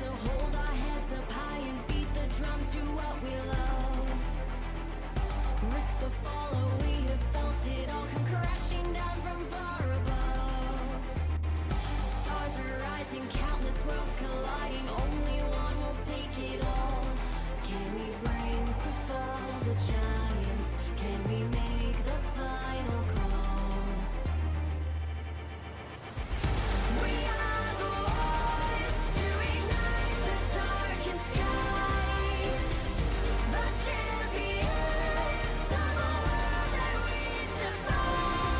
So hold our heads up high and beat the drum to what we love. Risk the follow, we have felt it all come crashing down from far above. Stars are rising, countless worlds colliding, only one will take it all. Can we bring to fall the giants? Can we make the final call? We are the ones to ignite the darkened skies, the champions of the world that we defy.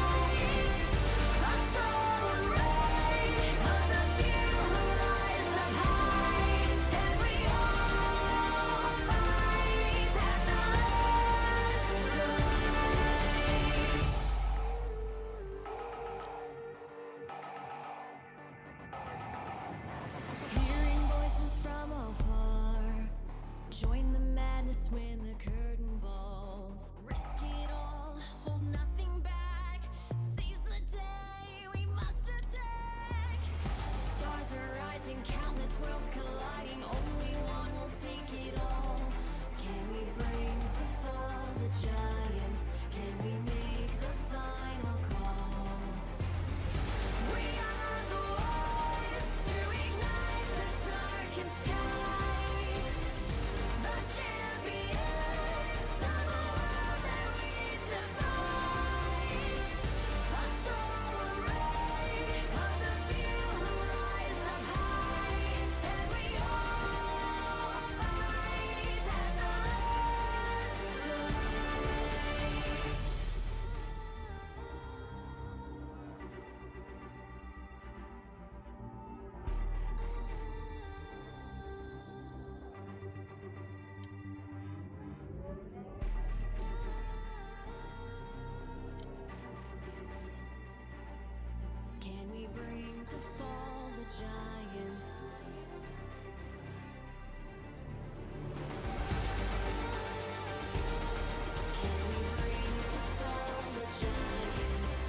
A soul ray of the few who rise up high, and we all fight at the last strike. Hearing voices from afar, join the madness when the curtain falls. Risk it all, hold nothing back. Seize the day, we must attack. Stars are rising, countless worlds colliding, only one will take it all. Can we bring to fall the giants? Can we make the final call? We are the ones to ignite the darkened skies, the champions of the world that we defy. A soul ray of the few who rise up high, and we all fight at the last strike. Can we bring to fall the giants? Can we bring to fall the giants?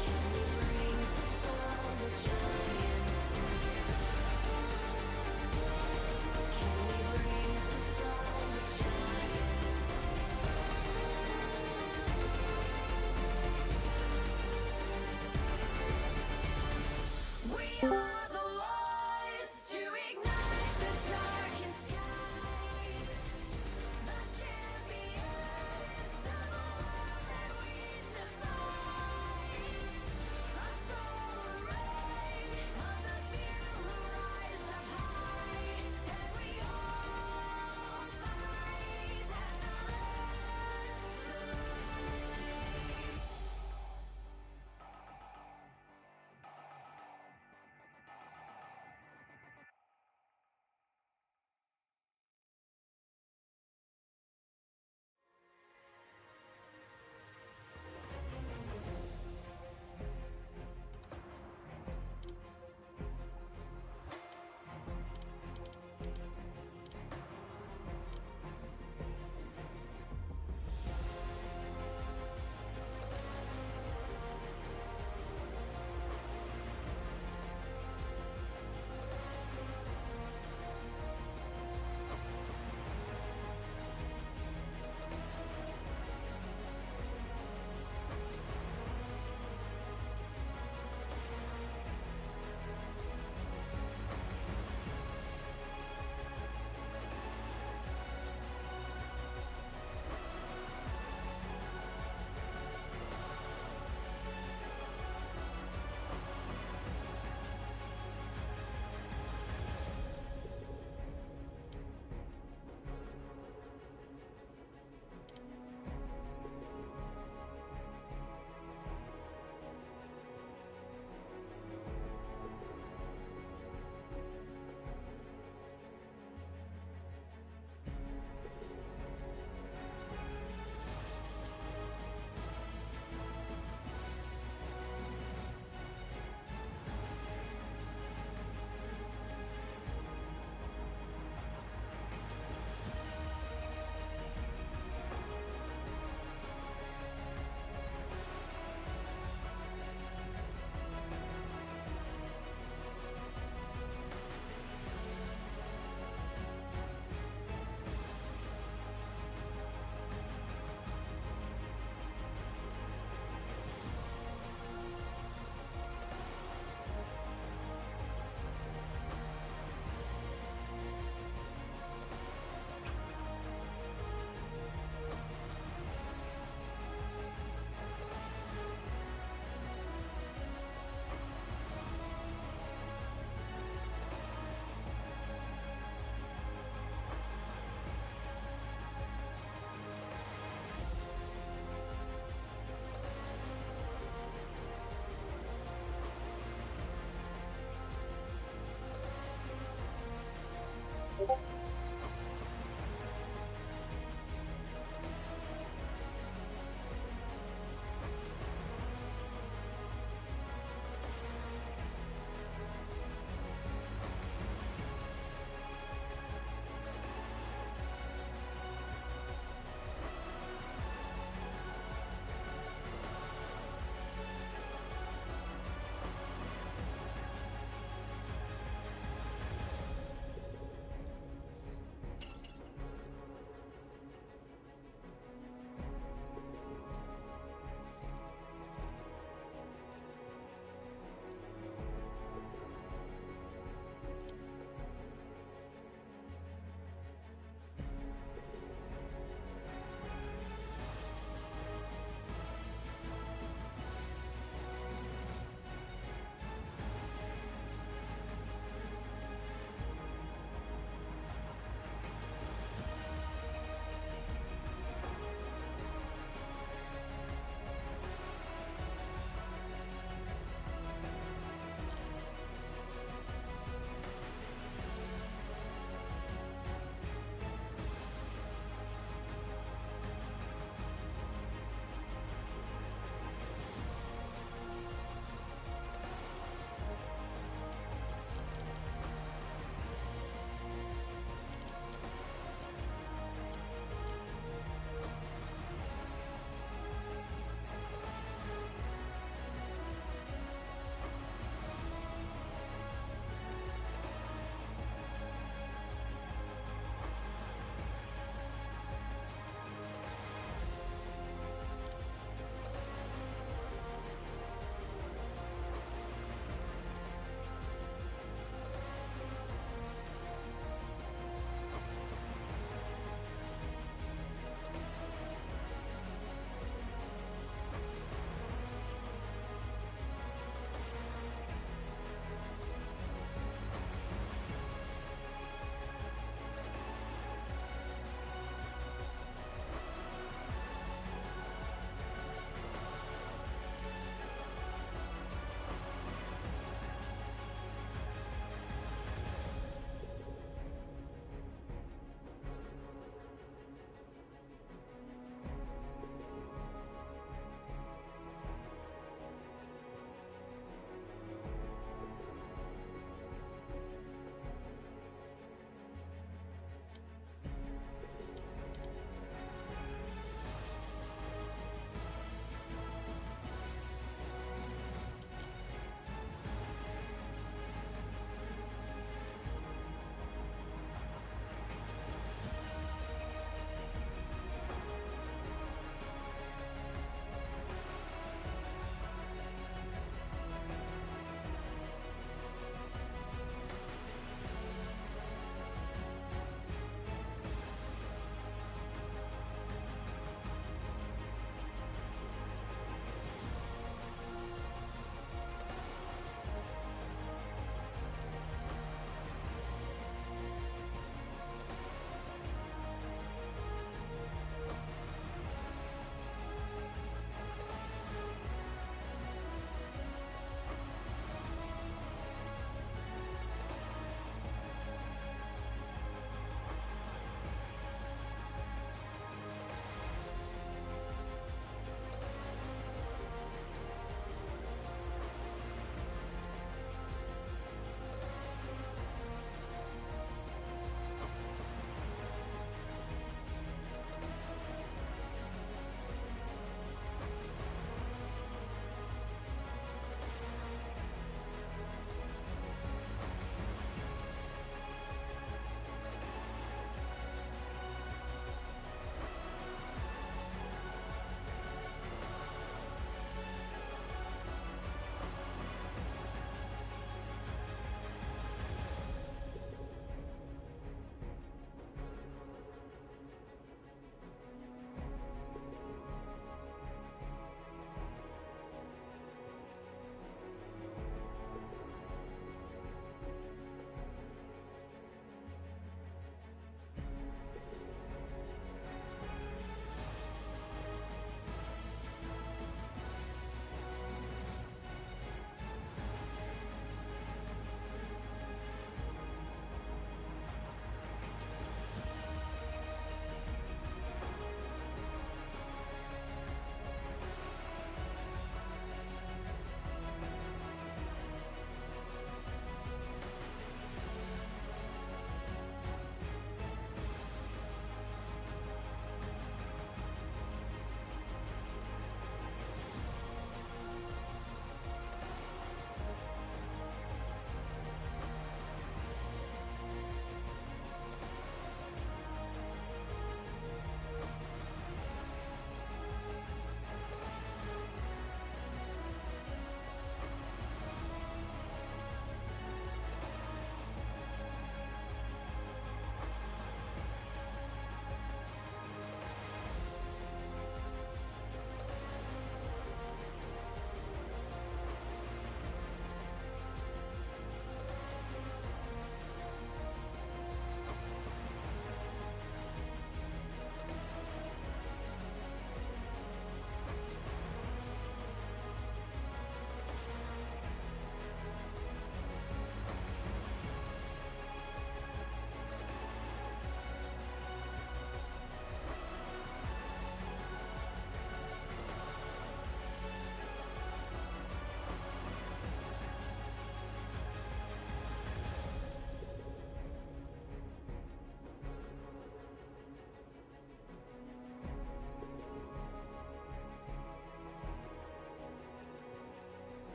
Can we bring to fall the giants? Can we bring to fall the giants?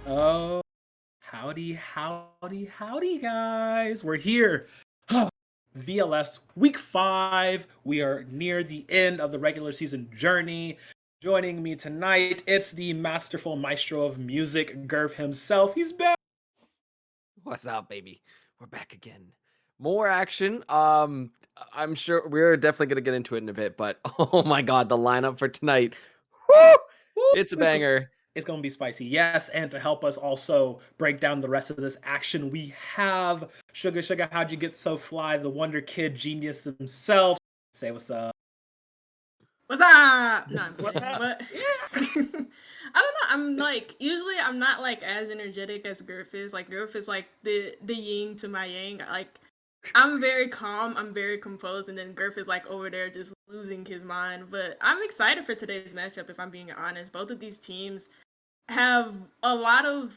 Oh, howdy, guys. We're here. VLS Week 5. We are near the end of the regular season journey. Joining me tonight, it's the masterful maestro of music, Gerv himself. He's back. What's up, baby? We're back again. More action. I'm sure we're definitely gonna get into it in a bit, but oh my god, the lineup for tonight. Woo! Woo! It's a banger. It's going to be spicy. Yes, and to help us also break down the rest of this action, we have Sugar, how'd you get so fly? The Wonder Kid genius themselves. Say what's up. What's up? No, I'm What's kidding. up? But I don't know. I'm like usually I'm not like as energetic as Griff is. Like Griff is like the yin to my yang. Like I'm very calm. I'm very composed, and then Griff is like over there just losing his mind. But I'm excited for today's matchup. If I'm being honest, both of these teams have a lot of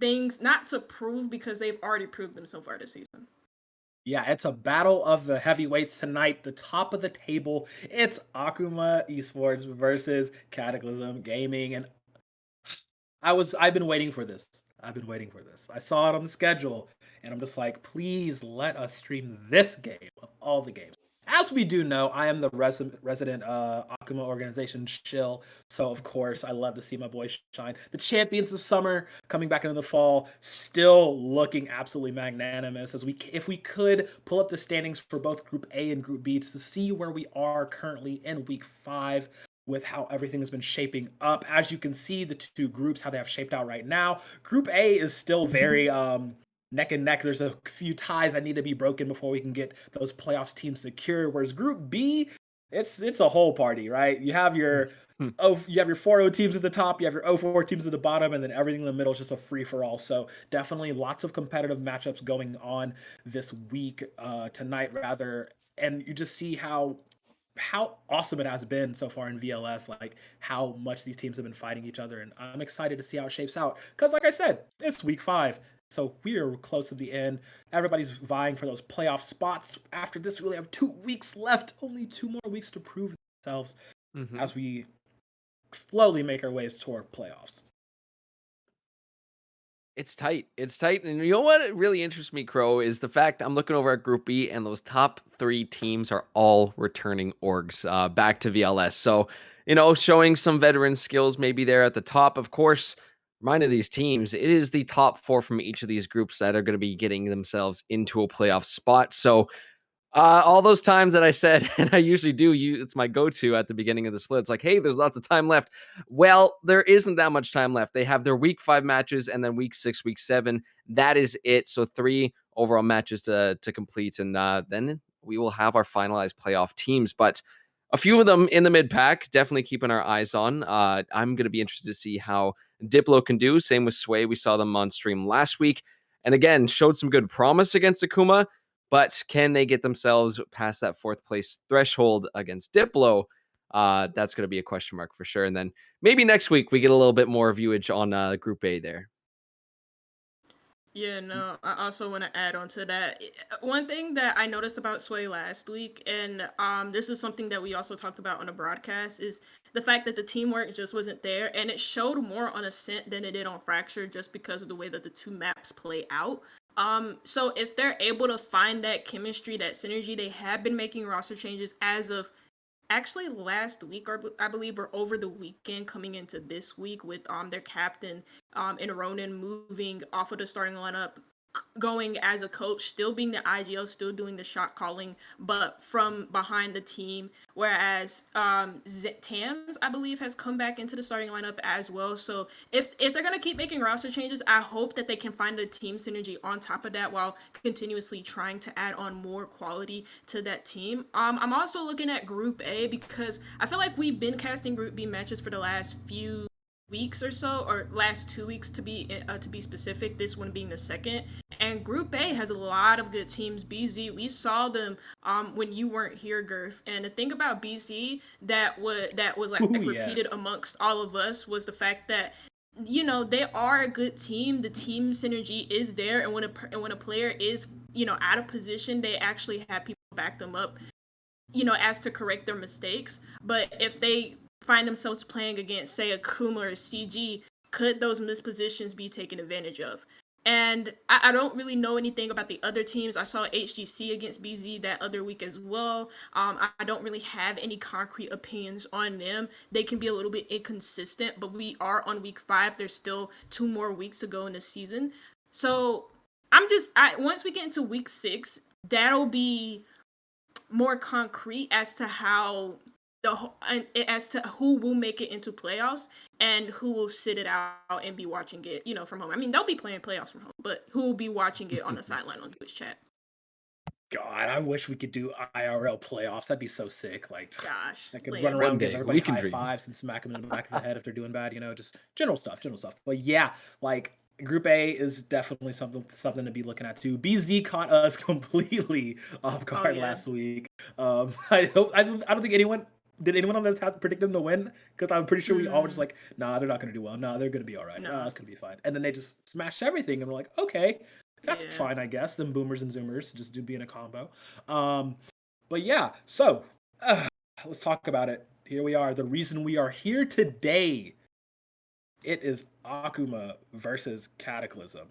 things not to prove because they've already proved them so far this season. Yeah, it's a battle of the heavyweights tonight. The top of the table, it's Akuma Esports versus Cataclysm Gaming, and I've been waiting for this. I've been waiting for this. I saw it on the schedule, and I'm just like, please let us stream this game of all the games. As we do know, I am the resident Akuma organization shill, so of course I love to see my boy shine. The champions of summer coming back into the fall, still looking absolutely magnanimous. If we could pull up the standings for both Group A and Group B to see where we are currently in Week 5 with how everything has been shaping up. As you can see, the two groups, how they have shaped out right now. Group A is still very neck and neck. There's a few ties that need to be broken before we can get those playoffs teams secure. Whereas Group B, it's a whole party, right? You have your you have your 4-0 teams at the top, you have your 0-4 teams at the bottom, and then everything in the middle is just a free for all. So definitely lots of competitive matchups going on this week, tonight rather, and you just see how awesome it has been so far in VLS, like how much these teams have been fighting each other, and I'm excited to see how it shapes out. Because, like I said, it's Week 5, so we are close to the end. Everybody's vying for those playoff spots. After this, we only have 2 weeks left. Only 2 more weeks to prove themselves as we slowly make our ways toward playoffs. It's tight. It's tight. And you know what really interests me, Crow, is the fact I'm looking over at Group B and those top 3 teams are all returning orgs back to VLS. So, showing some veteran skills maybe there at the top. Of course, mind of these teams, it is the top 4 from each of these groups that are going to be getting themselves into a playoff spot. So, all those times that I said, and I usually do, it's my go-to at the beginning of the split. It's like, hey, there's lots of time left. Well, there isn't that much time left. They have their week 5 matches and then week 6, week 7. That is it. So 3 overall matches to complete, and then we will have our finalized playoff teams. But a few of them in the mid pack, definitely keeping our eyes on. I'm going to be interested to see how Diplo can do. Same with Sway. We saw them on stream last week. And again, showed some good promise against Akuma. But can they get themselves past that 4th place threshold against Diplo? That's going to be a question mark for sure. And then maybe next week we get a little bit more viewage on Group A there. Yeah, no, I also want to add on to that. One thing that I noticed about Sway last week, and this is something that we also talked about on the broadcast, is the fact that the teamwork just wasn't there, and it showed more on Ascent than it did on Fracture, just because of the way that the two maps play out. So if they're able to find that chemistry, that synergy, they have been making roster changes as of actually last week, or I believe, or over the weekend coming into this week, with their captain and Ronan moving off of the starting lineup, going as a coach, still being the IGL, still doing the shot calling, but from behind the team. Whereas Tams, I believe, has come back into the starting lineup as well. So if they're gonna keep making roster changes, I hope that they can find the team synergy on top of that while continuously trying to add on more quality to that team. I'm also looking at Group A because I feel like we've been casting Group B matches for the last few weeks or so, or last 2 weeks to be specific, this one being the second. And Group A has a lot of good teams. BZ, we saw them when you weren't here, Girth. And the thing about BZ that was like Ooh, repeated yes. amongst all of us was the fact that, you know, they are a good team. The team synergy is there, and when a player is, you know, out of position, they actually have people back them up, you know, as to correct their mistakes. But if they find themselves playing against, say, Akuma or CG, could those mispositions be taken advantage of? And I don't really know anything about the other teams. I saw HGC against BZ that other week as well. I don't really have any concrete opinions on them. They can be a little bit inconsistent, but we are on week 5. There's still 2 more weeks to go in the season. So once we get into week 6, that'll be more concrete as to how as to who will make it into playoffs and who will sit it out and be watching it, you know, from home. I mean, they'll be playing playoffs from home, but who will be watching it on the sideline on Twitch chat? God, I wish we could do IRL playoffs. That'd be so sick. Like, Gosh, I could run later. around, One give day, everybody we can high dream. fives and smack them in the back of the head if they're doing bad. You know, just general stuff. But yeah, like Group A is definitely something to be looking at too. BZ caught us completely off guard yeah. last week. I don't think anyone on this have to predict them to win, because I'm pretty sure we all were just like, nah, they're not gonna do well. Nah, they're gonna be all right. No. Nah, it's gonna be fine. And then they just smashed everything, and we're like, okay, that's Yeah. fine, I guess. Them boomers and zoomers just do being a combo. But yeah, so let's talk about it. Here we are. The reason we are here today. It is Akuma versus Cataclysm.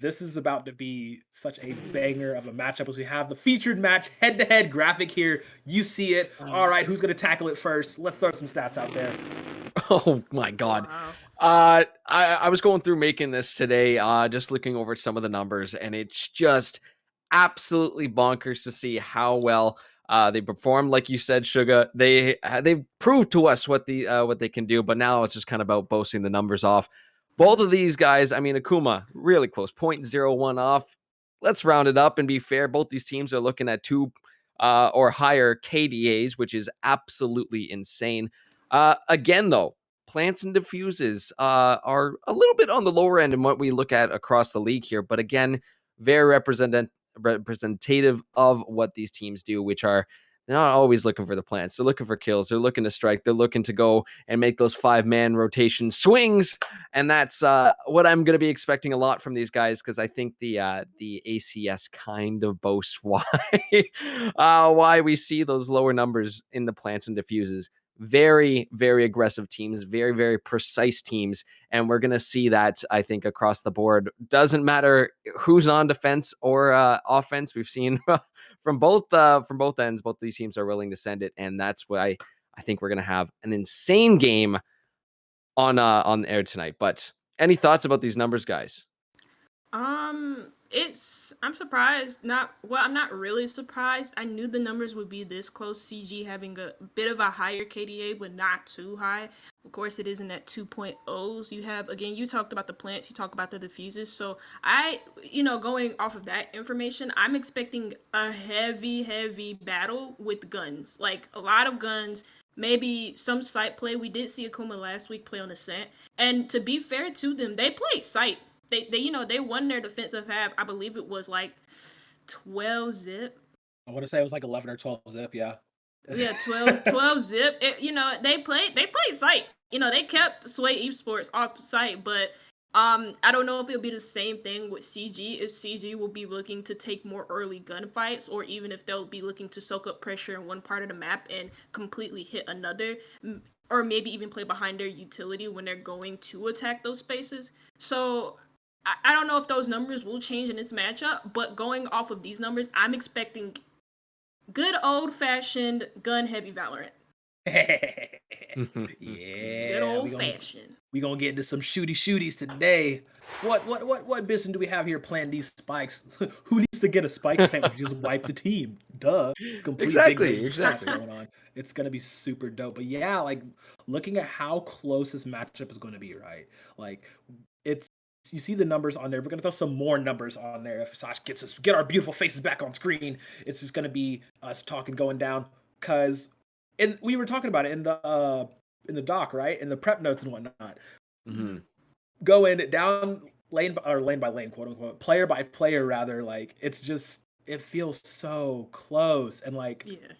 This is about to be such a banger of a matchup, as we have the featured match head-to-head graphic here. You see it. All right, who's going to tackle it first? Let's throw some stats out there. Oh my God. Wow. I was going through making this today, just looking over some of the numbers, and it's just absolutely bonkers to see how well they performed. Like you said, Suga, they've proved to us what they can do, but now it's just kind of about boasting the numbers off. Both of these guys, I mean, Akuma, really close, 0.01 off. Let's round it up and be fair. Both these teams are looking at 2 or higher KDAs, which is absolutely insane. Again, though, plants and diffuses are a little bit on the lower end in what we look at across the league here. But again, very representative of what these teams do, which are, they're not always looking for the plants. They're looking for kills. They're looking to strike. They're looking to go and make those 5-man rotation swings. And that's what I'm going to be expecting a lot from these guys, because I think the ACS kind of boasts why we see those lower numbers in the plants and diffuses. Very, very aggressive teams, very, very precise teams. And we're going to see that, I think, across the board. Doesn't matter who's on defense or offense. We've seen from both ends, both these teams are willing to send it. And that's why I think we're going to have an insane game on air tonight. But any thoughts about these numbers, guys? I'm surprised. I'm not really surprised. I knew the numbers would be this close. CG having a bit of a higher KDA, but not too high. Of course, it isn't at 2.0s. You have, again, you talked about the plants, you talk about the diffuses. So going off of that information, I'm expecting a heavy, heavy battle with guns. Like a lot of guns, maybe some site play. We did see Akuma last week play on Ascent. And to be fair to them, they played site. They won their defensive half. I believe it was like 12 zip. I want to say it was like 11 or 12 zip. Yeah. Yeah, 12 zip. They played site. They kept Sway Esports off site, but I don't know if it'll be the same thing with CG. If CG will be looking to take more early gunfights, or even if they'll be looking to soak up pressure in one part of the map and completely hit another, or maybe even play behind their utility when they're going to attack those spaces. So I don't know if those numbers will change in this matchup, but going off of these numbers, I'm expecting good old fashioned gun heavy Valorant. Good Yeah, old fashioned. we gonna get into some shooties today. What business do we have here playing these spikes? Who needs to get a spike plant? We just wipe the team. Duh. It's complete Exactly, big shots exactly. going on. It's gonna be super dope. But yeah, like looking at how close this matchup is gonna be, right? Like it's you see the numbers on there. We're gonna throw some more numbers on there. If Sash get our beautiful faces back on screen, it's just gonna be us talking going down. Cause and we were talking about it in the doc, right? In the prep notes and whatnot. Hmm. Going down lane by lane, quote unquote, player by player rather, like it feels so close. And like Yeah.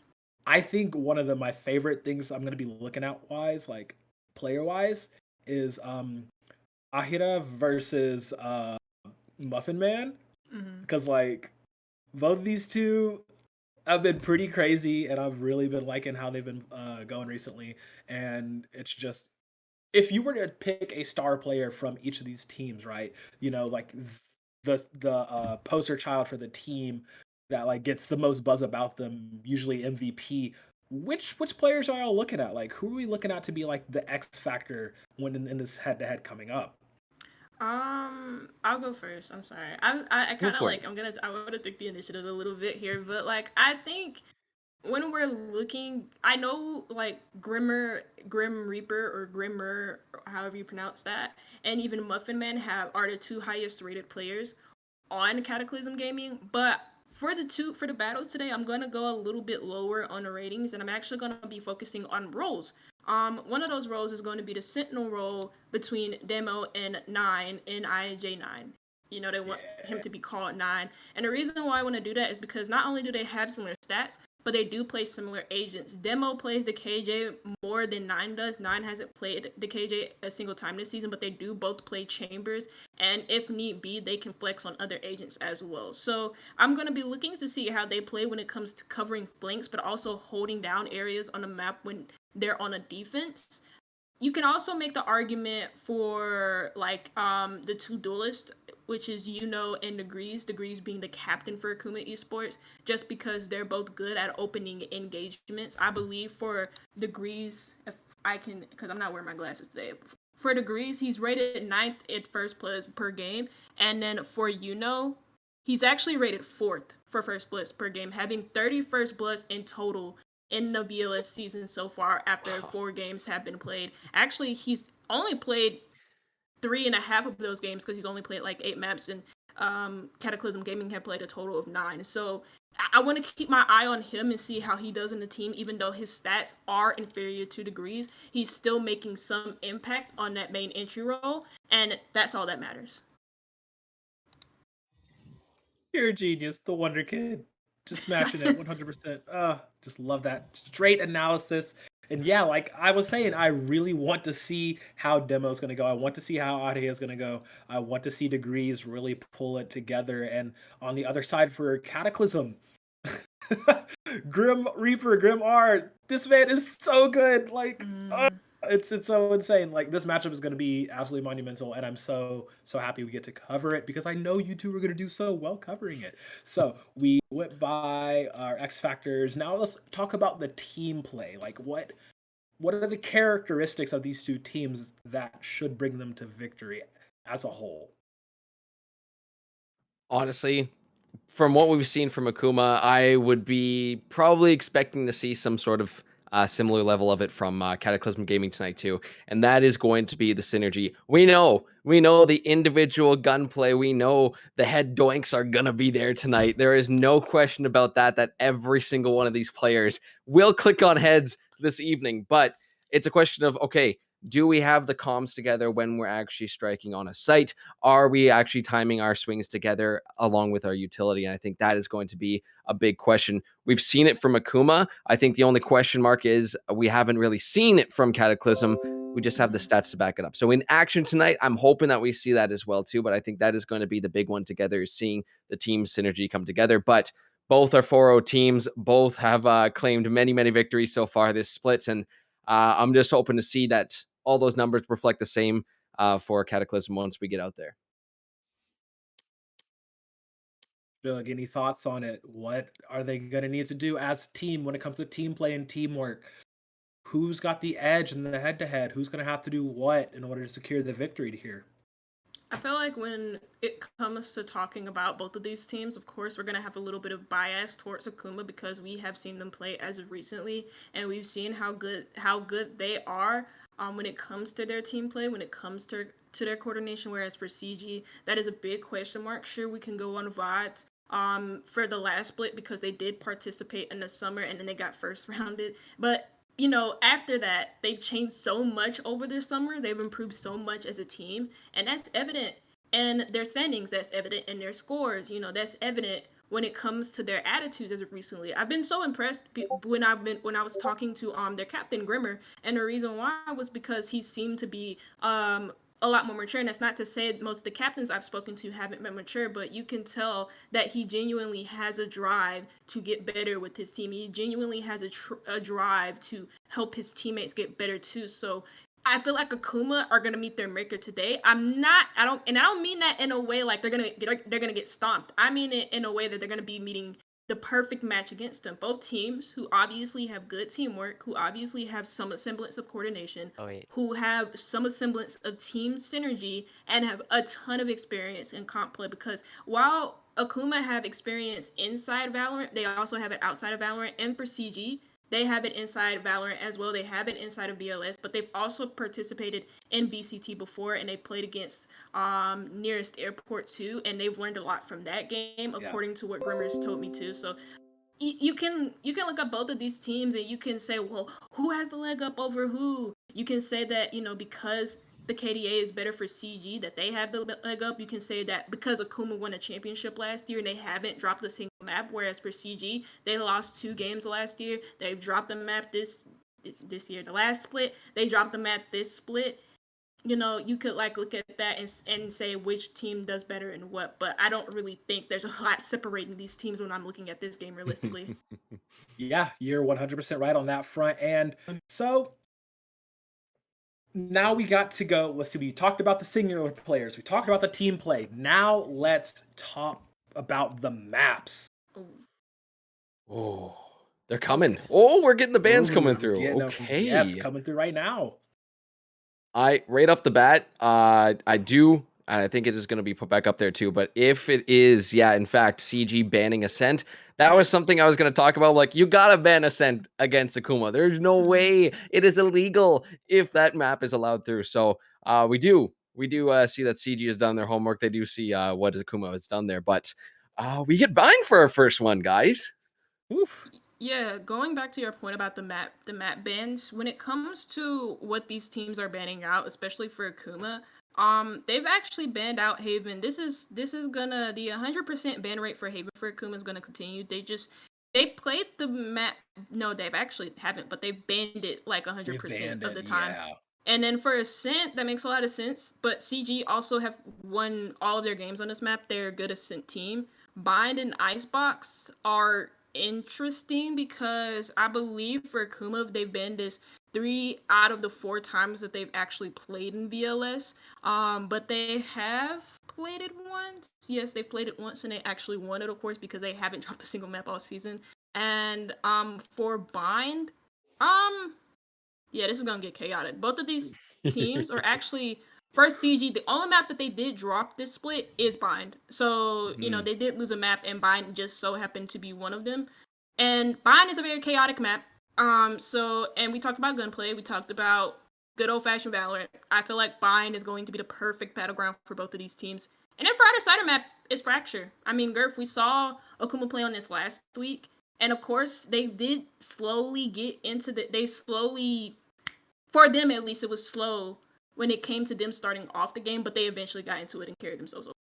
I think one of my favorite things I'm gonna be looking at wise, like player wise, is Ahira versus Muffin Man. Hmm. Because like both of these two have been pretty crazy, and I've really been liking how they've been going recently. And it's just if you were to pick a star player from each of these teams, right? Like the poster child for the team that like gets the most buzz about them, usually MVP. Which players are y'all looking at? Like, who are we looking at to be like the X factor when in this head to head coming up? I'll go first. I'm sorry. I Go kind of for it. like I want to take the initiative a little bit here, but like I think when we're looking, I know like Grim Reaper or Grimmer, however you pronounce that, and even Muffin Man are the two highest rated players on Cataclysm Gaming, but for the battles today, I'm gonna go a little bit lower on the ratings, and I'm actually gonna be focusing on roles. One of those roles is going to be the Sentinel role between Demo and Nine in IJ9. They want him Yeah. to be called Nine, and the reason why I want to do that is because not only do they have similar stats, but they do play similar agents. Demo plays the KJ more than Nine does. Nine hasn't played the KJ a single time this season, but they do both play Chambers, and if need be, they can flex on other agents as well. So I'm going to be looking to see how they play when it comes to covering flanks, but also holding down areas on the map when they're on a defense. You can also make the argument for like the two duelists, which is and Degrees being the captain for Akuma Esports, just because they're both good at opening engagements. I believe for Degrees, if I can, because I'm not wearing my glasses today. For Degrees, he's rated ninth at first plus per game, and then for he's actually rated fourth for first blitz per game, having 30 first bloods in total in the VLS season so far after 4 games have been played. Actually, he's only played 3.5 of those games because he's only played like 8 maps, and Cataclysm Gaming had played a total of 9. So I want to keep my eye on him and see how he does in the team. Even though his stats are inferior to Degrees, he's still making some impact on that main entry role, and that's all that matters. You're a genius, the Wonder Kid. Just smashing it 100%. Just love that. Straight analysis. And yeah, like I was saying, I really want to see how Demo's going to go. I want to see how Audio is going to go. I want to see Degrees really pull it together. And on the other side for Cataclysm, Grim Reaper, Grim R, this man is so good. Like, it's so insane. Like this matchup is going to be absolutely monumental, and I'm so happy we get to cover it because I know you two are going to do so well covering it. So we went by our X factors. Now let's talk about the team play. Like what are the characteristics of these two teams that should bring them to victory as a whole? Honestly, from what we've seen from Akuma, I would be probably expecting to see some sort of similar level of it from Cataclysm Gaming tonight too, and that is going to be the synergy. We know the individual gunplay. We know the head doinks are gonna be there tonight. There is no question about that. That every single one of these players will click on heads this evening, but it's a question of okay. Do we have the comms together when we're actually striking on a site? Are we actually timing our swings together along with our utility? And I think that is going to be a big question. We've seen it from Akuma. I think the only question mark is we haven't really seen it from Cataclysm. We just have the stats to back it up. So in action tonight, I'm hoping that we see that as well too. But I think that is going to be the big one together, is seeing the team synergy come together. But both are 4-0 teams. Both have claimed many, many victories so far this split. And I'm just hoping to see that all those numbers reflect the same for Cataclysm once we get out there. Doug, any thoughts on it? What are they going to need to do as a team when it comes to team play and teamwork? Who's got the edge in the head to head? Who's going to have to do what in order to secure the victory here? I feel like when it comes to talking about both of these teams, of course, we're going to have a little bit of bias towards Akuma because we have seen them play as of recently, and we've seen how good they are when it comes to their team play, when it comes to their coordination. Whereas for CG, that is a big question mark. Sure, we can go on VOD for the last split because they did participate in the summer and then they got first rounded, but after that, they've changed so much over this summer. They've improved so much as a team, and that's evident in their standings. That's evident in their scores. That's evident when it comes to their attitudes as of recently. I've been so impressed when I was talking to their captain Grimmer, and the reason why was because he seemed to be a lot more mature. And that's not to say most of the captains I've spoken to haven't been mature, but you can tell that he genuinely has a drive to get better with his team. He genuinely has a drive to help his teammates get better too. So I feel like Akuma are gonna meet their maker today. I don't mean that in a way like they're gonna get stomped. I mean it in a way that they're gonna be meeting the perfect match against them. Both teams who obviously have good teamwork, who obviously have some semblance of coordination, who have some semblance of team synergy, and have a ton of experience in comp play. Because while Akuma have experience inside Valorant, they also have it outside of Valorant. And for CG, they have it inside Valorant as well. They have it inside of VLS, but they've also participated in VCT before, and they played against Nearest Airport too, and they've learned a lot from that game, according to what Grimmer's told me too. So you can look up both of these teams, and you can say, well, who has the leg up over who? You can say that because the KDA is better for CG, that they have the leg up. You can say that because Akuma won a championship last year and they haven't dropped a single map, whereas for CG, they lost 2 games last year. They've dropped the map this year. The last split, they dropped the map this split. You could look at that and say which team does better and what, but I don't really think there's a lot separating these teams when I'm looking at this game realistically. Yeah, you're 100% right on that front. And so now we got to go. Let's see, we talked about the singular players, we talked about the team play. Now let's talk about the maps. Oh, they're coming. Oh, we're getting the bands coming through. Okay. Yes, coming through right now. Right off the bat, I do, and I think it is going to be put back up there too. But if it is, in fact, CG banning Ascent, that was something I was going to talk about. Like, you gotta ban Ascent against Akuma. There's no way it is illegal if that map is allowed through. So we do see that CG has done their homework. They do see what Akuma has done there, but we get bind for our first one, guys. Oof. Yeah, going back to your point about the map bans, when it comes to what these teams are banning out, especially for Akuma, they've actually banned out Haven. This is gonna the 100% ban rate for Haven for Akuma is gonna continue. They played the map. No, they've actually haven't, but they banned it like 100% of the time. Yeah. And then for Ascent, that makes a lot of sense. But CG also have won all of their games on this map. They're a good Ascent team. Bind and Icebox are interesting because I believe for Akuma, they've been this 3 out of the 4 times that they've actually played in VLS. But they have played it once. Yes, they've played it once and they actually won it, of course, because they haven't dropped a single map all season. And for Bind, yeah, this is gonna get chaotic. Both of these teams are actually first CG, the only map that they did drop this split is Bind. So, Mhm. they did lose a map, and Bind just so happened to be one of them. And Bind is a very chaotic map. And we talked about gunplay. We talked about good old-fashioned Valorant. I feel like Bind is going to be the perfect battleground for both of these teams. And then for our decider map is Fracture. I mean, Gerf, we saw Akuma play on this last week. And of course, they did slowly get into for them at least, it was slow when it came to them starting off the game, but they eventually got into it and carried themselves over.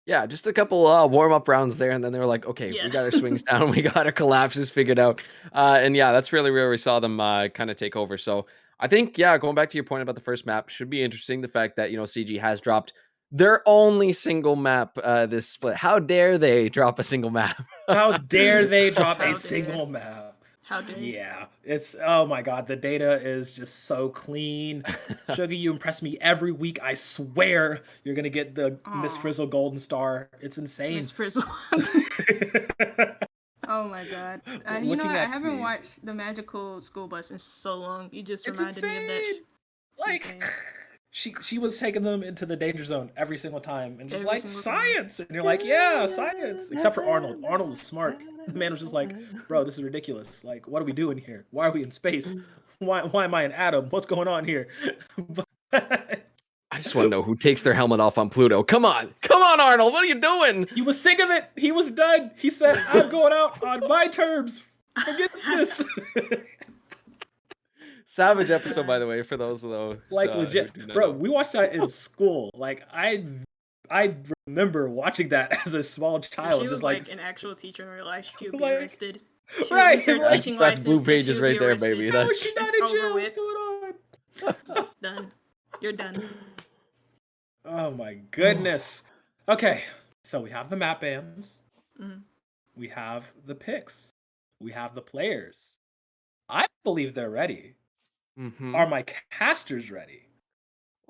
Yeah, just a couple warm-up rounds there, and then they were like, okay, Yeah. we got our swings down, we got our collapses figured out. And yeah, that's really where we saw them kind of take over. So I think, yeah, going back to your point about the first map, should be interesting. The fact that, CG has dropped their only single map this split. How dare they drop a single map? How dare they drop How a dare. single map? How dare. Yeah, it's oh my god, the data is just so clean. Sugar, you impress me every week. I swear you're gonna get the Miss Aw. Frizzle Golden Star. It's insane. Miss Frizzle. Oh my god. Looking I at haven't these. watched the Magical School Bus in so long. You just It's reminded me of that. insane. Like insane. she was taking them into the danger zone every single time and just Every like single time. science. And you're like, yeah, science. Except for Arnold. Arnold was smart. The man was just like, bro, this is ridiculous. Like, what are we doing here? Why are we in space? Why am I an atom? What's going on here? I just want to know who takes their helmet off on Pluto. Come on, Arnold, what are you doing? He was sick of it. He was done. He said, I'm going out on my terms. Forget this. Savage episode, by the way, for those though. Like who legit, do not bro. know. We watched that in school. Like I remember watching that as a small If child, she was just like an actual teacher in real life, she would be Like, arrested. She would right, lose her right. teaching That's license Blue and Pages she would right be there, arrested. baby. How That's- is she not It's in over jail? with. What's going on? It's done. You're done. Oh my goodness. Okay, so we have the map bans. Mhm. We have the picks. We have the players. I believe they're ready. Mhm. Are my casters ready?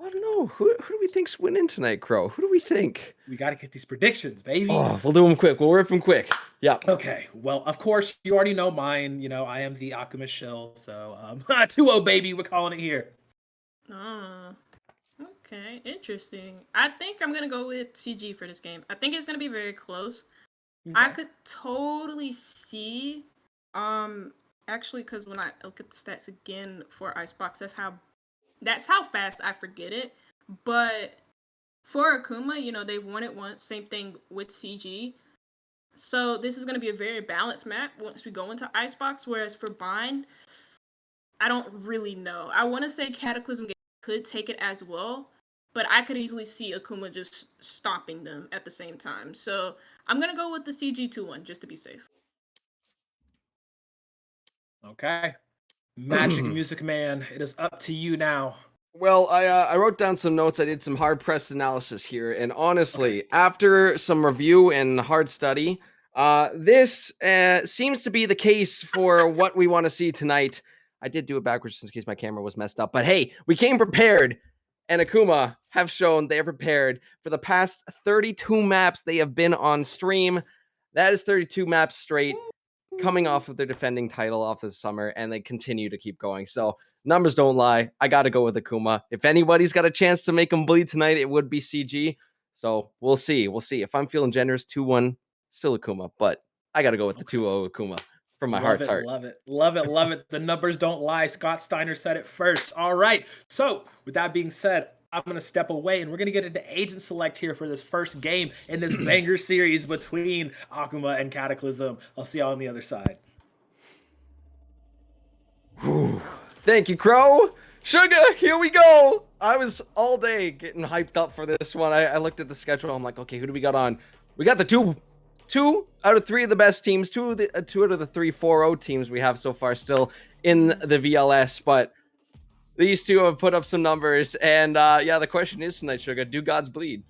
I don't know. Who do we think's winning tonight, Crow? Who do we think? We got to get these predictions, baby. Oh, we'll do them quick. We'll rip them quick. Yeah. Okay, well, of course, you already know mine. I am the Akuma shill, so 2-0, baby, we're calling it here. Oh, okay, interesting. I think I'm gonna go with CG for this game. I think it's gonna be very close. I Okay. could totally see, actually, because when I look at the stats again for Icebox, that's how fast I forget it. But for Akuma, they've won it once. Same thing with CG. So this is gonna be a very balanced map once we go into Icebox. Whereas for Bind, I don't really know. I want to say Cataclysm could take it as well, but I could easily see Akuma just stopping them at the same time. So I'm gonna go with the CG2 one just to be safe. Okay. Magic Music Man, it is up to you now. Well, I wrote down some notes. I did some hard pressed analysis here, and honestly, after some review and hard study, this seems to be the case for what we want to see tonight. I did do it backwards just in case my camera was messed up, but hey, we came prepared, and Akuma have shown they are prepared for the past 32 maps they have been on stream. That is 32 maps straight, coming off of their defending title off this summer, and they continue to keep going. So numbers don't lie. I got to go with Akuma. If anybody's got a chance to make them bleed tonight, it would be CG. So we'll see. We'll see. If I'm feeling generous, 2-1, still Akuma. But I got to go with the 2-0 Akuma from my heart's heart. Love it. Love it. Love it. The numbers don't lie. Scott Steiner said it first. All right. So, with that being said, I'm going to step away and we're going to get into agent select here for this first game in this banger series between Akuma and Cataclysm. I'll see y'all on the other side. Thank you, Crow. Sugar, here we go. I was all day getting hyped up for this one. I looked at the schedule. I'm like, okay, who do we got on? We got the two out of three of the best teams, two out of the 3-4-0 teams we have so far still in the VLS, but these two have put up some numbers, and yeah, the question is tonight, Sugar, do gods bleed?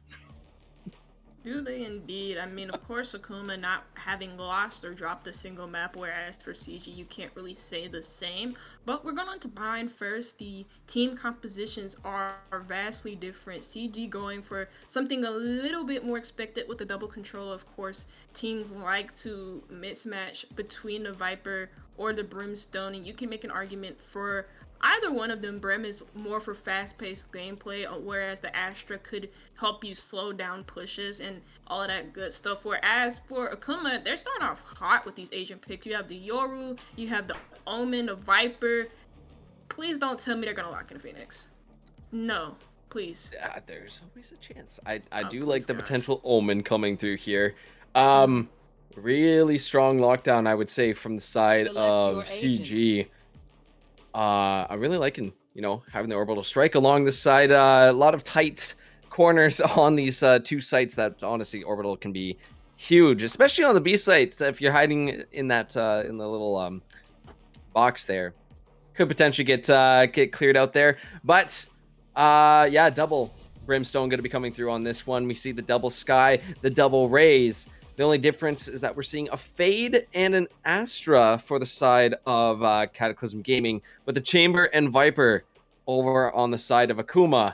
Do they indeed? I mean, of course, Akuma not having lost or dropped a single map, whereas for CG, you can't really say the same. But we're going on to Bind first. The team compositions are vastly different. CG going for something a little bit more expected with the double control. Of course, teams like to mismatch between the Viper or the Brimstone, and you can make an argument for either one of them, Brem is more for fast-paced gameplay, whereas the Astra could help you slow down pushes and all of that good stuff. Whereas for Akuma, they're starting off hot with these Asian picks. You have the Yoru, you have the Omen, the Viper. Please don't tell me they're gonna lock in Phoenix. No, please. Yeah, there's always a chance. I Oh, do please, like the God. potential Omen coming through here. Really strong lockdown, I would say, from the side Select of your CG. I'm really liking, having the orbital strike along this side. A lot of tight corners on these two sites that honestly orbital can be huge, especially on the B site. If you're hiding in that in the little box there, could potentially get cleared out there. But yeah, double Brimstone going to be coming through on this one. We see the double Sky, the double Rays. The only difference is that we're seeing a Fade and an Astra for the side of Cataclysm Gaming, but the Chamber and Viper over on the side of Akuma.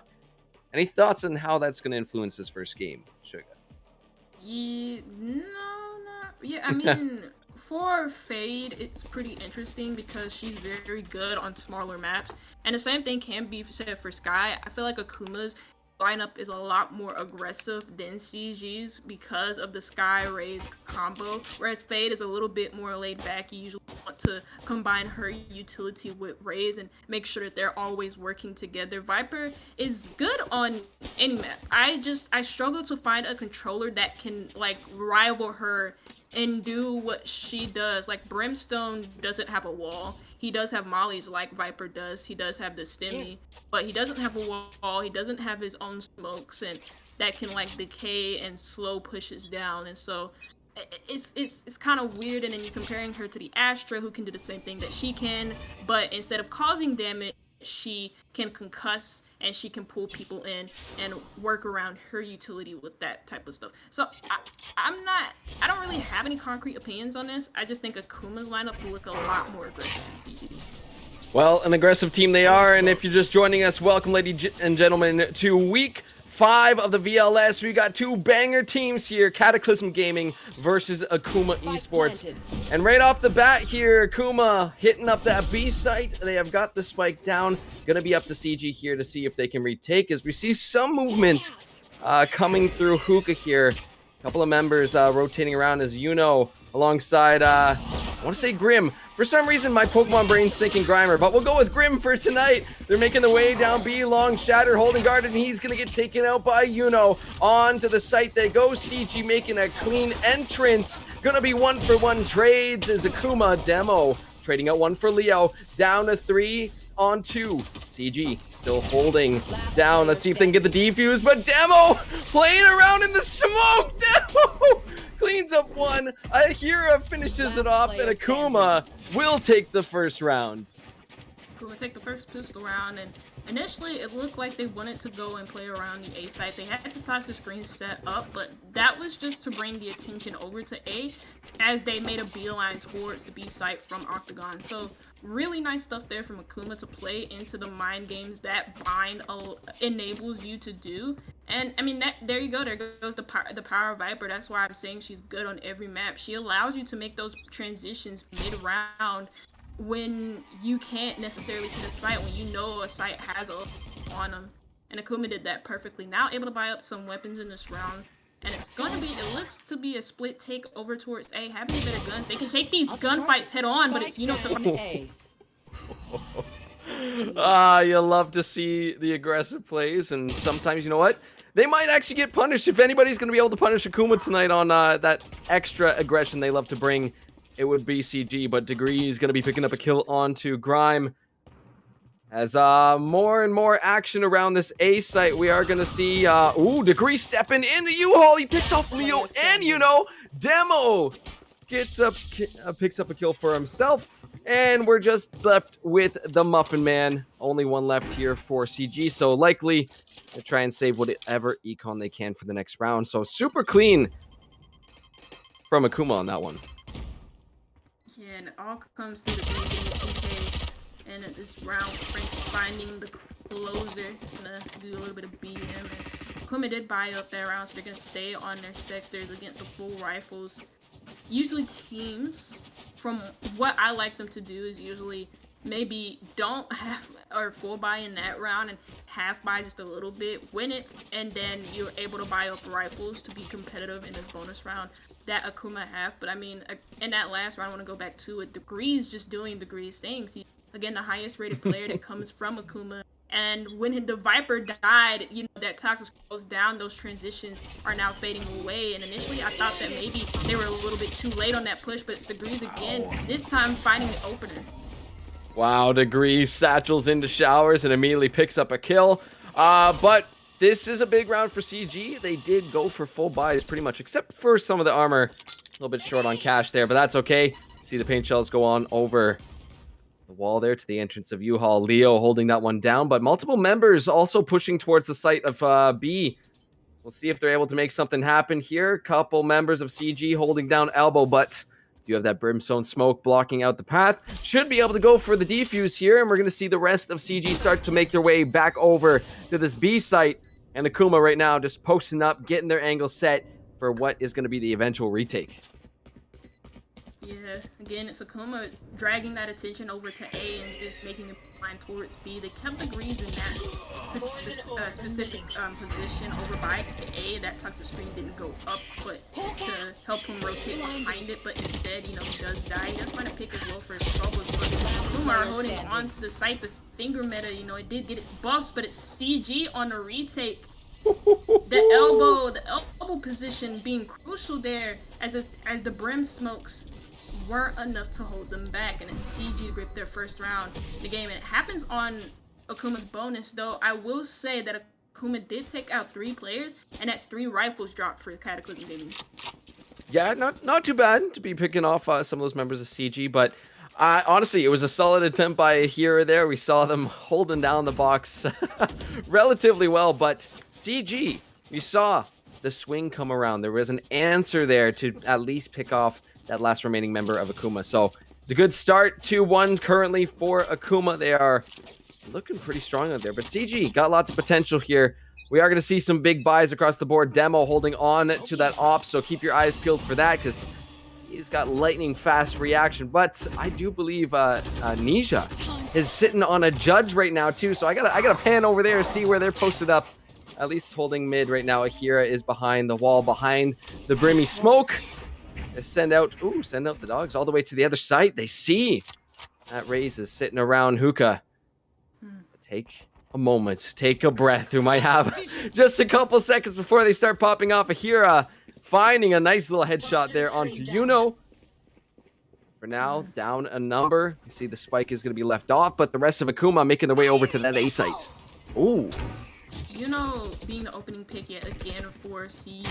Any thoughts on how that's going to influence this first game, Suga? Yeah, no, not. Yeah, I mean, for Fade, it's pretty interesting because she's very good on smaller maps, and the same thing can be said for Sky. I feel like Akuma's lineup is a lot more aggressive than CG's because of the Sky Rays combo, whereas Fade is a little bit more laid back. You usually want to combine her utility with Rays and make sure that they're always working together. Viper is good on any map. I struggle to find a controller that can like rival her and do what she does. Like Brimstone doesn't have a wall. He does have mollies like Viper does. He does have the stemmy, but he doesn't have a wall. He doesn't have his own smokes and that can like decay and slow pushes down. And so it's kind of weird. And then you're comparing her to the Astra, who can do the same thing that she can, but instead of causing damage, she can concuss and she can pull people in and work around her utility with that type of stuff. So I don't really have any concrete opinions on this. I just think Akuma's lineup will look a lot more aggressive than CG. Well, an aggressive team they are, and if you're just joining us, welcome, ladies and gentlemen, to week 5 of the VLS. We got two banger teams here, Cataclysm Gaming versus Akuma Esports. And right off the bat here, Akuma hitting up that B site. They have got the spike down. Gonna be up to CG here to see if they can retake, as we see some movement coming through Hookah here. A couple of members rotating around as alongside, I want to say Grim. For some reason, my Pokemon brain's thinking Grimer, but we'll go with Grim for tonight. They're making the way down B, long Shatter, holding guard, and he's going to get taken out by On to the site they go. CG making a clean entrance. Going to be 1-for-1 trades as Akuma Demo trading out 1 for Leo. Down to 3 on 2. CG still holding down. Let's see if they can get the defuse, but Demo playing around in the smoke. Demo cleans up 1. Ahira finishes it off, and Akuma will take the first round. Who would take the first pistol round, and initially it looked like they wanted to go and play around the A site. They had the toxic screen set up, but that was just to bring the attention over to A as they made a beeline towards the B site from Octagon. So really nice stuff there from Akuma to play into the mind games that Bind enables you to do. And I mean, there you go. There goes the power of Viper. That's why I'm saying she's good on every map. She allows you to make those transitions mid-round when you can't necessarily hit a site, when you know a site has a on them. And Akuma did that perfectly. Now able to buy up some weapons in this round. And it looks to be a split take over towards A. Having better guns, they can take these gunfights head on, but it's to You love to see the aggressive plays, and sometimes, you know what? They might actually get punished. If anybody's going to be able to punish Akuma tonight on that extra aggression they love to bring, it would be CG, but Degree is going to be picking up a kill onto Grime. As more and more action around this A site, we are going to see, Degree stepping in the U-Haul. He picks off Leo and, Demo picks up a kill for himself. And we're just left with the Muffin Man. Only one left here for CG, so likely to try and save whatever econ they can for the next round. So super clean from Akuma on that one. Yeah, and it all comes to the CK, and at this round, Frank's finding the closer. Gonna do a little bit of BM. And Akuma did buy up that round, so they're gonna stay on their Spectres against the full rifles. Usually teams, from what I like them to do, is usually maybe don't have or full buy in that round and half buy just a little bit, win it, and then you're able to buy up rifles to be competitive in this bonus round that Akuma have. But I mean, in that last round, I want to go back to it. Degrees just doing Degrees things. He's again the highest rated player that comes from Akuma. And when the Viper died, you know, that toxic goes down, those transitions are now fading away. And initially I thought that maybe they were a little bit too late on that push, but it's Degrees again, this time finding the opener. Wow, Degrees satchels into showers and immediately picks up a kill. But this is a big round for CG. They did go for full buys pretty much, except for some of the armor. A little bit short on cash there, but that's okay. See the paint shells go on over the wall there to the entrance of U-Haul. Leo holding that one down, but multiple members also pushing towards the site of B. We'll see if they're able to make something happen here. Couple members of CG holding down Elbow, but you have that Brimstone smoke blocking out the path. Should be able to go for the defuse here, and we're going to see the rest of CG start to make their way back over to this B site. And Akuma right now just posting up, getting their angle set for what is going to be the eventual retake. Yeah, again, it's Akuma dragging that attention over to A and just making the line towards B. They kept Degrees in that specific position over by A. That toxic screen didn't go up, but to help him rotate behind it. But instead, you know, he does die. He does find a pick as well for his troubles. But Akuma are holding on to the site. The Stinger meta, you know, it did get its buffs, but it's CG on the retake. The elbow position being crucial there as the Brim smokes weren't enough to hold them back, and it's CG to grip their first round of the game. And it happens on Akuma's bonus, though. I will say that Akuma did take out 3 players, and that's 3 rifles dropped for Cataclysm Gaming. Yeah, not too bad to be picking off some of those members of CG, but honestly, it was a solid attempt by here or there. We saw them holding down the box relatively well, but CG, you saw the swing come around. There was an answer there to at least pick off that last remaining member of Akuma. So it's a good start, 2-1 currently for Akuma. They are looking pretty strong out there, but CG got lots of potential here. We are going to see some big buys across the board. Demo holding on to that op, so keep your eyes peeled for that because he's got lightning fast reaction. But I do believe Nisha is sitting on a judge right now too, so I gotta pan over there and see where they're posted up. At least holding mid right now. Ahira is behind the wall, behind the Brimmy smoke. They send out the dogs all the way to the other side. They see that Raze is sitting around Hookah. Take a moment, take a breath. We might have just a couple seconds before they start popping off. Ahira finding a nice little headshot there onto Yuno. For now, down a number. You see the spike is going to be left off, but the rest of Akuma making their way over to that A site. Ooh. Yuno being the opening pick yet again for CG.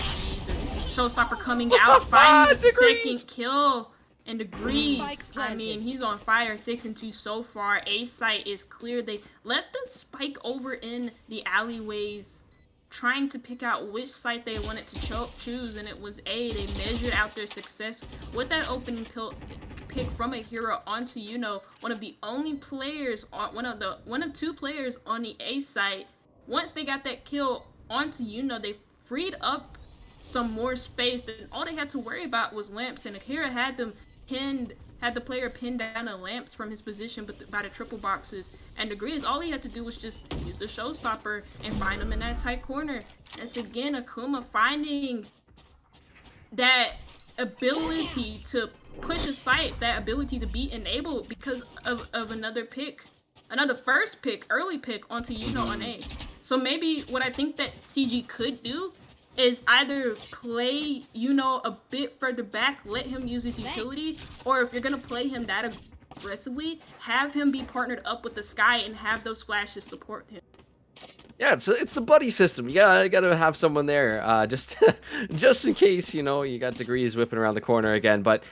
The showstopper coming out, finding the second kill. And Degrees, I mean, he's on fire, 6-2 so far. A site is clear. They left the spike over in the alleyways, trying to pick out which site they wanted to choose, and it was A. They measured out their success with that opening pick from Ahira onto Yuno, one of the only players on one of 2 players on the A site. Once they got that kill onto Yuno, they freed up some more space. Then all they had to worry about was lamps, and Ahira had the player pinned down the lamps from his position, but by the triple boxes. And Degrees, all he had to do was just use the showstopper and find him in that tight corner. That's again Akuma finding that ability to push a site, that ability to be enabled because of another pick, another first pick, early pick onto Yuno on A. So maybe what I think that CG could do is either play Yuno a bit further back, let him use his utility, or if you're going to play him that aggressively, have him be partnered up with the Sky and have those flashes support him. Yeah, it's a buddy system. You gotta have someone there, just in case, you know, you got Degrees whipping around the corner again. But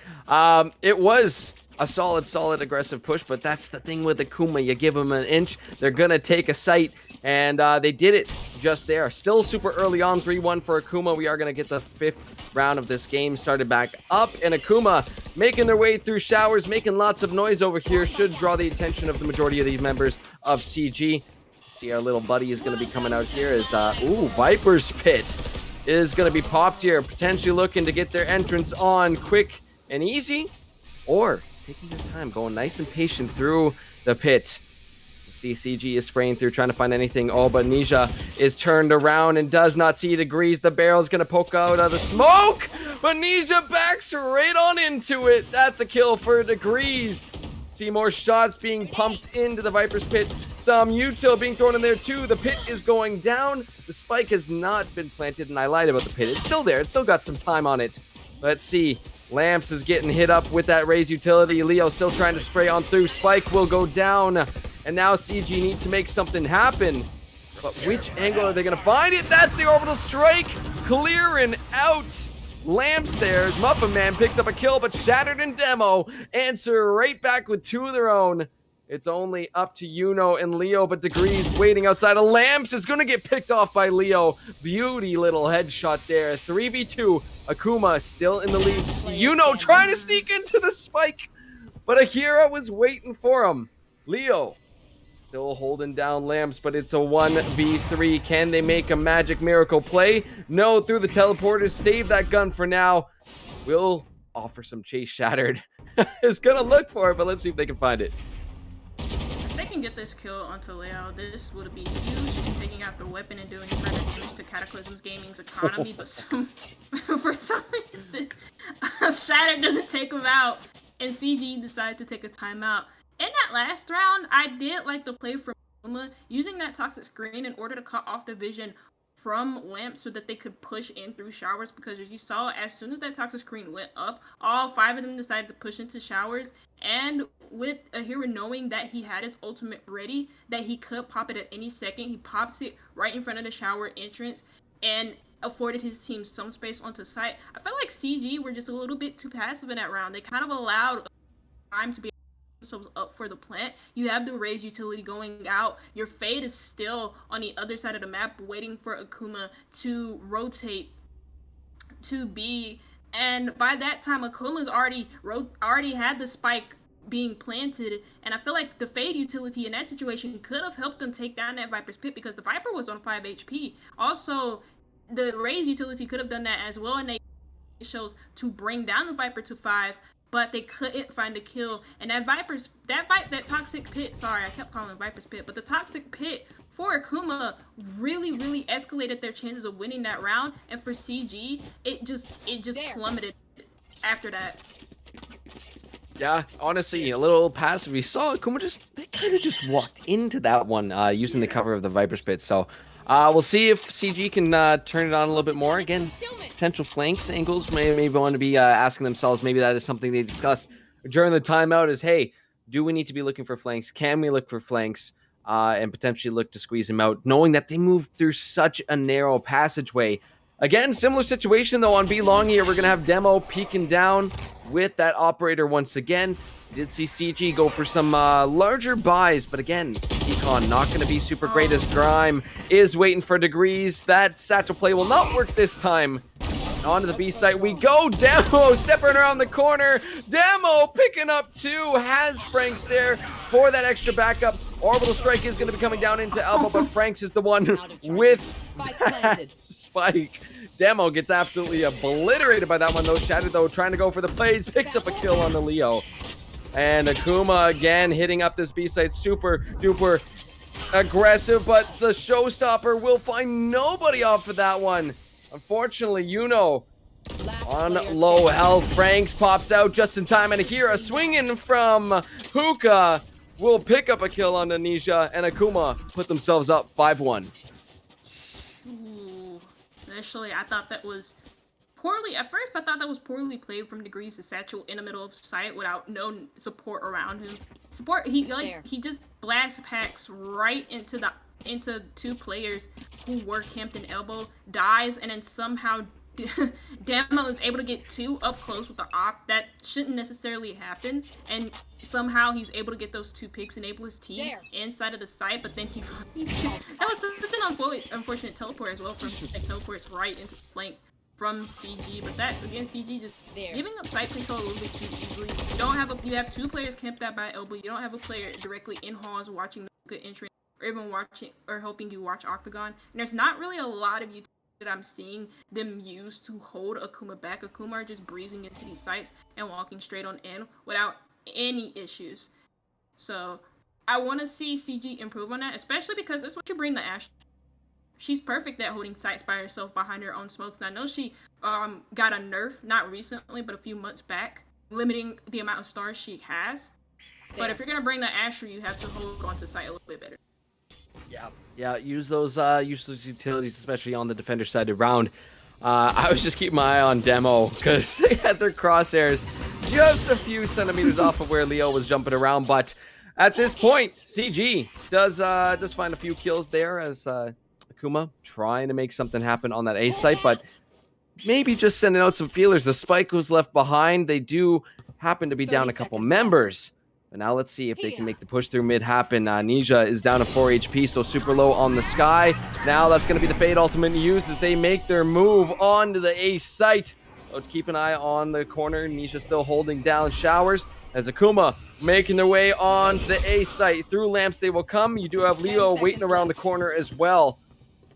it was a solid aggressive push, but that's the thing with Akuma. You give them an inch, they're gonna take a site, and they did it just there. Still super early on, 3-1 for Akuma. We are gonna get the 5th round of this game started back up, and Akuma making their way through showers, making lots of noise over here, should draw the attention of the majority of these members of CG. See, our little buddy is going to be coming out here as, Viper's Pit is going to be popped here, potentially looking to get their entrance on quick and easy, or taking their time, going nice and patient through the pit. You see CG is spraying through, trying to find anything. Oh, but Nisha is turned around and does not see Degrees. The barrel's going to poke out of the smoke, but Nisha backs right on into it. That's a kill for Degrees. See more shots being pumped into the Viper's pit. Some util being thrown in there too. The pit is going down. The spike has not been planted, and I lied about the pit. It's still there. It's still got some time on it. Let's see. Lamps is getting hit up with that Raze utility. Leo still trying to spray on through. Spike will go down. And now CG need to make something happen. But which angle are they going to find it? That's the orbital strike. Clearing out. Lamps there. Muffin Man picks up a kill, but Shattered and Demo answer right back with 2 of their own. It's only up to Yuno and Leo, but Degrees waiting outside of Lamps is going to get picked off by Leo. Beauty little headshot there. 3v2. Akuma still in the lead. Yuno trying to sneak into the spike, but Ahira was waiting for him. Leo still holding down Lamps, but it's a 1v3. Can they make a magic miracle play? No, through the teleporters. Stave that gun for now. We'll offer some chase. Shattered is going to look for it, but let's see if they can find it. If they can get this kill onto Leo, this would be huge in taking out the weapon and doing further damage to Cataclysm's Gaming's economy, but for some reason, Shattered doesn't take him out, and CG decided to take a timeout. In that last round, I did like the play from Akuma, using that toxic screen in order to cut off the vision from Lamps so that they could push in through showers, because as you saw, as soon as that toxic screen went up, all 5 of them decided to push into showers, and with Ahira knowing that he had his ultimate ready, that he could pop it at any second, he pops it right in front of the shower entrance and afforded his team some space onto site. I felt like CG were just a little bit too passive in that round. They kind of allowed time to be themselves up for the plant. You have the Raze utility going out. Your Fade is still on the other side of the map waiting for Akuma to rotate to B, and by that time Akuma's already had the spike being planted, and I feel like the Fade utility in that situation could have helped them take down that Viper's pit, because the Viper was on 5 HP. Also, the Raze utility could have done that as well, and they shows to bring down the Viper to 5, but they couldn't find a kill. And that toxic pit, sorry, I kept calling it Viper's pit, but the toxic pit for Akuma really escalated their chances of winning that round. And for CG, it just plummeted after that. Yeah, honestly, a little passive. We saw Akuma they kind of just walked into that one using the cover of the Viper's pit. So we'll see if CG can turn it on a little bit more. Again, potential flanks angles. Maybe want to be asking themselves. Maybe that is something they discussed during the timeout. Is, hey, do we need to be looking for flanks? Can we look for flanks and potentially look to squeeze them out, knowing that they moved through such a narrow passageway? Again, similar situation though on B long here. We're gonna have Demo peeking down with that operator once again. We did see CG go for some larger buys, but again, Econ not gonna be super great as Grime is waiting for Degrees. That satchel play will not work this time. Onto the B site we go. Demo stepping around the corner. Demo picking up 2. Has Franks there for that extra backup. Orbital strike is going to be coming down into elbow, but Franks is the one with that spike. Demo gets absolutely obliterated by that one though. Shattered though trying to go for the plays. Picks up a kill on the Leo. And Akuma again hitting up this B site. Super duper aggressive, but the showstopper will find nobody off of that one. Unfortunately, Yuno on low health. Franks pops out just in time, and Ahira swinging from Hookah will pick up a kill on Nisha, and Akuma put themselves up 5-1. Ooh, initially I thought that was poorly. At first, I thought that was poorly played from Degrees to Satchel in the middle of sight without no support around him. He just blast packs right into 2 players who were camped in elbow, dies, and then somehow Demo is able to get 2 up close with the op. That shouldn't necessarily happen, and somehow he's able to get those 2 picks, enable his team inside of the site, but then that was such an unfortunate teleport as well, from teleports right into the flank from CG, but that's again CG just giving up site control a little bit too easily. You have 2 players camped out by elbow. You don't have a player directly in halls watching the good entrance, or even watching or hoping you watch Octagon. And there's not really a lot of utility that I'm seeing them use to hold Akuma back. Akuma are just breezing into these sites and walking straight on in without any issues. So I want to see CG improve on that, especially because that's what you bring to Ash. She's perfect at holding sites by herself behind her own smokes. And I know she got a nerf, not recently, but a few months back, limiting the amount of stars she has. But if you're going to bring the Asher, you have to hold on to site a little bit better. Yeah, use those utilities, especially on the defender side around. I was just keeping my eye on Demo because they had their crosshairs just a few centimeters off of where Leo was jumping around. But at this point, CG does find a few kills there as Akuma trying to make something happen on that A site, but maybe just sending out some feelers. The spike was left behind. They do happen to be down a couple members. But now let's see if they can make the push through mid happen. Nisha is down to 4 HP, so super low on the sky. Now that's going to be the Fade ultimate used as they make their move onto the A site. Let's keep an eye on the corner. Nisha still holding down showers as Akuma making their way onto the A site. Through lamps they will come. You do have Leo waiting around the corner as well.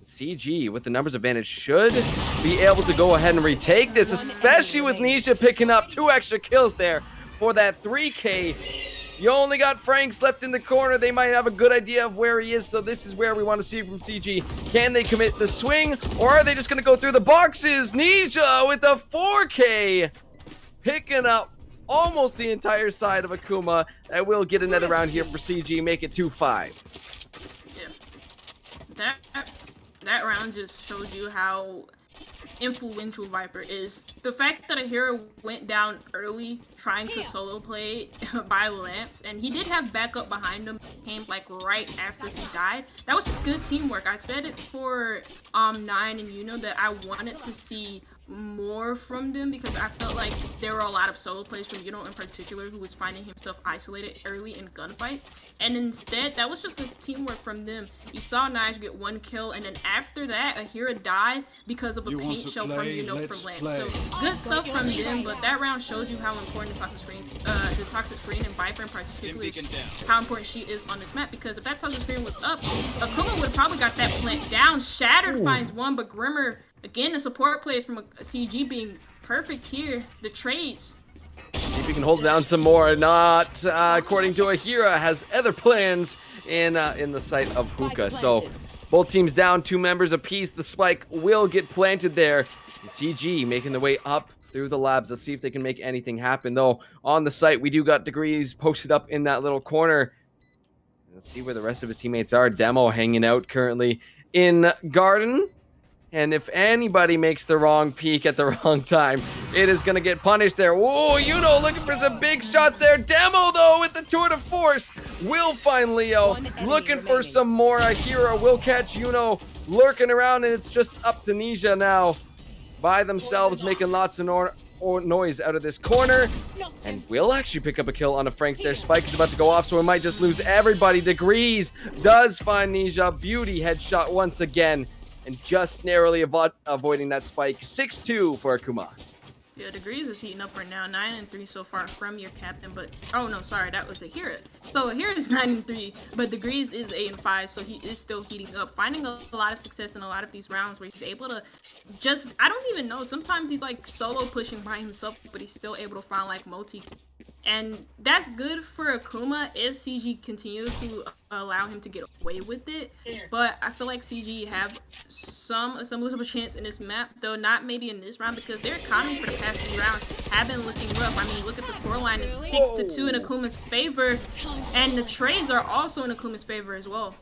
CG with the numbers advantage should be able to go ahead and retake this, especially with Nisha picking up 2 extra kills there for that 3K. You only got Franks left in the corner. They might have a good idea of where he is, so this is where we want to see from CG. Can they commit the swing, or are they just going to go through the boxes? Nisha with a 4K, picking up almost the entire side of Akuma. And we'll get another round here for CG, make it 2-5. Yeah. That round just shows you how influential Viper is. The fact that a hero went down early trying to solo play by lamps, and he did have backup behind him, came like right after he died. That was just good teamwork. I said it for 9 and Yuno that I wanted to see more from them because I felt like there were a lot of solo plays from Yuno in particular who was finding himself isolated early in gunfights, and instead that was just good teamwork from them. You saw Nige get 1 kill, and then after that Ahira died because of a paint show from Yuno for lamps. So good stuff from them, but that round showed you how important the toxic screen and Viper in particular is, how important she is on this map, because if that toxic screen was up, Akuma would have probably got that plant down. Shattered finds 1, but Grimmer, again, the support plays from a CG being perfect here. The trades. See if he can hold down some more. Not according to Ahira, has other plans in the site of Hookah. So both teams down 2 members apiece. The spike will get planted there. And CG making the way up through the labs. Let's see if they can make anything happen. Though on the site, we do got Degrees posted up in that little corner. Let's see where the rest of his teammates are. Demo hanging out currently in Garden. And if anybody makes the wrong peek at the wrong time, it is going to get punished there. Whoa, Yuno looking for some big shots there. Demo, though, with the tour de force, will find Leo. Looking for some more. Ahira will catch Yuno lurking around, and it's just up to Nisha now by themselves, making lots of noise out of this corner. And will actually pick up a kill on a Franks there. Spike is about to go off, so we might just lose everybody. Degrees does find Nisha. Beauty headshot once again. And just narrowly avoiding that spike. 6-2 for Akuma. Yeah, Degrees is heating up right now. 9-3 so far from your captain, but oh no, sorry, that was Ahira. So Ahira is 9-3, but Degrees is 8-5, so he is still heating up, finding a lot of success in a lot of these rounds where he's able to just, I don't even know, sometimes he's like solo pushing by himself, but he's still able to find like multi. And that's good for Akuma if CG continues to allow him to get away with it. But I feel like CG have some semblance of a chance in this map, though not maybe in this round, because their economy for the past few rounds have been looking rough. I mean, look at the scoreline, it's 6-2 in Akuma's favor, and the trades are also in Akuma's favor as well.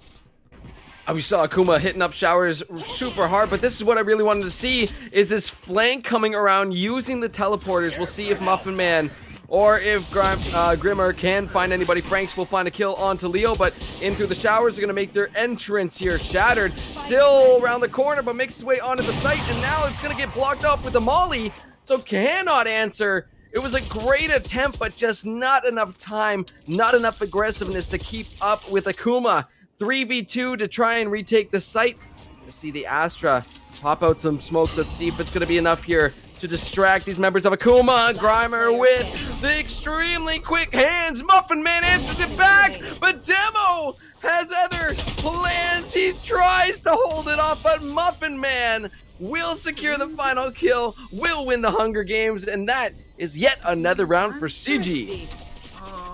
We saw Akuma hitting up showers super hard, but this is what I really wanted to see, is this flank coming around using the teleporters. We'll see if Muffin Man or if Grimmer can find anybody. Franks will find a kill onto Leo, but in through the showers, they're going to make their entrance here. Shattered, still around the corner, but makes his way onto the site, and now it's going to get blocked off with a molly, so cannot answer. It was a great attempt, but just not enough time, not enough aggressiveness to keep up with Akuma. 3v2 to try and retake the site. You see the Astra pop out some smokes. Let's see if it's going to be enough here to distract these members of Akuma. Grimer with the extremely quick hands. Muffin Man answers it back, but Demo has other plans. He tries to hold it off, but Muffin Man will secure the final kill, will win the Hunger Games, and that is yet another round for CG. Oh,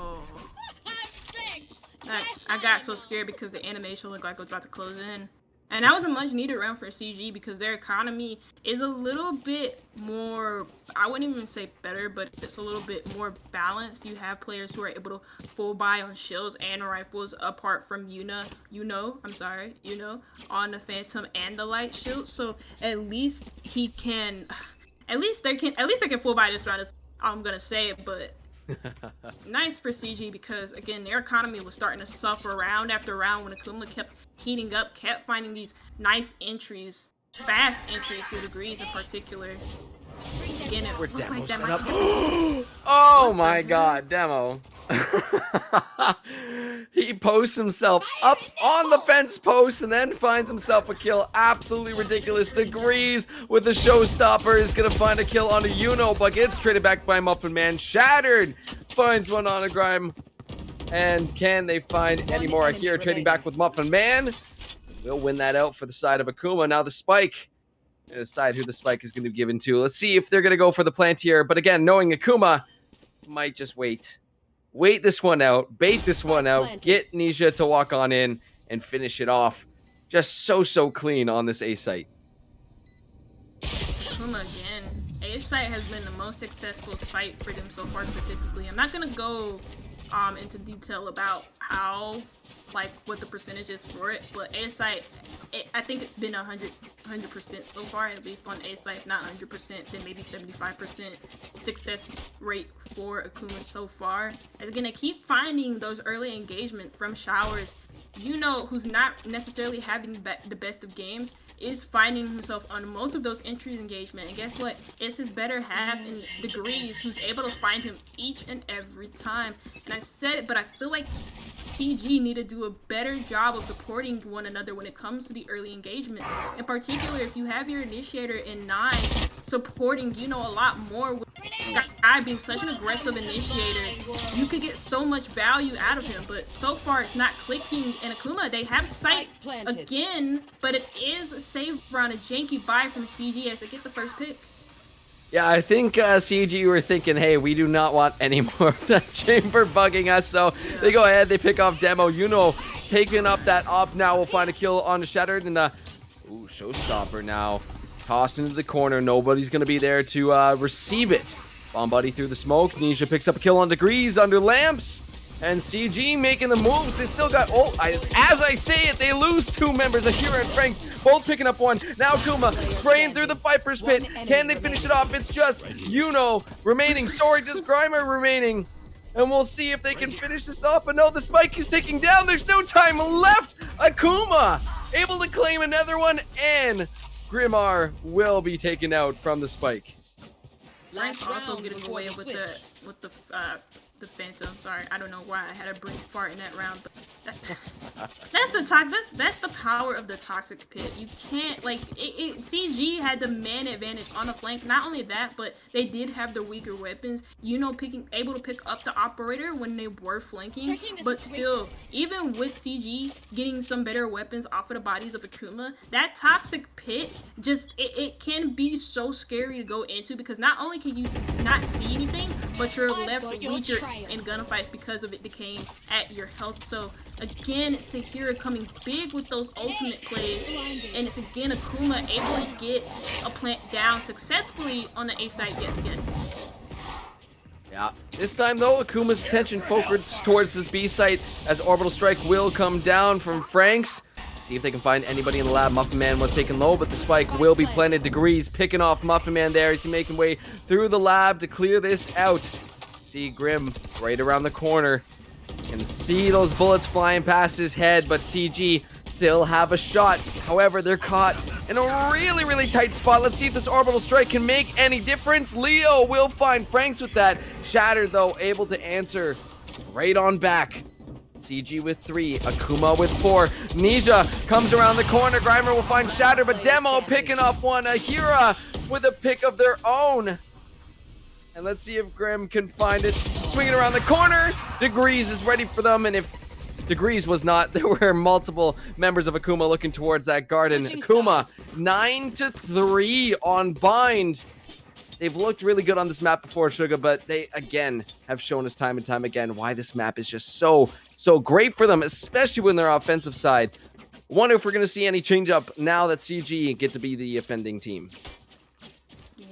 I got so scared because the animation looked like it was about to close in. And that was a much needed round for CG because their economy is a little bit more, I wouldn't even say better, but it's a little bit more balanced. You have players who are able to full buy on shields and rifles apart from Yuno, on the Phantom and the light shield. So at least they can full buy this round, is all I'm gonna say, but nice for CG because again their economy was starting to suffer round after round when Akuma kept heating up, kept finding these nice entries, fast entries through Degrees in particular. Again, it looked like that might Oh my god, Demo. He posts himself up on the fence post and then finds himself a kill. Absolutely ridiculous. Degrees with the showstopper is gonna find a kill on a Yuno, but gets traded back by Muffin Man. Shattered finds one on a Grime. And can they find any more here? Trading back with Muffin Man. We'll win that out for the side of Akuma. Now the spike. Decide who the spike is going to be given to. Let's see if they're going to go for the plant here. But again, knowing Akuma, might just wait. Wait this one out. Bait this one out. Get Nisha to walk on in and finish it off. Just so clean on this A site. Akuma again. A site has been the most successful site for them so far statistically. I'm not going to go into detail about how, like, what the percentage is for it, but A site, I think it's been 100% so far, at least on A site, if not 100%, then maybe 75% success rate for Akuma so far. It's gonna keep finding those early engagement from Showers. Who's not necessarily having the best of games, is finding himself on most of those entries engagement. And guess what? It's his better half in Degrees who's able to find him each and every time. And I said it, but I feel like CG need to do a better job of supporting one another when it comes to the early engagement. In particular, if you have your initiator in 9 supporting a lot more with guy being such an aggressive initiator, you could get so much value out of him. But so far it's not clicking. And Akuma, they have sight again, but it is a save around a janky buy from CG as they get the first pick. Yeah, I think CG were thinking, hey, we do not want any more of that chamber bugging us. So they go ahead, they pick off Demo. Taking up that up now. We'll find a kill on the Shattered. And the showstopper now tossed into the corner. Nobody's going to be there to receive it. Bomb Buddy through the smoke. Nisha picks up a kill on Degrees under lamps. And CG making the moves. They still got... as I say it, they lose 2 members. Akira and Franks both picking up one. Now Kuma spraying through the Viper's Pit. Can they finish it off? It's just remaining. Sorry, just Grimer remaining. And we'll see if they can finish this off. But no, the spike is ticking down. There's no time left. Akuma able to claim another one. And Grimar will be taken out from the spike. Franks also getting away with the Phantom. Sorry, I don't know why I had a brain fart in that round, but that's the power of the Toxic Pit. You can't, CG had the man advantage on the flank. Not only that, but they did have the weaker weapons. Able to pick up the operator when they were flanking, but still, even with CG getting some better weapons off of the bodies of Akuma, that Toxic Pit it can be so scary to go into because not only can you not see anything, but you're left weaker in gunfights because of it decaying at your health. So again, Sahira coming big with those ultimate plays, and it's again Akuma able to get a plant down successfully on the A side yet again. Yeah, this time though, Akuma's attention focused towards this B site as Orbital Strike will come down from Franks. See if they can find anybody in the lab. Muffin Man was taken low, but the spike will be planted. Degrees picking off Muffin Man there. He's making way through the lab to clear this out. See Grim right around the corner. Can see those bullets flying past his head, but CG still have a shot. However, they're caught in a really tight spot. Let's see if this Orbital Strike can make any difference. Leo will find Franks with that. Shattered, though, able to answer right on back. CG with 3, Akuma with 4. Nisha comes around the corner. Grimer will find Shatter, but Demo picking off one. Ahira with a pick of their own. And let's see if Grim can find it. Swinging around the corner. Degrees is ready for them. And if Degrees was not, there were multiple members of Akuma looking towards that garden. Akuma 9-3 on Bind. They've looked really good on this map before, Suga, but they, again, have shown us time and time again why this map is just so great for them, especially when they're offensive side. Wonder if we're going to see any change up now that CG get to be the offending team. Yeah.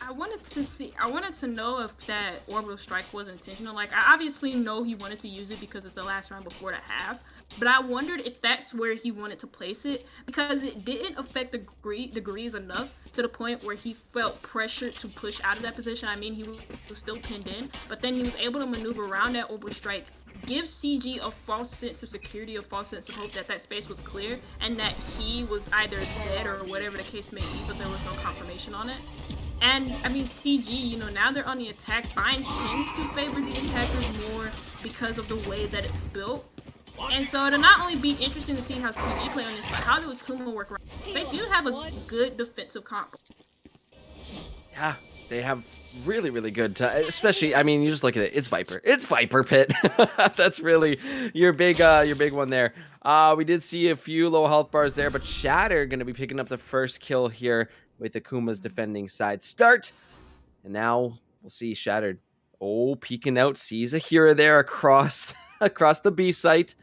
I wanted to know if that orbital strike was intentional. Like, I obviously know he wanted to use it because it's the last round before the half, but I wondered if that's where he wanted to place it, because it didn't affect the degrees enough to the point where he felt pressured to push out of that position. I mean, he was still pinned in, but then he was able to maneuver around that orbital strike, give CG a false sense of security, a false sense of hope that that space was clear and that he was either dead or whatever the case may be, but there was no confirmation on it. And I mean, CG, you know, now they're on the attack. Bind tends to favor the attackers more because of the way that it's built. And so it'll not only be interesting to see how CG play on this, but how do Akuma work around? They do have a good defensive comp. Yeah, they have really, really good, especially, I mean, you just look at it, it's Viper. It's Viper Pit. That's really your big one there. We did see a few low health bars there, but Shatter going to be picking up the first kill here with Akuma's defending side start. And now we'll see Shattered. Oh, peeking out, sees a Hera there across the B site.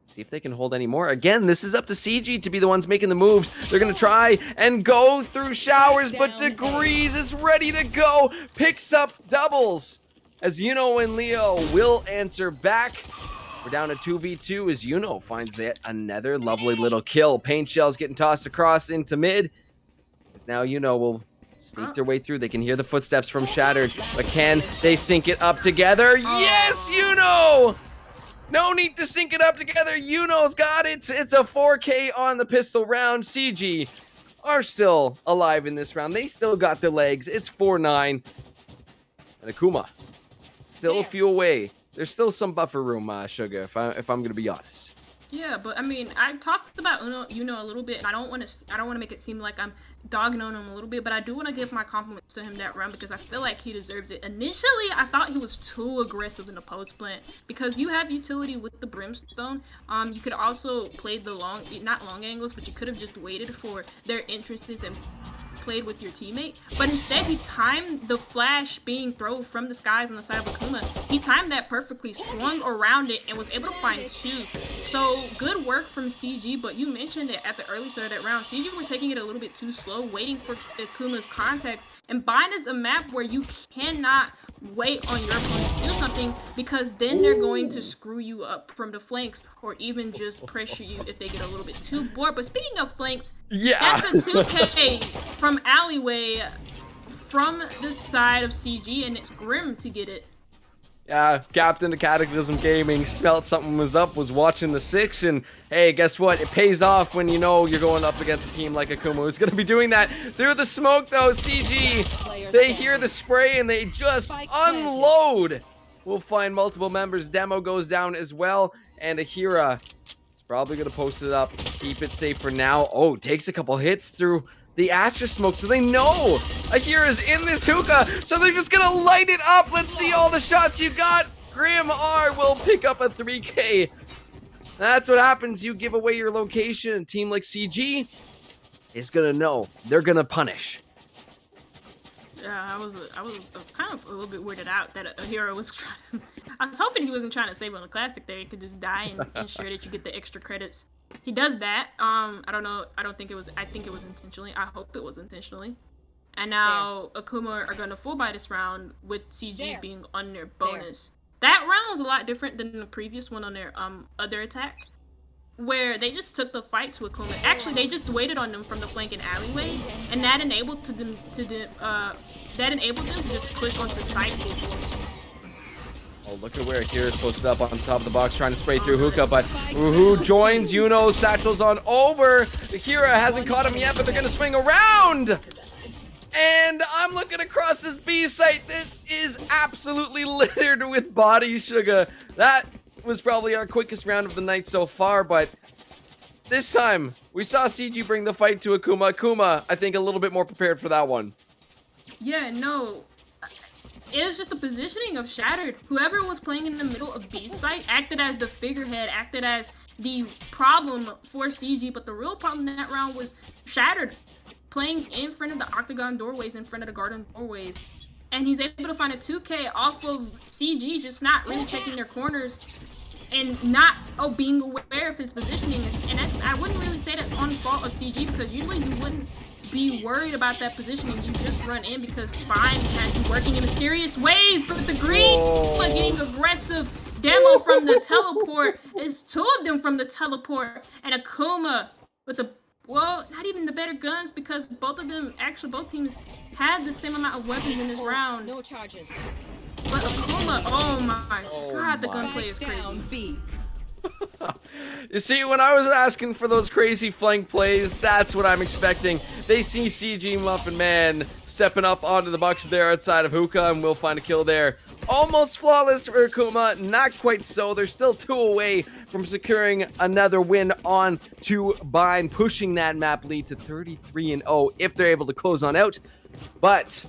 See if they can hold any more. Again, this is up to CG to be the ones making the moves. They're going to try and go through showers, but Degrees is ready to go. Picks up doubles as Yuno and Leo will answer back. We're down to 2v2 as Yuno finds yet another lovely little kill. Paint shells getting tossed across into mid. Now Yuno will sneak their way through. They can hear the footsteps from Shattered, but can they sync it up together? Yes, Yuno! No need to sync it up together. Yuno's got it. It's a 4K on the pistol round. CG are still alive in this round. They still got their legs. It's 4-9. And Akuma still a few away. There's still some buffer room, Suga, if I'm gonna be honest. Yeah, but I mean, I talked about Yuno a little bit, and I don't want to make it seem like I'm dogging on him a little bit, but I do want to give my compliments to him that run because I feel like he deserves it. Initially, I thought he was too aggressive in the post plant because you have utility with the Brimstone. You could also play the not long angles, but you could have just waited for their entrances and played with your teammate, but instead he timed the flash being thrown from the skies on the side of Akuma. He timed that perfectly, swung around it, and was able to find two. So good work from CG, but you mentioned it at the early start of that round. CG were taking it a little bit too slow, waiting for Akuma's context, and Bind is a map where you cannot wait on your opponent to do something because then they're going to screw you up from the flanks or even just pressure you if they get a little bit too bored. But speaking of flanks, yeah, that's a 2K from Alleyway from the side of CG, and it's grim to get it. Yeah, Captain of Cataclysm Gaming smelled something was up, was watching the 6, and hey, guess what? It pays off when you know you're going up against a team like Akuma who's going to be doing that. Through the smoke, though, CG, they hear the spray and they just unload. We'll find multiple members. Demo goes down as well, and Ahira is probably going to post it up, keep it safe for now. Oh, takes a couple hits through the Astra smoke, so they know Ahira's in this hookah, so they're just gonna light it up. Let's see all the shots you got. Grim R will pick up a 3K. That's what happens. You give away your location. A team like CG is gonna know. They're gonna punish. Yeah, I was kind of a little bit weirded out that Ahira was trying. I was hoping he wasn't trying to save on the classic there. He could just die and ensure that you get the extra credits. He does that. I don't know. I think it was intentionally. I hope it was intentionally. And now Akuma are going to full buy this round with CG being on their bonus. That round was a lot different than the previous one on their other attack, where they just took the fight to Akuma. Actually, they just waited on them from the flank and alleyway, and that enabled them to just push onto site full force. Oh, look at where Akira's posted up on top of the box trying to spray through hookah, but who joins Yuno? Satchel's on over. Akira hasn't caught him yet, but they're going to swing around. And I'm looking across this B site. This is absolutely littered with bodies, Suga. That was probably our quickest round of the night so far, but this time we saw CG bring the fight to Akuma. Akuma, I think, a little bit more prepared for that one. Yeah, no. It was just the positioning of Shattered. Whoever was playing in the middle of B site acted as the figurehead, acted as the problem for CG, but the real problem in that round was Shattered. playing in front of the octagon doorways, in front of the garden doorways. And he's able to find a 2K off of CG, just not really checking their corners and not being aware of his positioning. And I wouldn't really say that's on the fault of CG, because usually you wouldn't be worried about that positioning. You just run in because Fine has you working in mysterious ways. But the green getting aggressive. Demo from the teleport. It's two of them from the teleport. And Akuma with the, well, not even the better guns, because both teams had the same amount of weapons in this round. No charges. But Akuma, oh my god, the gunplay is crazy. Down B. You see, when I was asking for those crazy flank plays, that's what I'm expecting. They see CG Muffin Man stepping up onto the Bucks there outside of Hookah, and we'll find a kill there. Almost flawless for Akuma, not quite so. They're still 2 away from securing another win on to Bind, pushing that map lead to 33-0 if they're able to close on out. But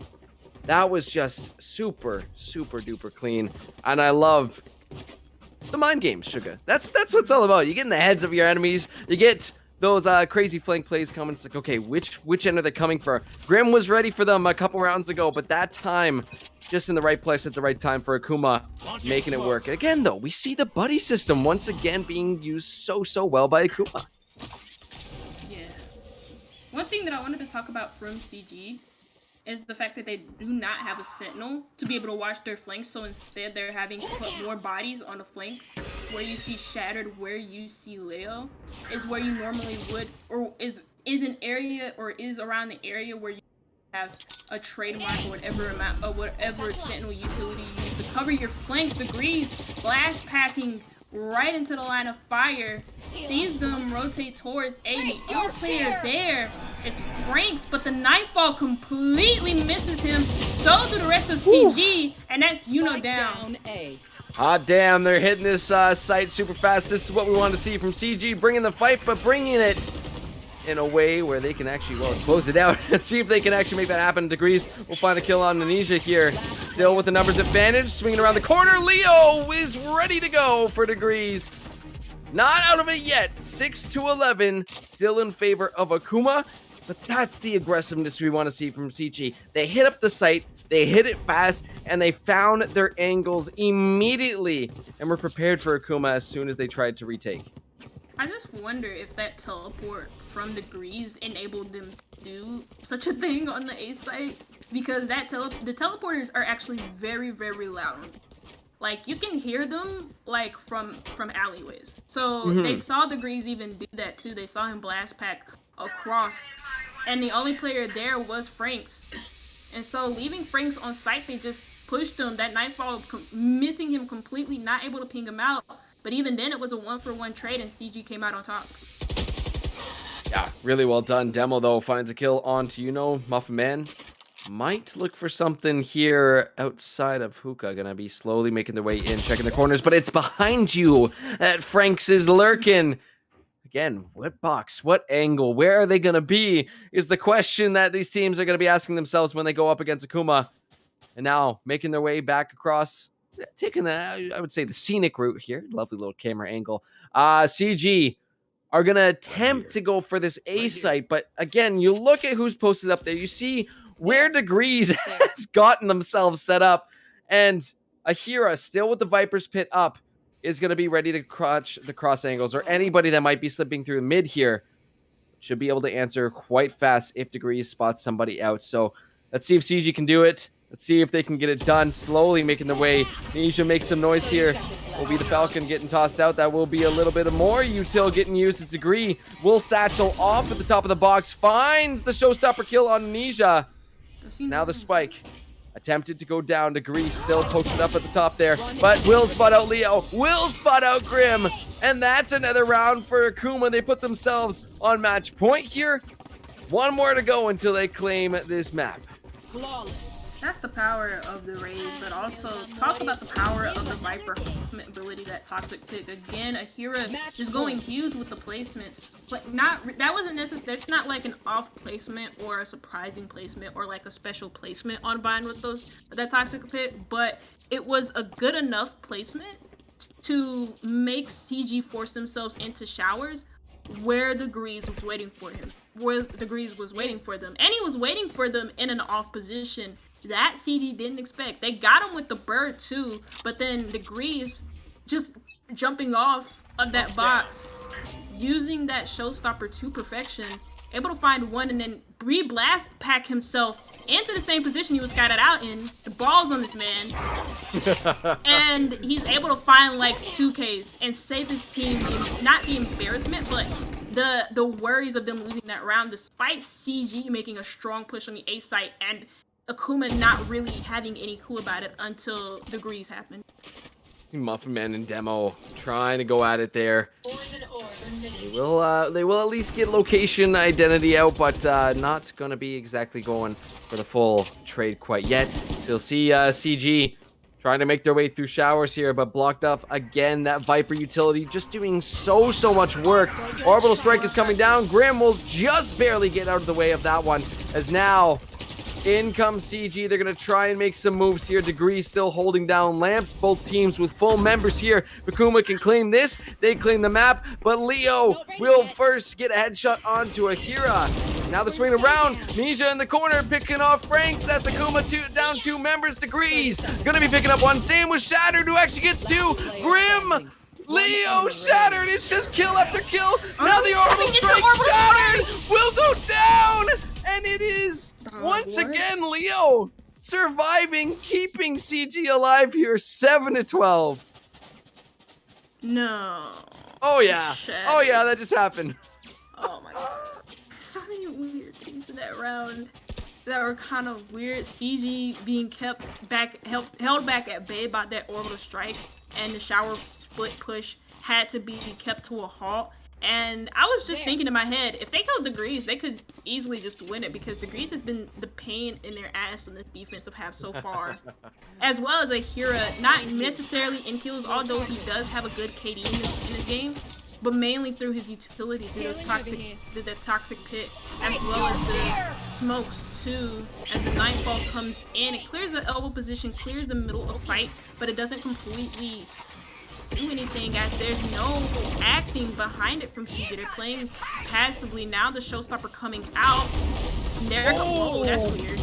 that was just super, super duper clean, and I love the mind games, Suga. That's what it's all about. You get in the heads of your enemies. You get those crazy flank plays coming. It's like, okay, which end are they coming for? Grim was ready for them a couple rounds ago, but that time, just in the right place at the right time for Akuma, making it work. Again, though, we see the buddy system once again being used so well by Akuma. Yeah. One thing that I wanted to talk about from CG is the fact that they do not have a sentinel to be able to watch their flanks, so instead they're having to put more bodies on the flanks. Where you see Shattered, where you see Leo, is where you normally would, or is an area, or is around the area where you have a trademark or whatever sentinel utility you use to cover your flanks. Degrees blast packing right into the line of fire, sees them rotate towards A. The only player there is Franks, but the Nightfall completely misses him. So do the rest of CG, and that's down. A. Ah, damn, they're hitting this site super fast. This is what we want to see from CG, bringing the fight, but bringing it in a way where they can actually, close it out. Let's see if they can actually make that happen. Degrees will find a kill on Nanisha here. Still with the numbers advantage, swinging around the corner. Leo is ready to go for Degrees. Not out of it yet. 6-11, still in favor of Akuma. But that's the aggressiveness we want to see from CG. They hit up the site, they hit it fast, and they found their angles immediately and were prepared for Akuma as soon as they tried to retake. I just wonder if that teleport from Degrees enabled them to do such a thing on the A site, because the teleporters are actually very, very loud. Like, you can hear them like from alleyways. So they saw Degrees even do that too. They saw him blast pack across, and the only player there was Franks. And so leaving Franks on site, they just pushed him. That Nightfall missing him completely, not able to ping him out. But even then, it was a 1-for-1 trade, and CG came out on top. Yeah, really well done. Demo, though, finds a kill onto, Muffin Man. Might look for something here outside of Hookah. Gonna be slowly making their way in, checking the corners, but it's behind you that Franks is lurking. Again, what box, what angle, where are they gonna be is the question that these teams are gonna be asking themselves when they go up against Akuma. And now, making their way back across, taking the, I would say, the scenic route here. Lovely little camera angle. CG are going to attempt to go for this A site. But again, you look at who's posted up there. You see where Degrees has gotten themselves set up. And Ahira, still with the Viper's Pit up, is going to be ready to crotch the cross angles. Or anybody that might be slipping through mid here should be able to answer quite fast if Degrees spots somebody out. So let's see if CG can do it. Let's see if they can get it done. Slowly making their way. Nisha makes some noise here. Will be the Falcon getting tossed out. That will be a little bit of more util getting used. It's Degree. Will satchel off at the top of the box. Finds the showstopper kill on Nisha. Now the spike. Attempted to go down. Degree still posted up at the top there. But will spot out Leo. Will spot out Grim. And that's another round for Akuma. They put themselves on match point here. One more to go until they claim this map. Flawless. That's the power of the Raze, but also talk about the power of the Viper ultimate ability, that Toxic Pick. Again, Ahira just going huge with the placements, but that wasn't necessary. That's not like an off placement or a surprising placement or like a special placement on Bind with that Toxic Pick, but it was a good enough placement to make CG force themselves into showers where Degrees was waiting for him. Degrees was waiting for them, and he was waiting for them in an off position that CG didn't expect. They got him with the bird too, but then Degrees just jumping off of that box, using that showstopper to perfection, able to find one and then re-blast pack himself into the same position he was scattered out in. The ball's on this man. And he's able to find like 2Ks and save his team, not the embarrassment, but the worries of them losing that round, despite CG making a strong push on the A site and Akuma not really having any clue about it until Degrees happened. See Muffin Man and Demo trying to go at it there. They will at least get location identity out, but not gonna be exactly going for the full trade quite yet. So you'll see CG trying to make their way through showers here, but blocked up again. That Viper utility just doing so much work. Orbital Strike is coming down. Grim will just barely get out of the way of that one, as now in comes CG. They're going to try and make some moves here. Degree still holding down Lamps. Both teams with full members here. Bakuma can claim this. They claim the map. But Leo will first get a headshot onto Akira. Now the swing around. Nisha in the corner picking off Franks. That's Akuma down 2 members. Degrees going to be picking up one. Same with Shattered, who actually gets 2. Grim. Leo Shattered. It's just kill after kill. Now the Orbital Strike Shattered will go down. And it is, once again, Leo surviving, keeping CG alive here, 7-12. No. Oh, yeah. Shattered. Oh, yeah, that just happened. Oh, my God. So many weird things in that round that were kind of weird. CG being kept back, held back at bay by that Orbital Strike, and the shower split push had to be kept to a halt. And I was just thinking in my head, if they killed Degrees, they could easily just win it, because Degrees has been the pain in their ass on this defensive half so far. As well as Akira, not necessarily in kills, although he does have a good KD in this game, but mainly through his utility, through those the toxic pit, as well as the smokes too. As the Nightfall comes in, it clears the elbow position, clears the middle of sight, but it doesn't completely do anything, as there's no acting behind it from CG. They're playing passively. Now the showstopper coming out. There oh, that's weird.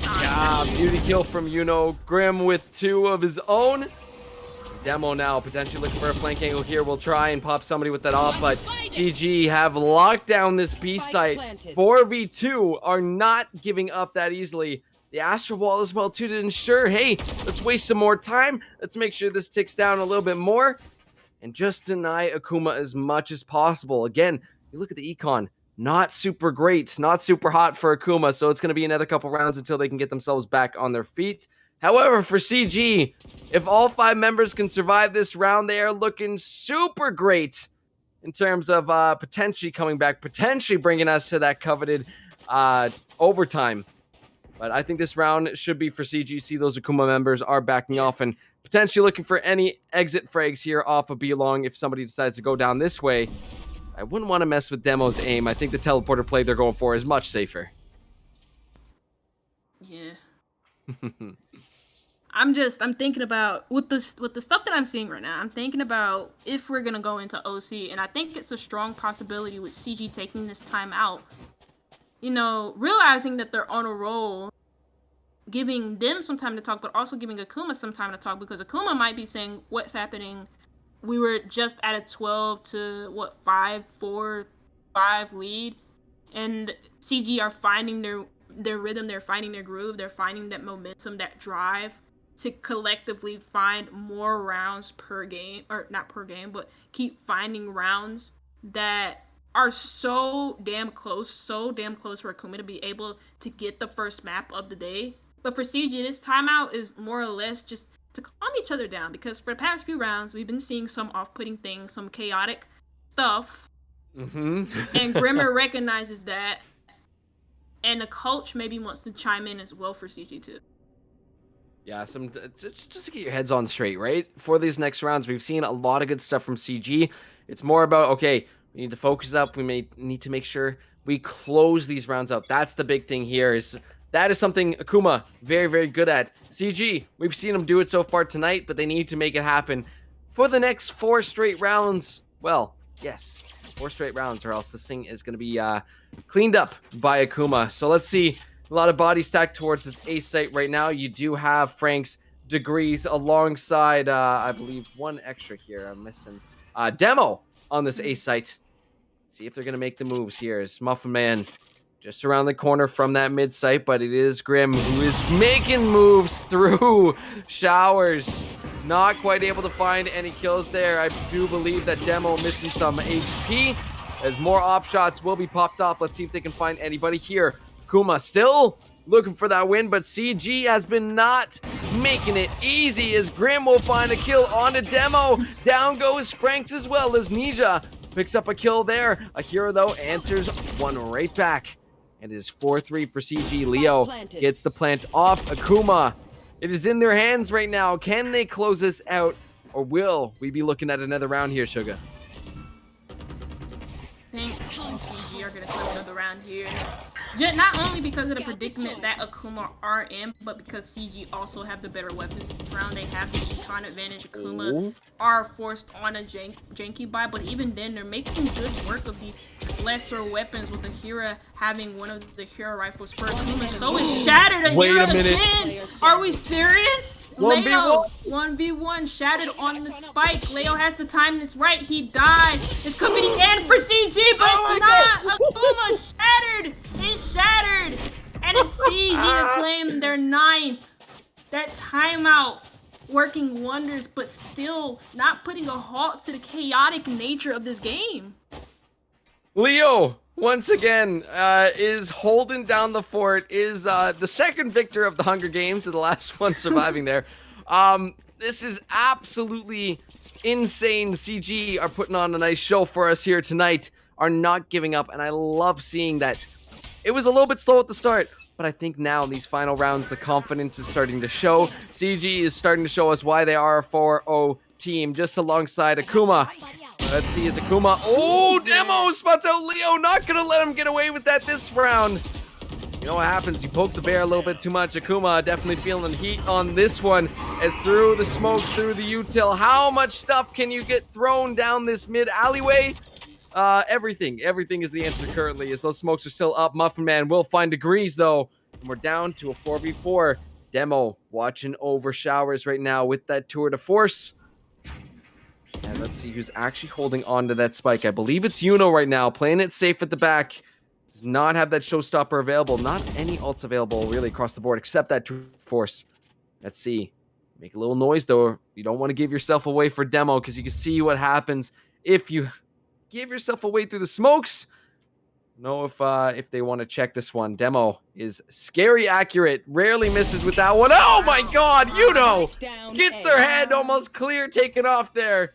Yeah, beauty kill from Yuno. Grim with 2 of his own. Demo now potentially looking for a flank angle here. We'll try and pop somebody with that off, but CG have locked down this B site. 4v2 are not giving up that easily. The Astral Wall as well too, to ensure, hey, let's waste some more time. Let's make sure this ticks down a little bit more and just deny Akuma as much as possible. Again, you look at the econ, not super great, not super hot for Akuma, so it's going to be another couple rounds until they can get themselves back on their feet. However, for CG, if all 5 members can survive this round, they are looking super great in terms of potentially coming back, potentially bringing us to that coveted overtime. But I think this round should be for CG. See, those Akuma members are backing off and potentially looking for any exit frags here off of B-Long if somebody decides to go down this way. I wouldn't want to mess with Demo's aim. I think the teleporter play they're going for is much safer. Yeah. I'm thinking about with the stuff that I'm seeing right now. I'm thinking about if we're gonna go into OC, and I think it's a strong possibility with CG taking this time out. You know, realizing that they're on a roll, giving them some time to talk, but also giving Akuma some time to talk, because Akuma might be saying, what's happening? We were just at a 12 to 5-4-5 lead, and CG are finding their rhythm, they're finding their groove, they're finding that momentum, that drive to collectively find more rounds per game, or not per game, but keep finding rounds that are so damn close for Akuma to be able to get the first map of the day. But for CG, this timeout is more or less just to calm each other down, because for the past few rounds, we've been seeing some off-putting things, some chaotic stuff. And Grimmer recognizes that, and the coach maybe wants to chime in as well for CG too. Yeah, just to get your heads on straight, right? For these next rounds, we've seen a lot of good stuff from CG. It's more about, okay, we need to focus up. We may need to make sure we close these rounds out. That's the big thing here. That is something Akuma very, very good at. CG, we've seen them do it so far tonight, but they need to make it happen for the next 4 straight rounds. Well, yes, 4 straight rounds, or else this thing is going to be cleaned up by Akuma. So let's see. A lot of body stacked towards this A site right now. You do have Frank's degrees alongside, I believe, one extra here. I'm missing Demo on this A site. Let's see if they're going to make the moves here. It's Muffin Man just around the corner from that mid site, but it is Grim who is making moves through showers. Not quite able to find any kills there. I do believe that Demo missing some HP as more op shots will be popped off. Let's see if they can find anybody here. Kuma still looking for that win, but CG has been not making it easy as Grim will find a kill on a Demo. Down goes Franks as well as Ninja picks up a kill there. A hero, though, answers one right back. And it is 4-3 for CG. Leo gets the plant off Akuma. It is in their hands right now. Can they close this out, or will we be looking at another round here, Suga? I think CG are going to close another round here. Not only because of the predicament that Akuma are in, but because CG also have the better weapons this round. They have the econ advantage. Akuma are forced on a janky buy, but even then, they're making good work of the lesser weapons with the Hira having one of the Hira rifles for Akuma. So is shattered. Wait Hira a minute. again. Are we serious? 1v1. Leo, 1v1, shattered on the spike. Leo has to time this right. He dies. This could be the end for CG, but it's not. Akuma shattered. It's shattered. And it's CG to claim their 9th. That timeout working wonders, but still not putting a halt to the chaotic nature of this game. Leo, once again, is holding down the fort, is the second victor of the Hunger Games, and the last one surviving there. This is absolutely insane. CG are putting on a nice show for us here tonight, are not giving up, and I love seeing that. It was a little bit slow at the start, but I think now in these final rounds, the confidence is starting to show. CG is starting to show us why they are a 4-0 team, just alongside Akuma. Let's see, is Akuma... Oh, Demo spots out Leo. Not going to let him get away with that this round. You know what happens? You poke the bear a little bit too much. Akuma definitely feeling the heat on this one. As through the smoke, through the util. How much stuff can you get thrown down this mid alleyway? Everything. Everything is the answer currently, as those smokes are still up. Muffin Man will find degrees, though. And we're down to a 4v4. Demo watching over showers right now with that tour de force. And let's see who's actually holding on to that spike. I believe it's Yuno right now, playing it safe at the back. Does not have that showstopper available. Not any ults available really across the board, except that tour de force. Let's see. Make a little noise, though. You don't want to give yourself away for Demo, because you can see what happens if you give yourself away through the smokes. Know if they want to check this one. Demo is scary accurate. Rarely misses with that one. Oh my god, Yuno gets their head almost clear, taken off there.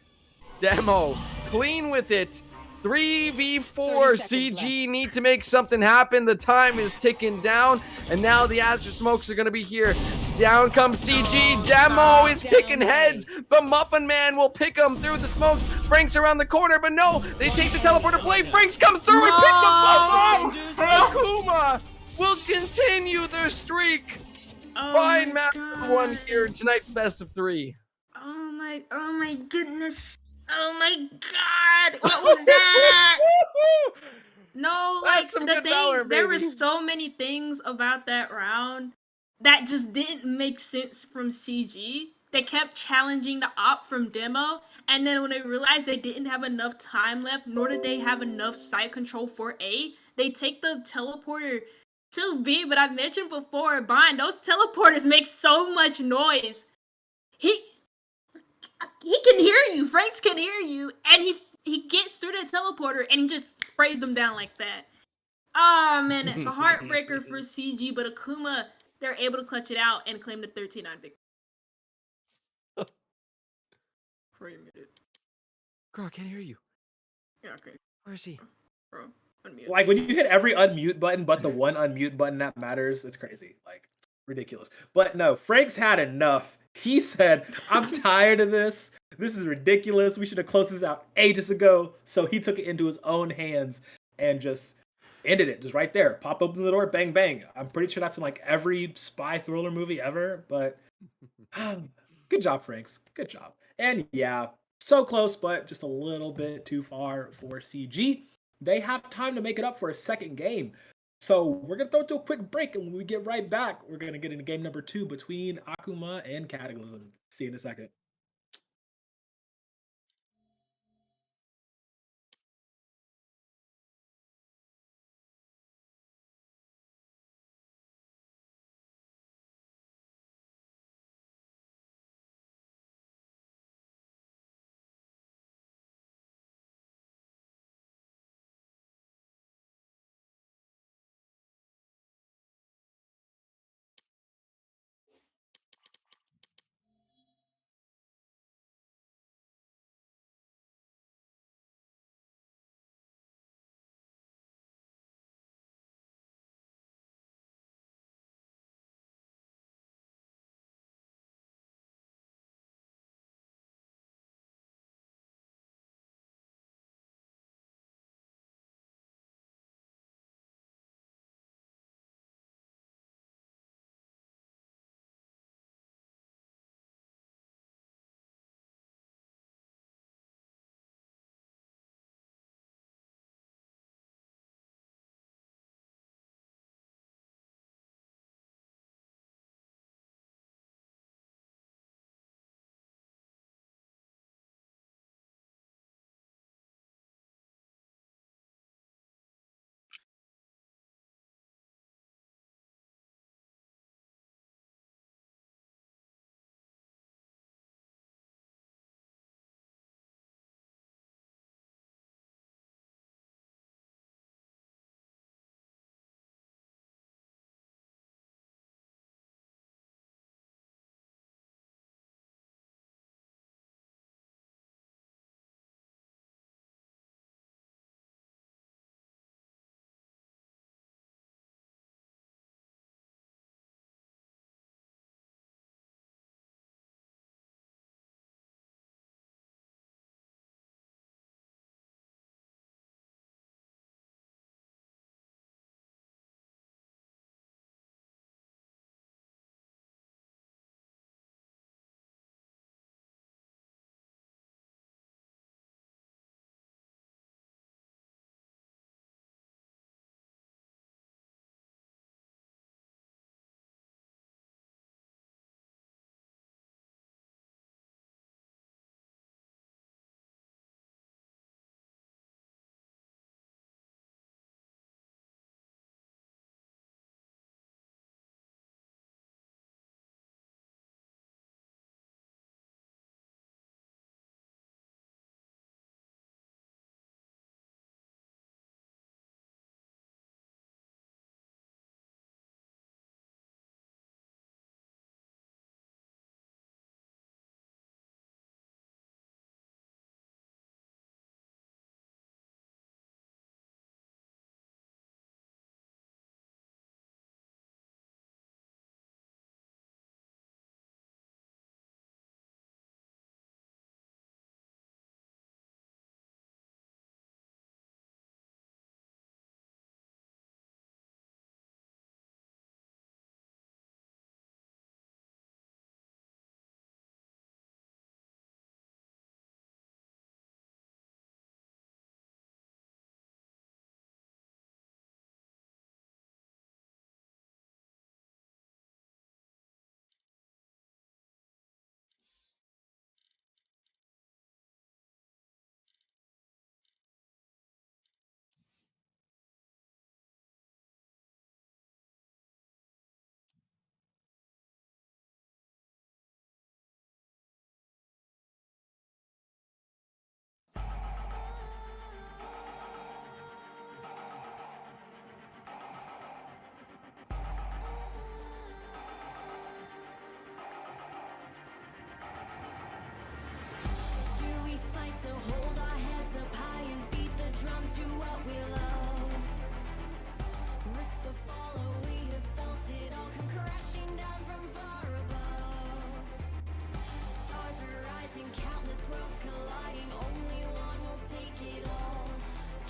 Demo clean with it. 3v4. CG need to make something happen. The time is ticking down, and now the Azure Smokes are going to be here. Down comes CG. Demo is picking heads, but Muffin Man will pick him through the smokes. Frank's around the corner, but no, they take the teleporter play. Franks comes through and picks up Muffin. Akuma will continue their streak. Fine match one here in tonight's best of 3. Oh my goodness. Oh my god. What was that? No, like the thing, there were so many things about that round that just didn't make sense from CG. They kept challenging the op from Demo, and then when they realized they didn't have enough time left, nor did they have enough site control for A, they take the teleporter to B. But I mentioned before, Bind, those teleporters make so much noise. He can hear you. Franks can hear you, and he gets through the teleporter and he just sprays them down like that. Oh man, it's a heartbreaker for CG, but Akuma, they're able to clutch it out and claim the 13-9 victory. For a minute. Girl, I can't hear you. Yeah, okay. Where is he? Bro, unmute. Like when you hit every unmute button but the one unmute button that matters, it's crazy. Like ridiculous. But no, Frank's had enough. He said, I'm tired of this. This is ridiculous. We should have closed this out ages ago. So he took it into his own hands and just ended it. Just right there. Pop open the door, bang, bang. I'm pretty sure that's in like every spy thriller movie ever. But good job, Franks. Good job. And yeah, so close, but just a little bit too far for CG. they have time to make it up for a second game. So we're gonna throw it to a quick break, and when we get right back, we're gonna get into game number 2 between Akuma and Cataclysm. See you in a second. Do we fight to hold our heads up high and beat the drums to what we love? Risk the fall, or we have felt it all come crashing down from far above. Stars are rising, countless worlds colliding. Only one will take it all.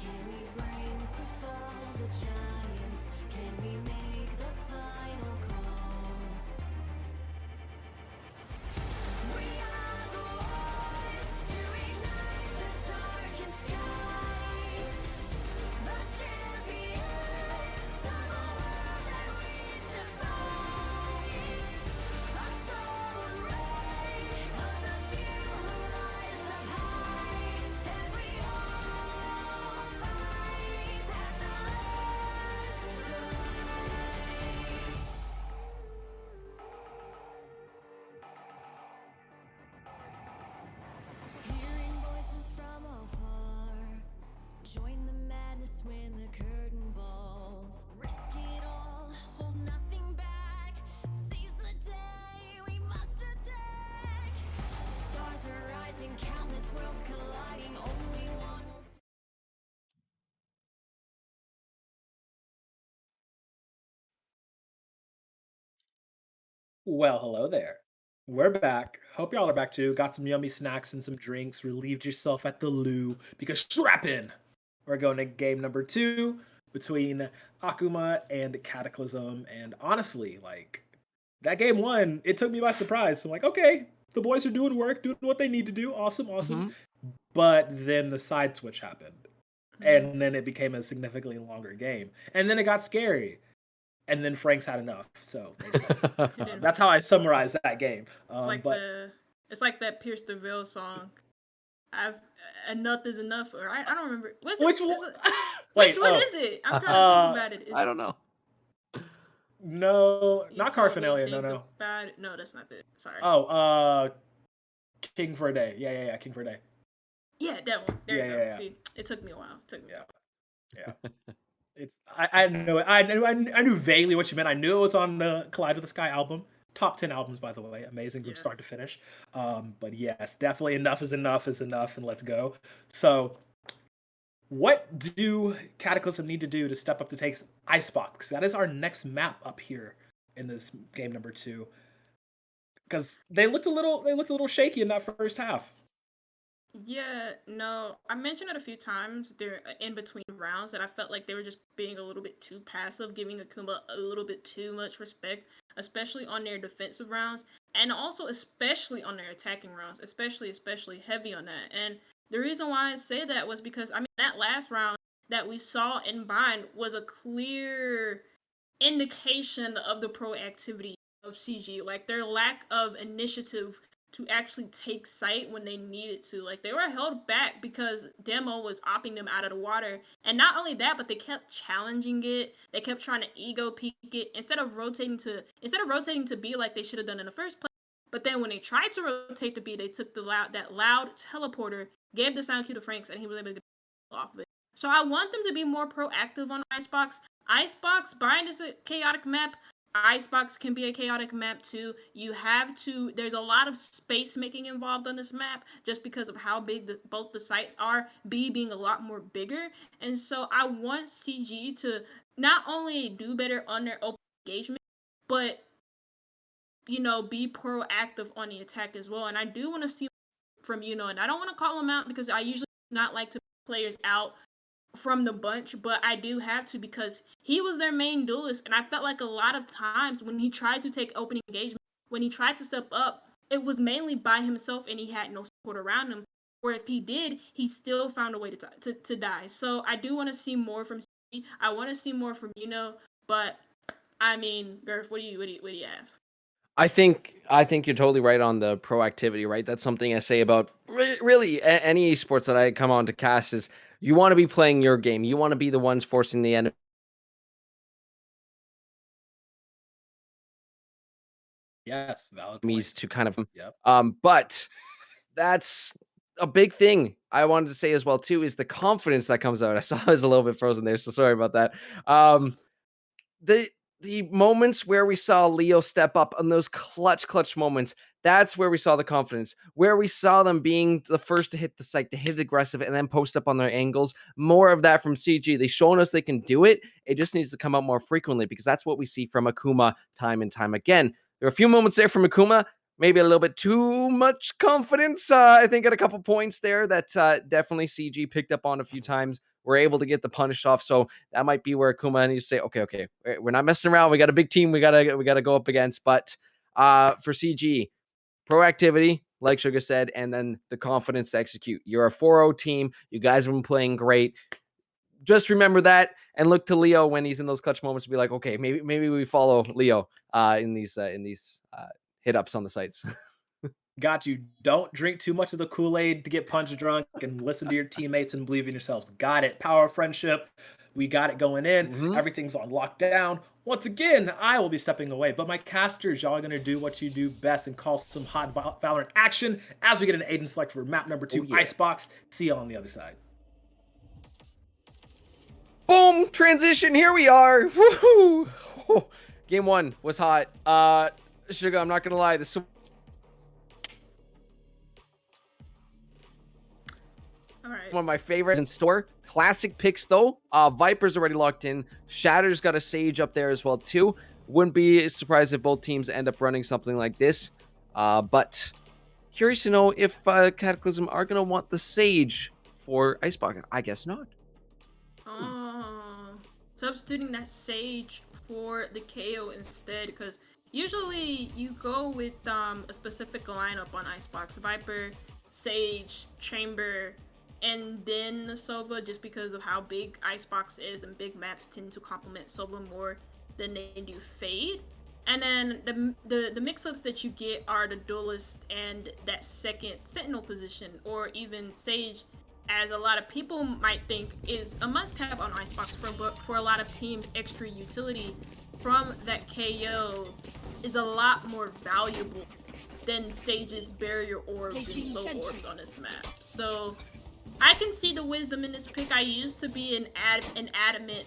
Can we bring to fall the giants? Can we make the final call? We are the ones to ignite the darkened skies. Well, hello there. We're back. Hope y'all are back too. Got some yummy snacks and some drinks. Relieved yourself at the loo because strap in. We're going to game number 2 between Akuma and Cataclysm. And honestly, like that game 1, it took me by surprise. So I'm like, okay, the boys are doing work, doing what they need to do. Awesome, awesome. Mhm. But then the side switch happened. Mhm. And then it became a significantly longer game. And then it got scary. And then Frank's had enough. So they decided. didn't- That's how I summarize that game. It's like But it's like that Pierce the Veil song. I've enough is enough, or I don't remember. What's which it? one? Which Wait, one oh, is it? I'm trying to Uh, think about it. I don't know. no, You not told me Carphanelia. No, think no. about it. No, that's not it. Sorry. Oh, King for a Day. Yeah. King for a Day. Yeah, that one. There Yeah, you go. yeah, yeah. See, it took me a while. It took me a Yeah. while. Yeah. It's I know I knew vaguely what you meant. I knew it was on the Collide with the Sky album. Top 10 albums, by the way. Amazing from Yeah. start to finish. But yes, definitely enough is enough, and let's go. So, what do Cataclysm need to do to step up to take Icebox? That is our next map up here in this game number 2. Because they looked a little shaky in that first half. Yeah, no, I mentioned it a few times there in between rounds that I felt like they were just being a little bit too passive, giving Akuma a little bit too much respect, especially on their defensive rounds, and also especially on their attacking rounds, especially heavy on that. And the reason why I say that was because I mean that last round that we saw in Bind was a clear indication of the proactivity of CG, like their lack of initiative to actually take sight when they needed to. Like they were held back because Demo was opping them out of the water. And not only that, but they kept challenging it. They kept trying to ego peek it instead of rotating to B like they should have done in the first place. But then when they tried to rotate to B, they took that loud teleporter, gave the sound cue to Franks, and he was able to get off of it. So I want them to be more proactive on Icebox. Icebox Bind is a chaotic map. Icebox can be a chaotic map too. There's a lot of space making involved on this map just because of how big both the sites are, B being a lot more bigger. And so I want CG to not only do better on their open engagement, but be proactive on the attack as well. And I do want to see from and I don't want to call him out because I usually not like to put players out from the bunch, but I do have to because he was their main duelist, and I felt like a lot of times when he tried to take opening engagement, when he tried to step up, it was mainly by himself and he had no support around him. Or if he did, he still found a way to die. So I do want to see more from C. I want to see more from but I mean, Garth, what do you have? I think you're totally right on the proactivity, right? That's something I say about really any esports that I come on to cast is you want to be playing your game. You want to be the ones forcing the Yes, valid enemies points. to kind of Yep. but that's a big thing I wanted to say as well too is the confidence that comes out. I saw I was a little bit frozen there, so sorry about that. The moments where we saw Leo step up on those clutch moments, that's where we saw the confidence, where we saw them being the first to hit the site, to hit it aggressive, and then post up on their angles. More of that from CG. They've shown us they can do it. It just needs to come out more frequently because that's what we see from Akuma time and time again. There are a few moments there from Akuma, maybe a little bit too much confidence. I think at a couple points there that definitely CG picked up on a few times. We're able to get the punish off, so that might be where Akuma needs to say, okay, we're not messing around. We got a big team we gotta go up against. But for CG, proactivity, like Sugar said, and then the confidence to execute. You're a 4-0 team. You guys have been playing great. Just remember that and look to Leo when he's in those clutch moments to be like, okay, maybe we follow Leo in these hit ups on the sites. Got you. Don't drink too much of the Kool-Aid to get punch drunk and listen to your teammates and believe in yourselves. Got it. Power of friendship. We got it going in. Mhm. Everything's on lockdown. Once again, I will be stepping away, but my casters, y'all are going to do what you do best and call some hot Valorant action as we get an Aiden select for map number 2, Oh, yeah. Icebox. See y'all on the other side. Boom! Transition. Here we are. Woohoo! Game 1 was hot. Sugar, I'm not gonna lie. This All right. one of my favorites in store. Classic picks though. Viper's already locked in. Shatter's got a Sage up there as well too. Wouldn't be surprised if both teams end up running something like this. But curious to know if Cataclysm are going to want the Sage for Icebox. I guess not. Oh, substituting that Sage for the KO instead, because usually you go with a specific lineup on Icebox: Viper, Sage, Chamber, and then the Sova, just because of how big Icebox is, and big maps tend to complement Sova more than they do Fade. And then the mix-ups that you get are the Duelist and that second Sentinel position, or even Sage, as a lot of people might think is a must-have on Icebox. For a lot of teams, extra utility from that KO is a lot more valuable than Sage's barrier orbs and slow orbs on this map. So I can see the wisdom in this pick. I used to be an adamant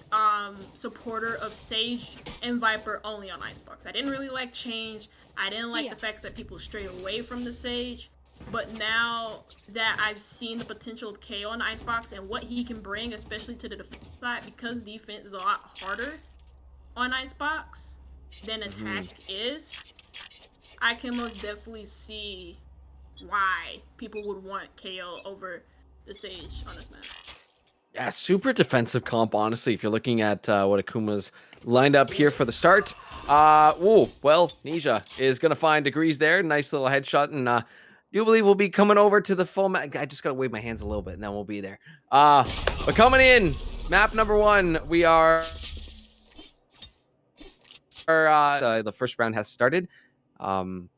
supporter of Sage and Viper only on Icebox. I didn't really like change. I didn't like the fact that people strayed away from the Sage. But now that I've seen the potential of KO on Icebox and what he can bring, especially to the defense side, because defense is a lot harder on Icebox than attack is, I can most definitely see why people would want KO over the Sage on this map. Yeah, super defensive comp, honestly, if you're looking at what Akuma's lined up here for the start. Well, Nisha is going to find Degrees there. Nice little headshot, and do believe we'll be coming over to the full map. I just got to wave my hands a little bit, and then we'll be there. But coming in, map number 1, we are... the first round has started. And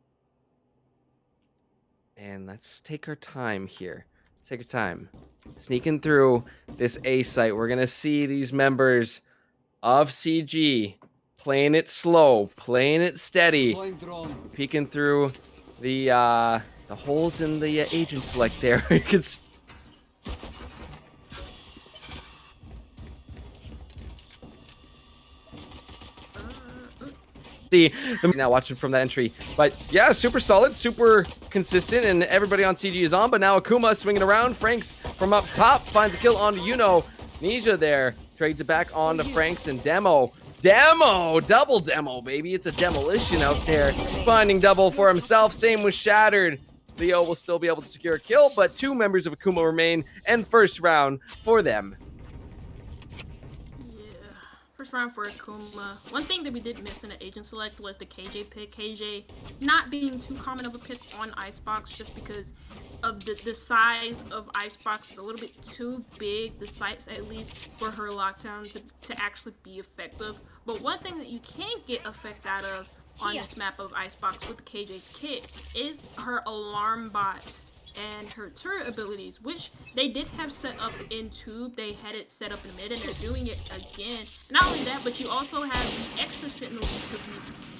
let's take our time here. Take our time. Sneaking through this A site, we're going to see these members of CG playing it slow, playing it steady, peeking through the holes in the agent select there. You can see them now watching from that entry. But yeah, super solid, super consistent, and everybody on CG is on. But now Akuma swinging around. Franks from up top finds a kill onto Yuno. Nisha there trades it back onto Franks and Demo. Double demo, baby. It's a demolition out there. Finding double for himself. Same with Shattered. Leo will still be able to secure a kill, but 2 members of Akuma remain, and first round for them. Yeah, first round for Akuma. One thing that we did miss in the agent select was the KJ pick. KJ not being too common of a pick on Icebox, just because of the size of Icebox is a little bit too big, the sites at least, for her lockdown to actually be effective. But one thing that you can get effect out of on this map of Icebox with KJ's kit is her alarm bot and her turret abilities, which they did have set up in Tube. They had it set up in mid, and they're doing it again. And not only that, but you also have the extra sentinel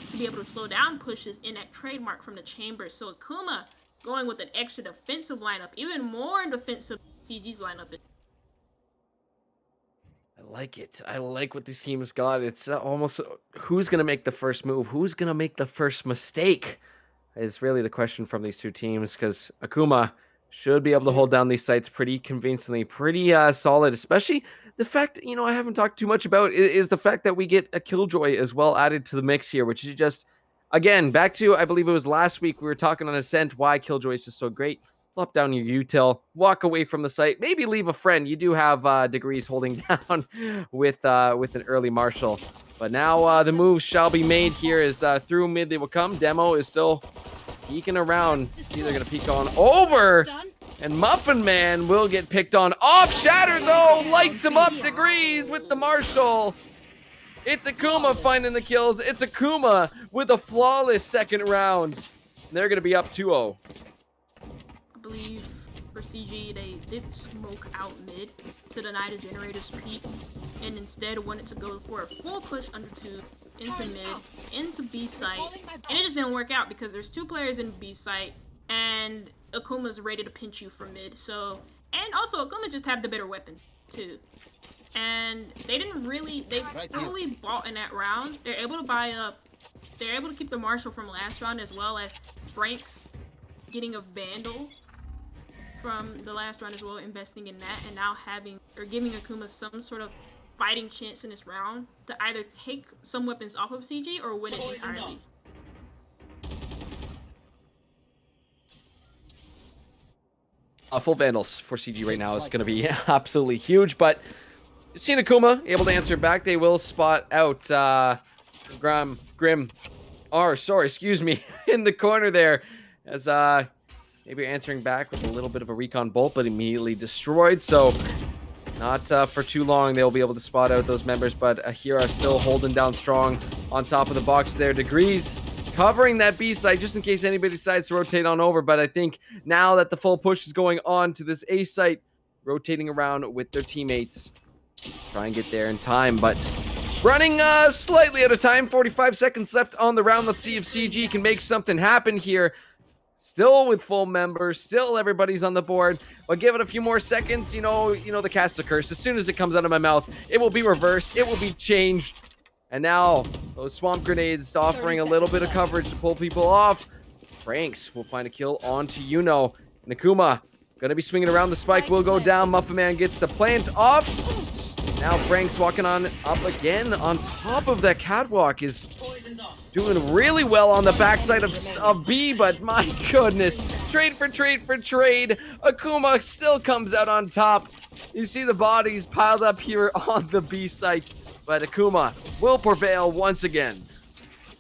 to be able to slow down pushes in that trademark from the chamber. So Akuma going with an extra defensive lineup, even more defensive CG's lineup. I like it. I like what this team has got. It's almost who's going to make the first move? Who's going to make the first mistake is really the question from these two teams, because Akuma should be able to hold down these sites pretty convincingly, pretty solid, especially the fact, I haven't talked too much about is the fact that we get a Killjoy as well added to the mix here, which is just, again, back to, I believe it was last week, we were talking on Ascent, why Killjoy is just so great. Flop down your util, walk away from the site, maybe leave a friend. You do have Degrees holding down with an early Marshall. But now the move shall be made here as through mid they will come. Demo is still peeking around. See, they're going to peek on over. And Muffin Man will get picked on. Off Shattered, though, lights him up. Degrees with the Marshall. It's Akuma finding the kills. It's Akuma with a flawless second round. They're going to be up 2-0. I believe for CG, they did smoke out mid to deny the Generator's peak, and instead wanted to go for a full push under 2 into mid, into B site, and it just didn't work out because there's 2 players in B site, and Akuma's ready to pinch you from mid. So, and also Akuma just have the better weapon too, and they fully bought in that round. They're able to buy up. They're able to keep the Marshall from last round, as well as Frank's getting a Vandal from the last round as well, investing in that, and now giving Akuma some sort of fighting chance in this round to either take some weapons off of CG or win it entirely. Full Vandals for CG right now is going to be absolutely huge, but you've seen Akuma able to answer back. They will spot out Grim, excuse me, in the corner there, as maybe answering back with a little bit of a recon bolt, but immediately destroyed. So not for too long they'll be able to spot out those members, but Ahira still holding down strong on top of the box there. Degrees covering that B site just in case anybody decides to rotate on over, but I think now that the full push is going on to this A site, rotating around with their teammates, try and get there in time, but running slightly out of time. 45 seconds left on the round. Let's see if CG can make something happen here. Still with full members, still everybody's on the board, but give it a few more seconds. You know the caster curse. As soon as it comes out of my mouth, it will be reversed, it will be changed. And now those swamp grenades offering a little bit of coverage to pull people off. Franks will find a kill onto Yuno. Nakuma gonna be swinging around. The spike will go down. Muffin Man gets the plant off. Now Frank's walking on up again on top of that catwalk, is doing really well on the backside of B, but my goodness, trade for trade. Akuma still comes out on top. You see the bodies piled up here on the B site, but Akuma will prevail once again.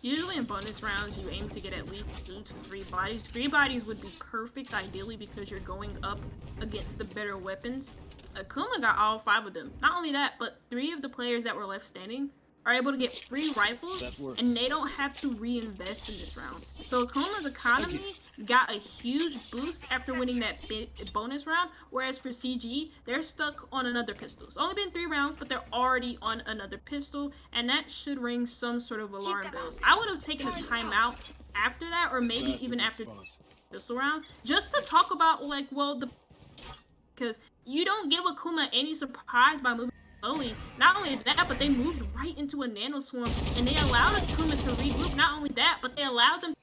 Usually in bonus rounds, you aim to get at least 2 to 3 bodies. 3 bodies would be perfect, ideally, because you're going up against the better weapons. Akuma got all 5 of them. Not only that, but 3 of the players that were left standing are able to get free rifles, and they don't have to reinvest in this round. So Akuma's economy got a huge boost after winning that bonus round, whereas for CG, they're stuck on another pistol. It's only been 3 rounds, but they're already on another pistol, and that should ring some sort of alarm bells. I would have taken a timeout after that, or maybe even after the pistol round, just to talk about, like, well, because you don't give Akuma any surprise by moving slowly. Not only that, but they moved right into a nano swarm, and they allowed Akuma to regroup. Not only that, but they allowed them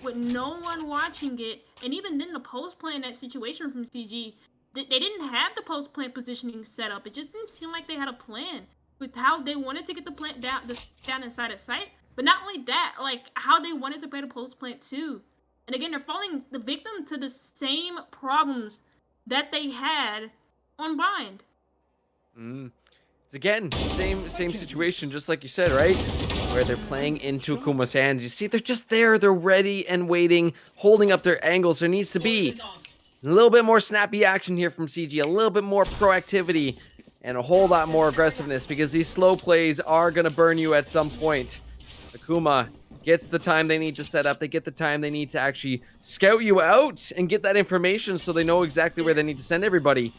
with no one watching it. And even then, the post plan, that situation from CG, they didn't have the post plant positioning set up. It just didn't seem like they had a plan with how they wanted to get the plant down inside of sight. But not only that, like how they wanted to play the post plant too. And again, they're falling the victim to the same problems that they had on Bind. It's again same situation, just like you said, right? Where they're playing into Akuma's hands. You see, they're just there, they're ready and waiting, holding up their angles. There needs to be a little bit more snappy action here from CG, a little bit more proactivity, and a whole lot more aggressiveness, because these slow plays are gonna burn you at some point. Akuma gets the time they need to set up. They get the time they need to actually scout you out and get that information so they know exactly where they need to send everybody.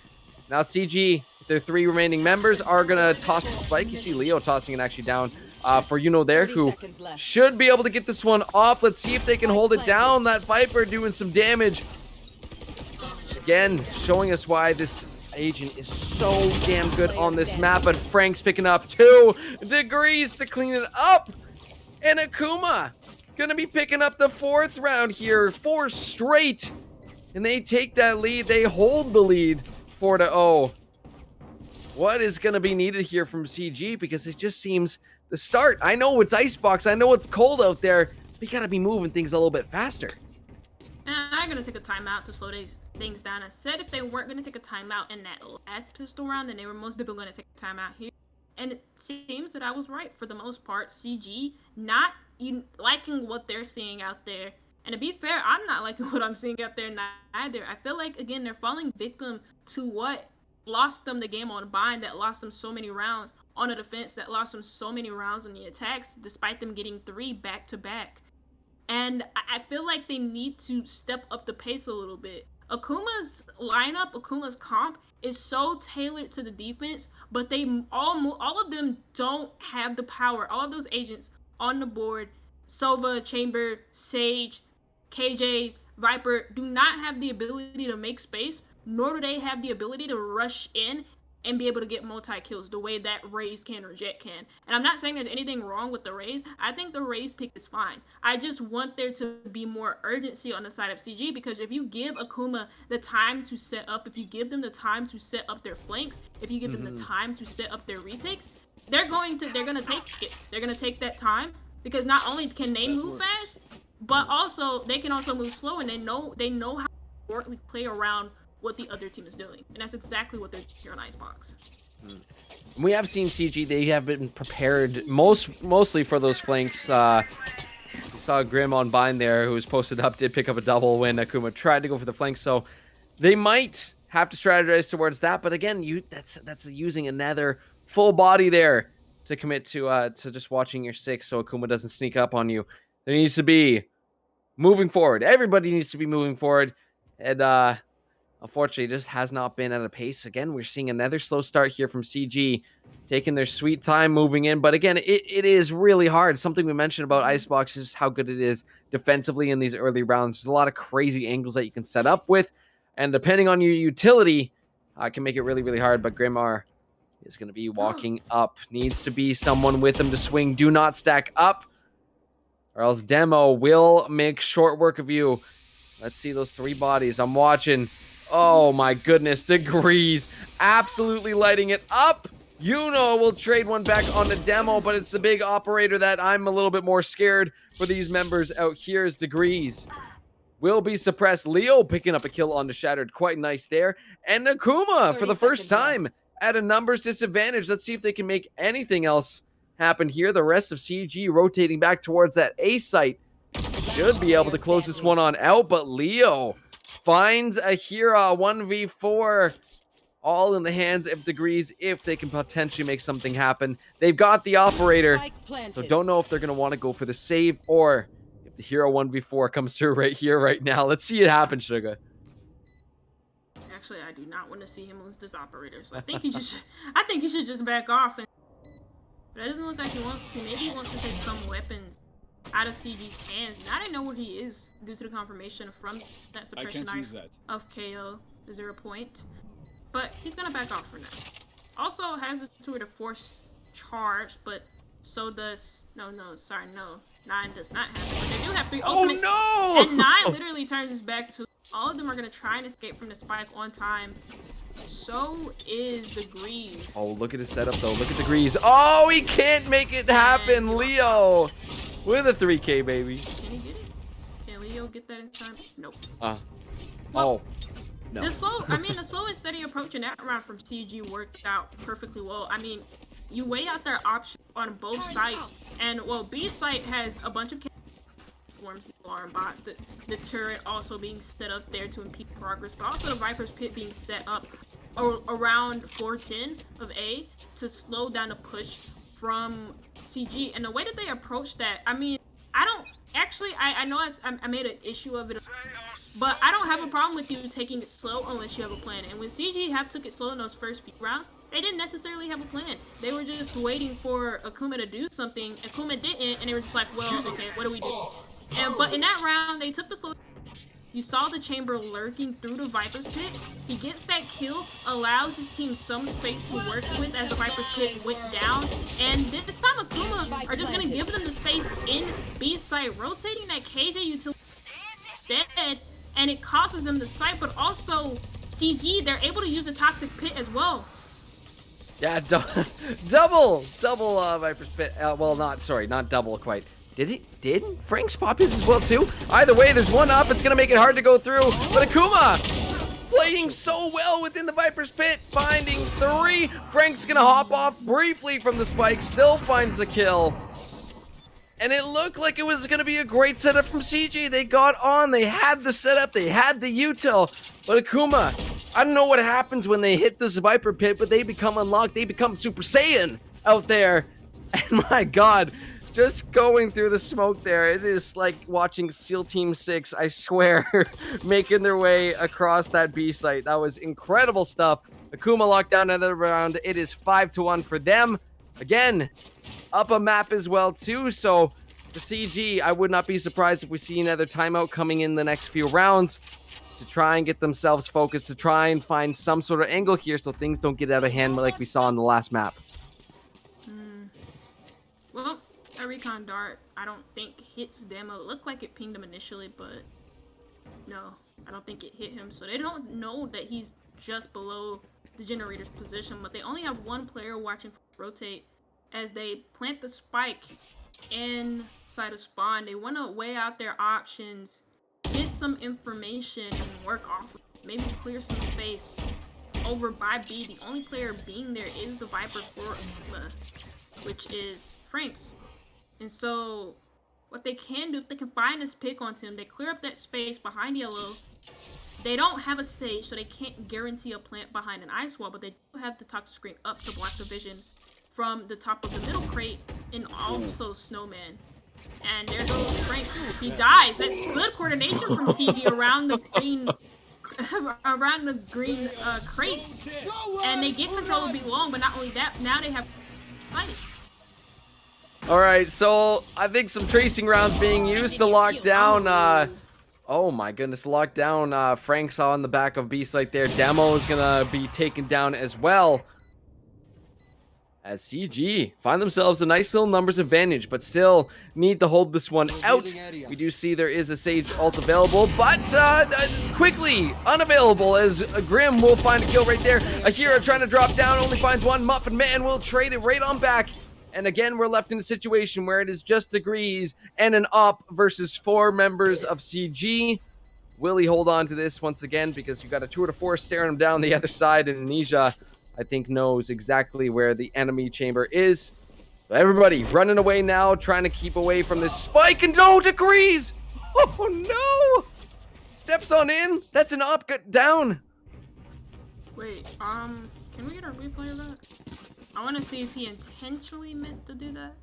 Now CG, their 3 remaining members, are going to toss the spike. You see Leo tossing it actually down for Yuno there, who should be able to get this one off. Let's see if they can hold it down. That Viper doing some damage. Again, showing us why this agent is so damn good on this map. But Frank's picking up 2 degrees to clean it up. And Akuma gonna be picking up the 4th round here, 4 straight, and they take that lead. They hold the lead 4-0. What is gonna be needed here from CG? Because it just seems the start. I know it's Icebox. I know it's cold out there. We gotta be moving things a little bit faster. And I'm gonna take a timeout to slow these things down. I said if they weren't gonna take a timeout in that last pistol round, then they were most definitely gonna take a timeout here. And it seems that I was right for the most part. CG not liking what they're seeing out there. And to be fair, I'm not liking what I'm seeing out there either. I feel like, again, they're falling victim to what lost them the game on Bind, that lost them so many rounds on a defense, that lost them so many rounds on the attacks, despite them getting 3 back-to-back. And I feel like they need to step up the pace a little bit. Akuma's lineup, Akuma's comp is so tailored to the defense, but they all of them don't have the power. All of those agents on the board, Sova, Chamber, Sage, KJ, Viper, do not have the ability to make space, nor do they have the ability to rush in and be able to get multi-kills the way that Raze can or Jett can. And I'm not saying there's anything wrong with the Raze. I think the Raze pick is fine. I just want there to be more urgency on the side of CG, because if you give Akuma the time to set up, if you give them the time to set up their flanks, if you give them the time to set up their retakes, they're gonna take it. They're gonna take that time, because not only can they move fast, but also they can also move slow, and they know how to smartly play around what the other team is doing, and that's exactly what they're doing here on Icebox. We have seen CG. They have been prepared mostly for those flanks. We saw Grim on Bind there, who was posted up, did pick up a double when Akuma tried to go for the flank. So they might have to strategize towards that. But again, that's using another full body there to commit to just watching your 6, so Akuma doesn't sneak up on you. There needs to be moving forward. Everybody needs to be moving forward, and unfortunately, it just has not been at a pace. Again, we're seeing another slow start here from CG, taking their sweet time moving in. But again, it is really hard. Something we mentioned about Icebox is how good it is defensively in these early rounds. There's a lot of crazy angles that you can set up with, and depending on your utility, can make it really, really hard. But Grimmar is going to be walking up. Needs to be someone with him to swing. Do not stack up, or else Demo will make short work of you. Let's see those 3 bodies. I'm watching. Oh my goodness, Degrees absolutely lighting it up. Yuno will trade one back on the Demo, but it's the big operator that I'm a little bit more scared for these members out here. Is Degrees will be suppressed. Leo picking up a kill on the Shattered. Quite nice there. And Akuma for the first time at a numbers disadvantage. Let's see if they can make anything else happen here. The rest of CG rotating back towards that A site. Should be able to close this one on out, but Leo finds a Hira 1v4, all in the hands of Degrees if they can potentially make something happen. They've got the operator, so don't know if they're going to want to go for the save or if the Hira 1v4 comes through right here, right now. Let's see it happen, Suga. Actually, I do not want to see him lose this operator, so I think he should just back off. And but it doesn't look like he wants to. Maybe he wants to take some weapons out of CG's hands. And I didn't know where he is due to the confirmation from that suppression knife of KO 0 point. But he's gonna back off for now. Also has the tour to force charge, but so does no. 9 does not have it. But they do have 3 ultimates. Oh no! And 9 literally turns his back to all of them are gonna try and escape from the spike on time. So is Degrees. Oh, look at his setup though. Look at Degrees. Oh, he can't make it happen. Leo with a 3K, baby. Can he get it? Can Leo get that in time? Nope. Oh, no. The slow and steady approach in that round from CG worked out perfectly well. I mean, you weigh out their options on both sides, and well, B site has a bunch of forms, alarm bots, the turret also being set up there to impede progress, but also the Viper's Pit being set up around 410 of A to slow down the push from CG. And the way that they approach that, I mean, I don't actually, I know I made an issue of it, but I don't have a problem with you taking it slow unless you have a plan. And when CG took it slow in those first few rounds, they didn't necessarily have a plan. They were just waiting for Akuma to do something. Akuma didn't, and they were just like, well, okay, what do we do? But in that round, they took the slow. You saw the Chamber lurking through the Viper's Pit. He gets that kill, allows his team some space to work with as the Viper's Pit went down. And this time Akuma are just going to give them the space in B site, rotating that KJ utility instead, and it causes them the site, but also CG, they're able to use the Toxic Pit as well. Yeah, double Viper's Pit. Well, not double quite. Did Frank's pop his as well too? Either way, there's one up. It's gonna make it hard to go through. But Akuma playing so well within the Viper's Pit, finding 3. Frank's gonna hop off briefly from the spike, still finds the kill. And it looked like it was gonna be a great setup from CG. They got on, they had the setup, they had the util. But Akuma, I don't know what happens when they hit this Viper Pit, but they become unlocked. They become Super Saiyan out there. And my God, just going through the smoke there, it is like watching SEAL Team 6, I swear, making their way across that B site. That was incredible stuff. Akuma locked down another round. It is 5-1 for them. Again, up a map as well too. So for CG, I would not be surprised if we see another timeout coming in the next few rounds. to try and get themselves focused, to try and find some sort of angle here so things don't get out of hand like we saw in the last map. Well, a recon dart, I don't think hits Demo. It looked like it pinged him initially, but no, I don't think it hit him. So they don't know that he's just below the generator's position, but they only have one player watching rotate as they plant the spike inside of spawn. They want to weigh out their options, get some information, and work off of it. Maybe clear some space over by B. The only player being there is the Viper for Akuma, which is Franks. And so what they can do, if they can find this pick onto him, they clear up that space behind yellow. They don't have a Sage, so they can't guarantee a plant behind an ice wall, but they do have the Toxic Screen up to block the vision from the top of the middle crate, and also Snowman. And there goes Frank. He dies. That's good coordination from CG around the green crate. And they get control of B long, but not only that, now they have sight. All right, so I think some tracing rounds being used to lock down. Oh my goodness, lock down Franks on the back of B site there. Demo is gonna be taken down as well. As CG find themselves a nice little numbers advantage, but still need to hold this one out. We do see there is a Sage ult available, but quickly unavailable as Grim will find a kill right there. Ahira trying to drop down, only finds one. Muffin Man will trade it right on back. And again, we're left in a situation where it is just Degrees and an op versus 4 members of CG. Will he hold on to this once again? Because you got a tour de force staring him down the other side, and Anisha, I think, knows exactly where the enemy chamber is. So everybody running away now, trying to keep away from this spike, and no, Degrees! Oh no! Steps on in. That's an op down. Wait, can we get a replay of that? I want to see if he intentionally meant to do that.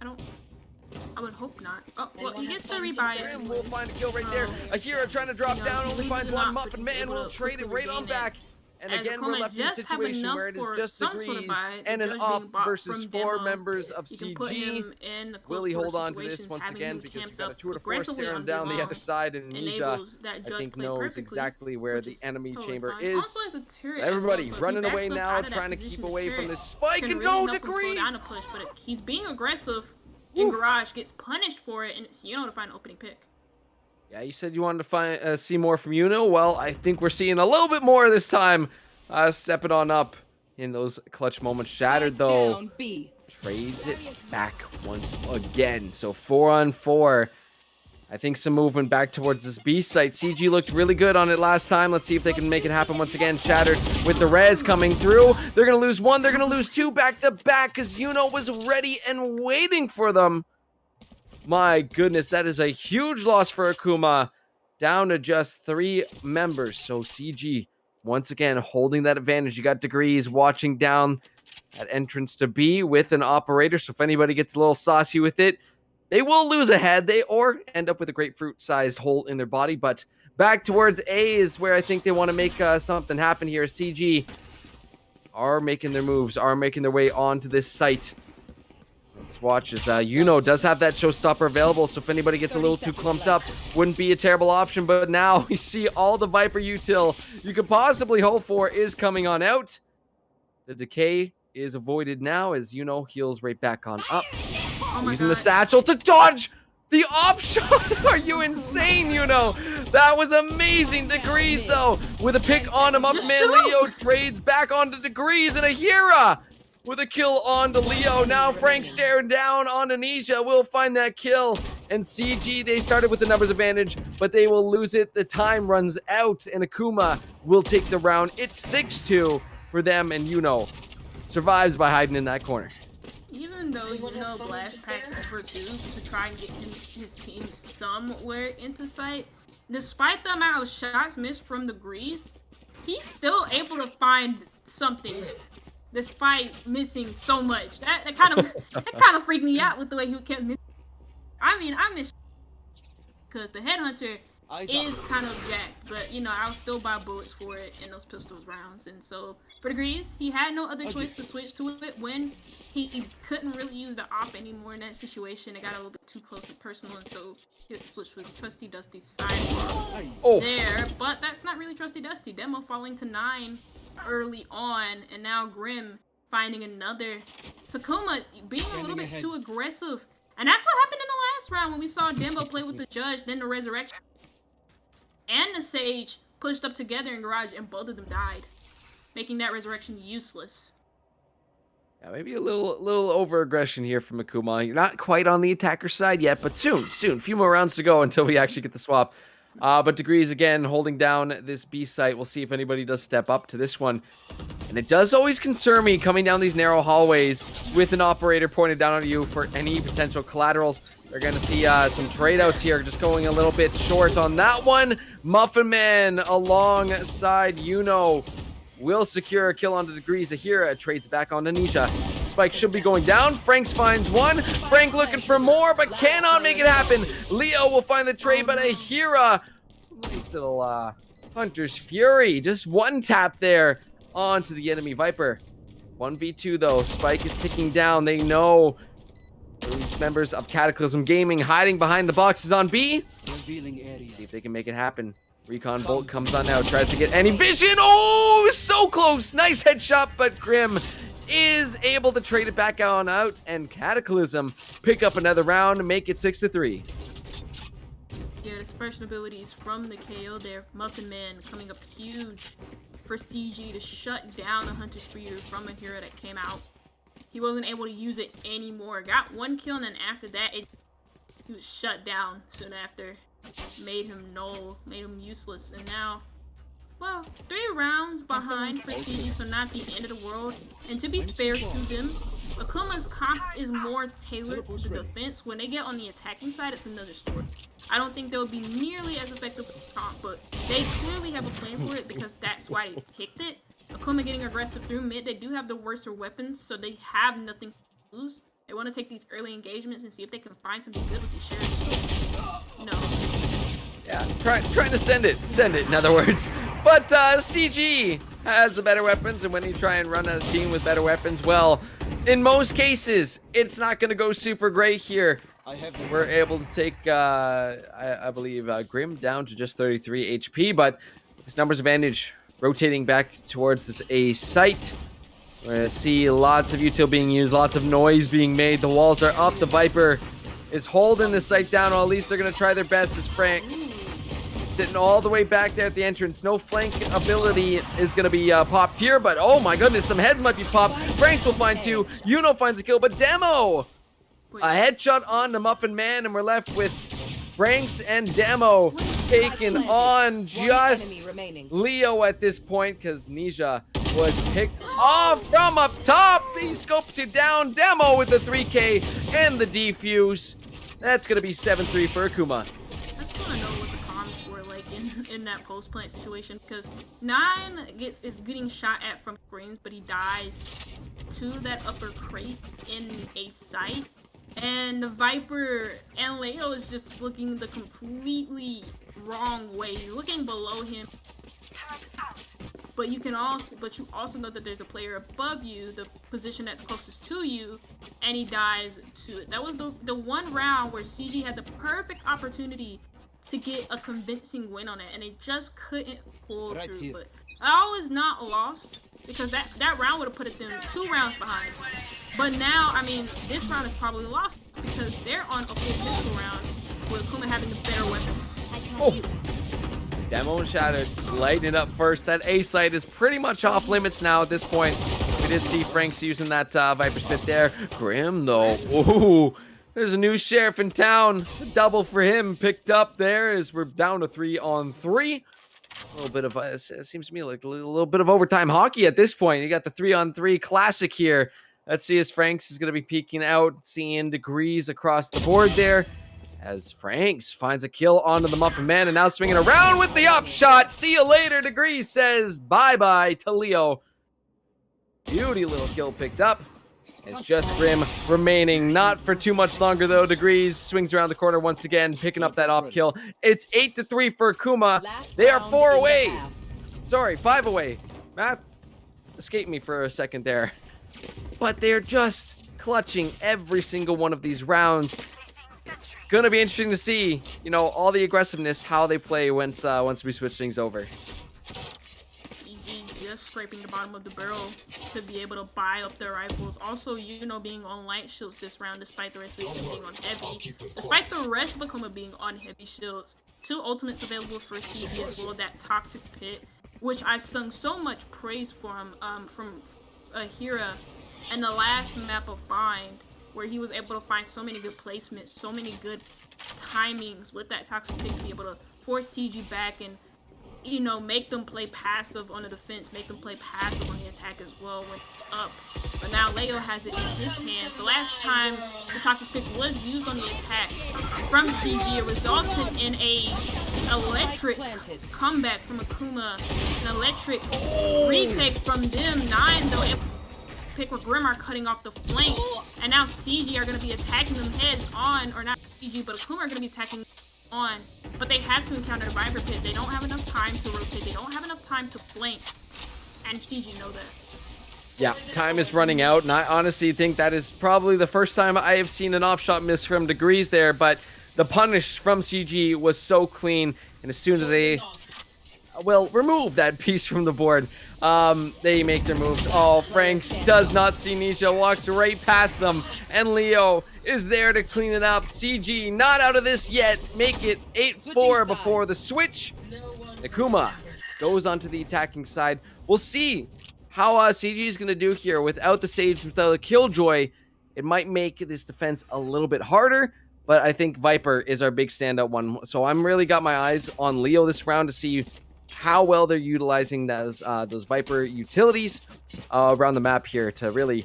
I would hope not. Oh, well, he gets to rebuy it. We'll find a kill right there. Ahira trying to drop down, only finds one. Muffin Man will trade it right on back. And again, we're left in a situation where it is just Degrees and an op versus 4 members of CG. Will he hold on to this once again? Because you've got a tour de force staring him down the other side, and Anisha, I think, knows exactly where the enemy chamber is. Everybody running away now, trying to keep away from this spike, and no, Degrees! But he's being aggressive in Garage, gets punished for it, and it's to find an opening pick. Yeah, you said you wanted to see more from Yuno. Well, I think we're seeing a little bit more this time. Stepping on up in those clutch moments. Shattered, though, trades it back once again. So 4-on-4. I think some movement back towards this B site. CG looked really good on it last time. Let's see if they can make it happen once again. Shattered with the res coming through. They're going to lose 1. They're going to lose 2 back-to-back because Yuno was ready and waiting for them. My goodness, that is a huge loss for Akuma. Down to just 3 members. So CG, once again, holding that advantage. You got Degrees watching down that entrance to B with an operator. So if anybody gets a little saucy with it, they will lose a head. Or end up with a grapefruit-sized hole in their body. But back towards A is where I think they want to make something happen here. CG are making their moves, are making their way onto this site. Let's watch as Yuno does have that showstopper available, so if anybody gets a little too clumped up, wouldn't be a terrible option. But now we see all the Viper util you could possibly hope for is coming on out. The decay is avoided now as Yuno heals right back on up. Using the satchel to dodge the op shot. Are you insane, Yuno? That was amazing. Degrees, though, with a pick on him. Up man Leo trades back onto Degrees, and Ahira with a kill on to Leo. Now Frank staring down on Anisha. Will find that kill. And CG, they started with the numbers advantage, but they will lose it. The time runs out, and Akuma will take the round. It's 6-2 for them, and Yuno survives by hiding in that corner. Even though Yuno blast pack for 2 to try and get his team somewhere into sight, despite the amount of shots missed from Degrees, he's still able to find something. Despite missing so much, that kind of freaked me out with the way he kept missing. I mean, I miss because the headhunter is kind of jacked, but you know, I'll still buy bullets for it in those pistols rounds. And so for Degrees, he had no other choice to switch to it when he couldn't really use the op anymore in that situation. It got a little bit too close and personal, and so he had to switch to his trusty dusty sidewalk there. But that's not really trusty dusty. Demo falling to 9 early on, and now Grim finding another. Takuma being a little bit too aggressive. And that's what happened in the last round when we saw Dembo play with the Judge, then the Resurrection and the Sage pushed up together in Garage, and both of them died, making that Resurrection useless. Yeah, maybe a little over aggression here from Akuma. You're not quite on the attacker side yet, but soon. A few more rounds to go until we actually get the swap. But Degrees again holding down this B site. We'll see if anybody does step up to this one. And it does always concern me coming down these narrow hallways with an operator pointed down on you for any potential collaterals. They're going to see some trade outs here, just going a little bit short on that one. Muffin Man alongside Yuno will secure a kill onto Degrees. Ahira trades back on Nisha. Spike should be going down. Franks finds one. Frank looking for more, but cannot make it happen. Leo will find the trade, but Ahira, nice little Hunter's Fury. Just one tap there onto the enemy Viper. 1v2 though. Spike is ticking down. They know these members of Cataclysm Gaming hiding behind the boxes on B. See if they can make it happen. Recon Bolt comes on now, tries to get any vision. Oh, so close. Nice headshot, but Grim is able to trade it back on out, and Cataclysm pick up another round and make it 6-3. Yeah, the suppression abilities from the KO there. Muffin Man coming up huge for CG to shut down the Hunter's Fury from Ahira that came out. He wasn't able to use it anymore. Got one kill, and then after that, he was shut down soon after. Made him null, made him useless, and now, well, 3 rounds behind for CG, so not the end of the world. And to be fair to them, Akuma's comp is more tailored to the defense. When they get on the attacking side, it's another story. I don't think they'll be nearly as effective with the comp, but they clearly have a plan for it because that's why they picked it. Akuma getting aggressive through mid, they do have the worser weapons, so they have nothing to lose. They want to take these early engagements and see if they can find something good with these shares. No. Yeah, trying to send it, in other words. But CG has the better weapons, and when you try and run a team with better weapons, well, in most cases, it's not going to go super great here. We're able to take, I believe, Grim down to just 33 HP, but this numbers advantage rotating back towards this A site. We're going to see lots of util being used, lots of noise being made. The walls are up. The Viper is holding the site down, or at least they're going to try their best as Franks sitting all the way back there at the entrance. No flank ability is going to be popped here, but oh my goodness, some heads might be popped. Franks will find 2. Yuno finds a kill, but Demo! A headshot on the Muffin Man, and we're left with Franks and Demo taking on just Leo at this point, because Nisha was picked off from up top. He scopes it down. Demo with the 3K and the defuse. That's going to be 7-3 for Akuma. I just want to know what the comms were like in that post-plant situation, because 9 is getting shot at from screens, but he dies to that upper crate in a site. And the Viper and Leo is just looking the completely wrong way. He's looking below him. But you also know that there's a player above you, the position that's closest to you, and he dies to it. That was the one round where CG had the perfect opportunity to get a convincing win on it, and they just couldn't pull through. But all is not lost, because that round would have put them 2 rounds behind. But now, I mean, this round is probably lost because they're on a full pistol round with Akuma having the better weapons. Oh. Demo and Shattered lighting it up first. That A site is pretty much off limits now at this point. We did see Franks using that Viper Spit there. Grim, though. Ooh, there's a new sheriff in town. A double for him picked up there as we're down to 3-on-3. A little bit of, it seems to me like a little bit of overtime hockey at this point. You got the 3-on-3 classic here. Let's see as Franks is going to be peeking out, seeing Degrees across the board there. As Franks finds a kill onto the Muffin Man, and now swinging around with the upshot. See you later, Degrees says bye-bye to Leo. Beauty little kill picked up. It's just Grim remaining. Not for too much longer, though. Degrees swings around the corner once again, picking up that op kill. It's 8-3 for Akuma. They are 4 away. Sorry, 5 away. Math escaped me for a second there. But they're just clutching every single one of these rounds. Gonna be interesting to see, you know, all the aggressiveness, how they play once we switch things over. CG just scraping the bottom of the barrel to be able to buy up their rifles. Also, you know, being on light shields this round, despite the rest of the team being on heavy. Despite the rest of Akuma being on heavy shields. 2 ultimates available for CG as well, that Toxic Pit, which I sung so much praise from Ahira and the last map of Bind, where he was able to find so many good placements, so many good timings with that Toxic Pit to be able to force CG back and, you know, make them play passive on the defense, make them play passive on the attack as well when it's up. But now Leo has it in his hands. The last time the Toxic Pit was used on the attack from CG, it resulted in a electric comeback from Akuma, an electric retake from them. 9 though, pick where Grim are cutting off the flank, and now CG are going to be attacking them heads on, or not CG, but Akuma are going to be attacking on, but they have to encounter the Viper Pit. They don't have enough time to rotate, they don't have enough time to flank, and CG know that. Yeah, time is running out, and I honestly think that is probably the first time I have seen an off-shot miss from Degrees there, but the punish from CG was so clean, and as soon as they remove that piece from the board, they make their moves. Oh, Franks does not see Nisha, walks right past them, and Leo is there to clean it up. CG not out of this yet, make it 8-4 before the switch. Akuma goes onto the attacking side. We'll see how CG is going to do here without the Sage, without a Killjoy. It might make this defense a little bit harder, but I think Viper is our big standout one. So I'm really got my eyes on Leo this round to see how well they're utilizing those Viper utilities around the map here to really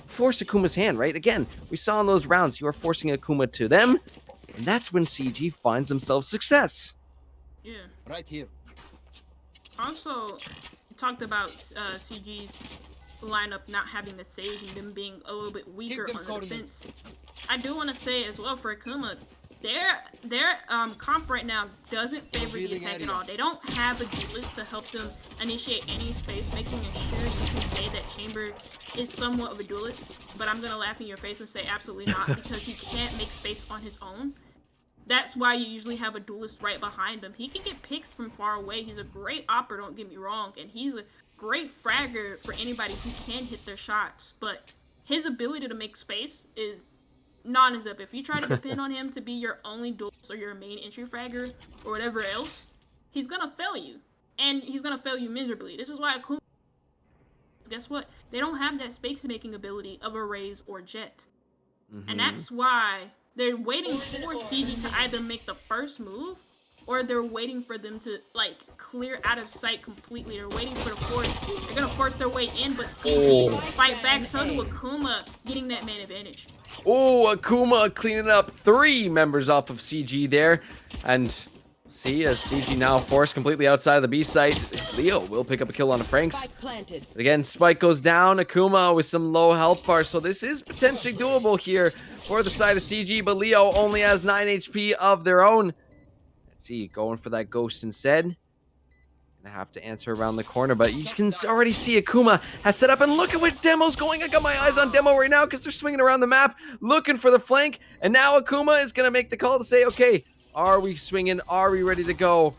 force Akuma's hand, right? Again, we saw in those rounds, you are forcing Akuma to them, and that's when CG finds themselves success. Yeah. Right here. Also, you talked about CG's lineup not having the Sage and them being a little bit weaker on the defense. I do want to say as well for Akuma, their comp right now doesn't favor the attack at all. They don't have a duelist to help them initiate any space making, and sure, you can say that Chamber is somewhat of a duelist, but I'm gonna laugh in your face and say absolutely not, because he can't make space on his own. That's why you usually have a duelist right behind him. He can get picks from far away. He's a great opper, don't get me wrong, and he's a great fragger for anybody who can hit their shots, but his ability to make space is non-zip. If you try to depend on him to be your only duelist or your main entry fragger or whatever else, he's gonna fail you, and he's gonna fail you miserably. This is why Akuma, guess what? They don't have that space-making ability of a Raze or Jet, and that's why they're waiting for CG to either make the first move, or they're waiting for them to, like, clear out of sight completely. They're waiting for the force. They're gonna force their way in, but CG fight back. So do Akuma, getting that main advantage. Oh, Akuma cleaning up 3 members off of CG there. And see, as CG now forced completely outside of the B site, Leo will pick up a kill on the Franks. But again, Spike goes down. Akuma with some low health bars, so this is potentially doable here for the side of CG, but Leo only has 9 HP of their own. Let's see, going for that ghost instead. Gonna have to answer around the corner, but you can already see Akuma has set up, and look at what Demo's going. I got my eyes on Demo right now because they're swinging around the map looking for the flank, and now Akuma is gonna make the call to say, okay, are we swinging? Are we ready to go?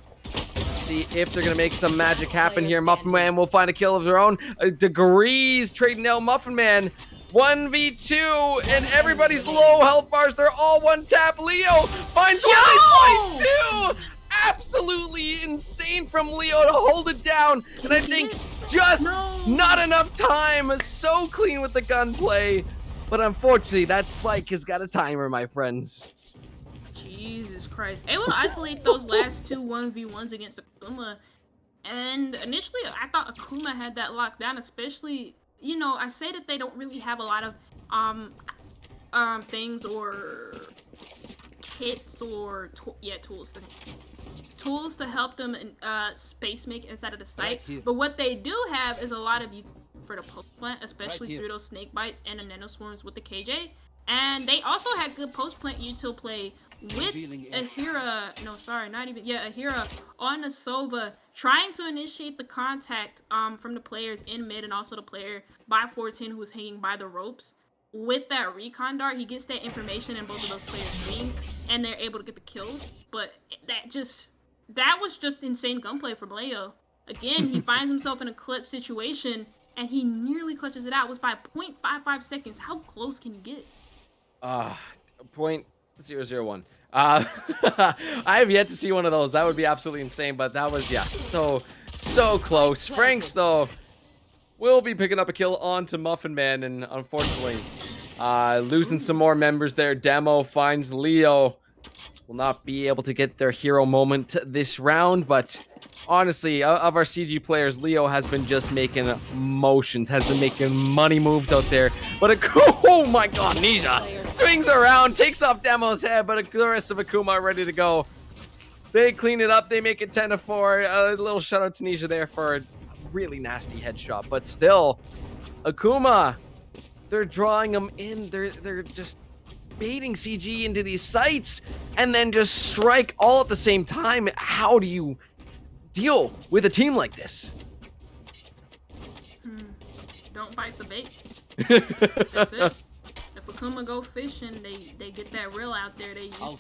See if they're gonna make some magic happen here. Muffin Man will find a kill of their own. Degrees trading out Muffin Man. 1v2, and everybody's low health bars. They're all one tap. Leo finds one. Two. Absolutely insane from Leo to hold it down, and I think just not enough time. So clean with the gunplay, but unfortunately that Spike has got a timer, my friends. Jesus Christ. Able to isolate those last 2 1v1s against Akuma, and initially I thought Akuma had that locked down, especially, you know, I say that they don't really have a lot of things or kits or tools to help them space make inside of the site, but what they do have is a lot of for the post plant, especially here. through those snake bites and the nano swarms with the KJ. And they also had good post plant util play with Revealing it. Ahira. No, sorry, not even. Yeah, Ahira on the Sova, trying to initiate the contact from the players in mid and also the player by 14 who was hanging by the ropes. With that recon dart, he gets that information in both of those players' wings, and they're able to get the kills. But that was just insane gunplay from Leo. Again, he finds himself in a clutch situation, and he nearly clutches it out. It was by 0.55 seconds. How close can you get? 0.001. I have yet to see one of those. That would be absolutely insane, but that was, yeah, so close. Franks, though, will be picking up a kill onto Muffin Man, and unfortunately, losing some more members there. Demo finds Leo. Will not be able to get their hero moment this round, but honestly, of our CG players, Leo has been just making motions, has been making money moves out there. But oh my god, Nisha swings around, takes off Demo's head, but the rest of Akuma are ready to go. They clean it up, they make it 10-4. A little shout out to Nisha there for a really nasty headshot, but still, Akuma, they're drawing them in, they're just baiting CG into these sites and then just strike all at the same time. How do you deal with a team like this? Don't bite the bait. That's it. If Akuma go fishing, they get that reel out there. They use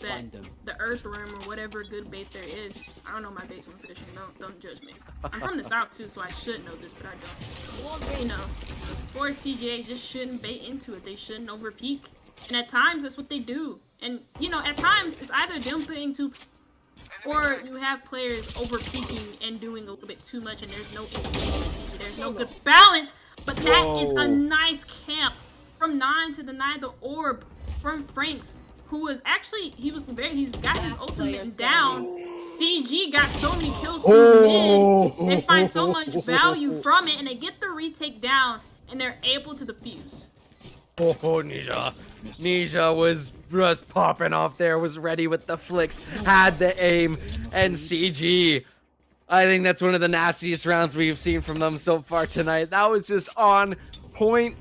the earth worm or whatever good bait there is. I don't know my baits on fishing. Don't judge me. I'm from the south too, so I should know this, but I don't. You know, for CJ, just shouldn't bait into it. They shouldn't over peak. And at times, that's what they do. And, you know, at times, it's either them putting too... Or you have players over peaking and doing a little bit too much, and there's no there's no good balance. But that is a nice camp from 9 to the 9, the orb from Franks, who was actually, he's got his ultimate down. CG got so many kills through mid. They find so much value from it, and they get the retake down, and they're able to defuse. Oh, Nisha. Nisha was just popping off there, was ready with the flicks, had the aim, and CG. I think that's one of the nastiest rounds we've seen from them so far tonight. That was just on point.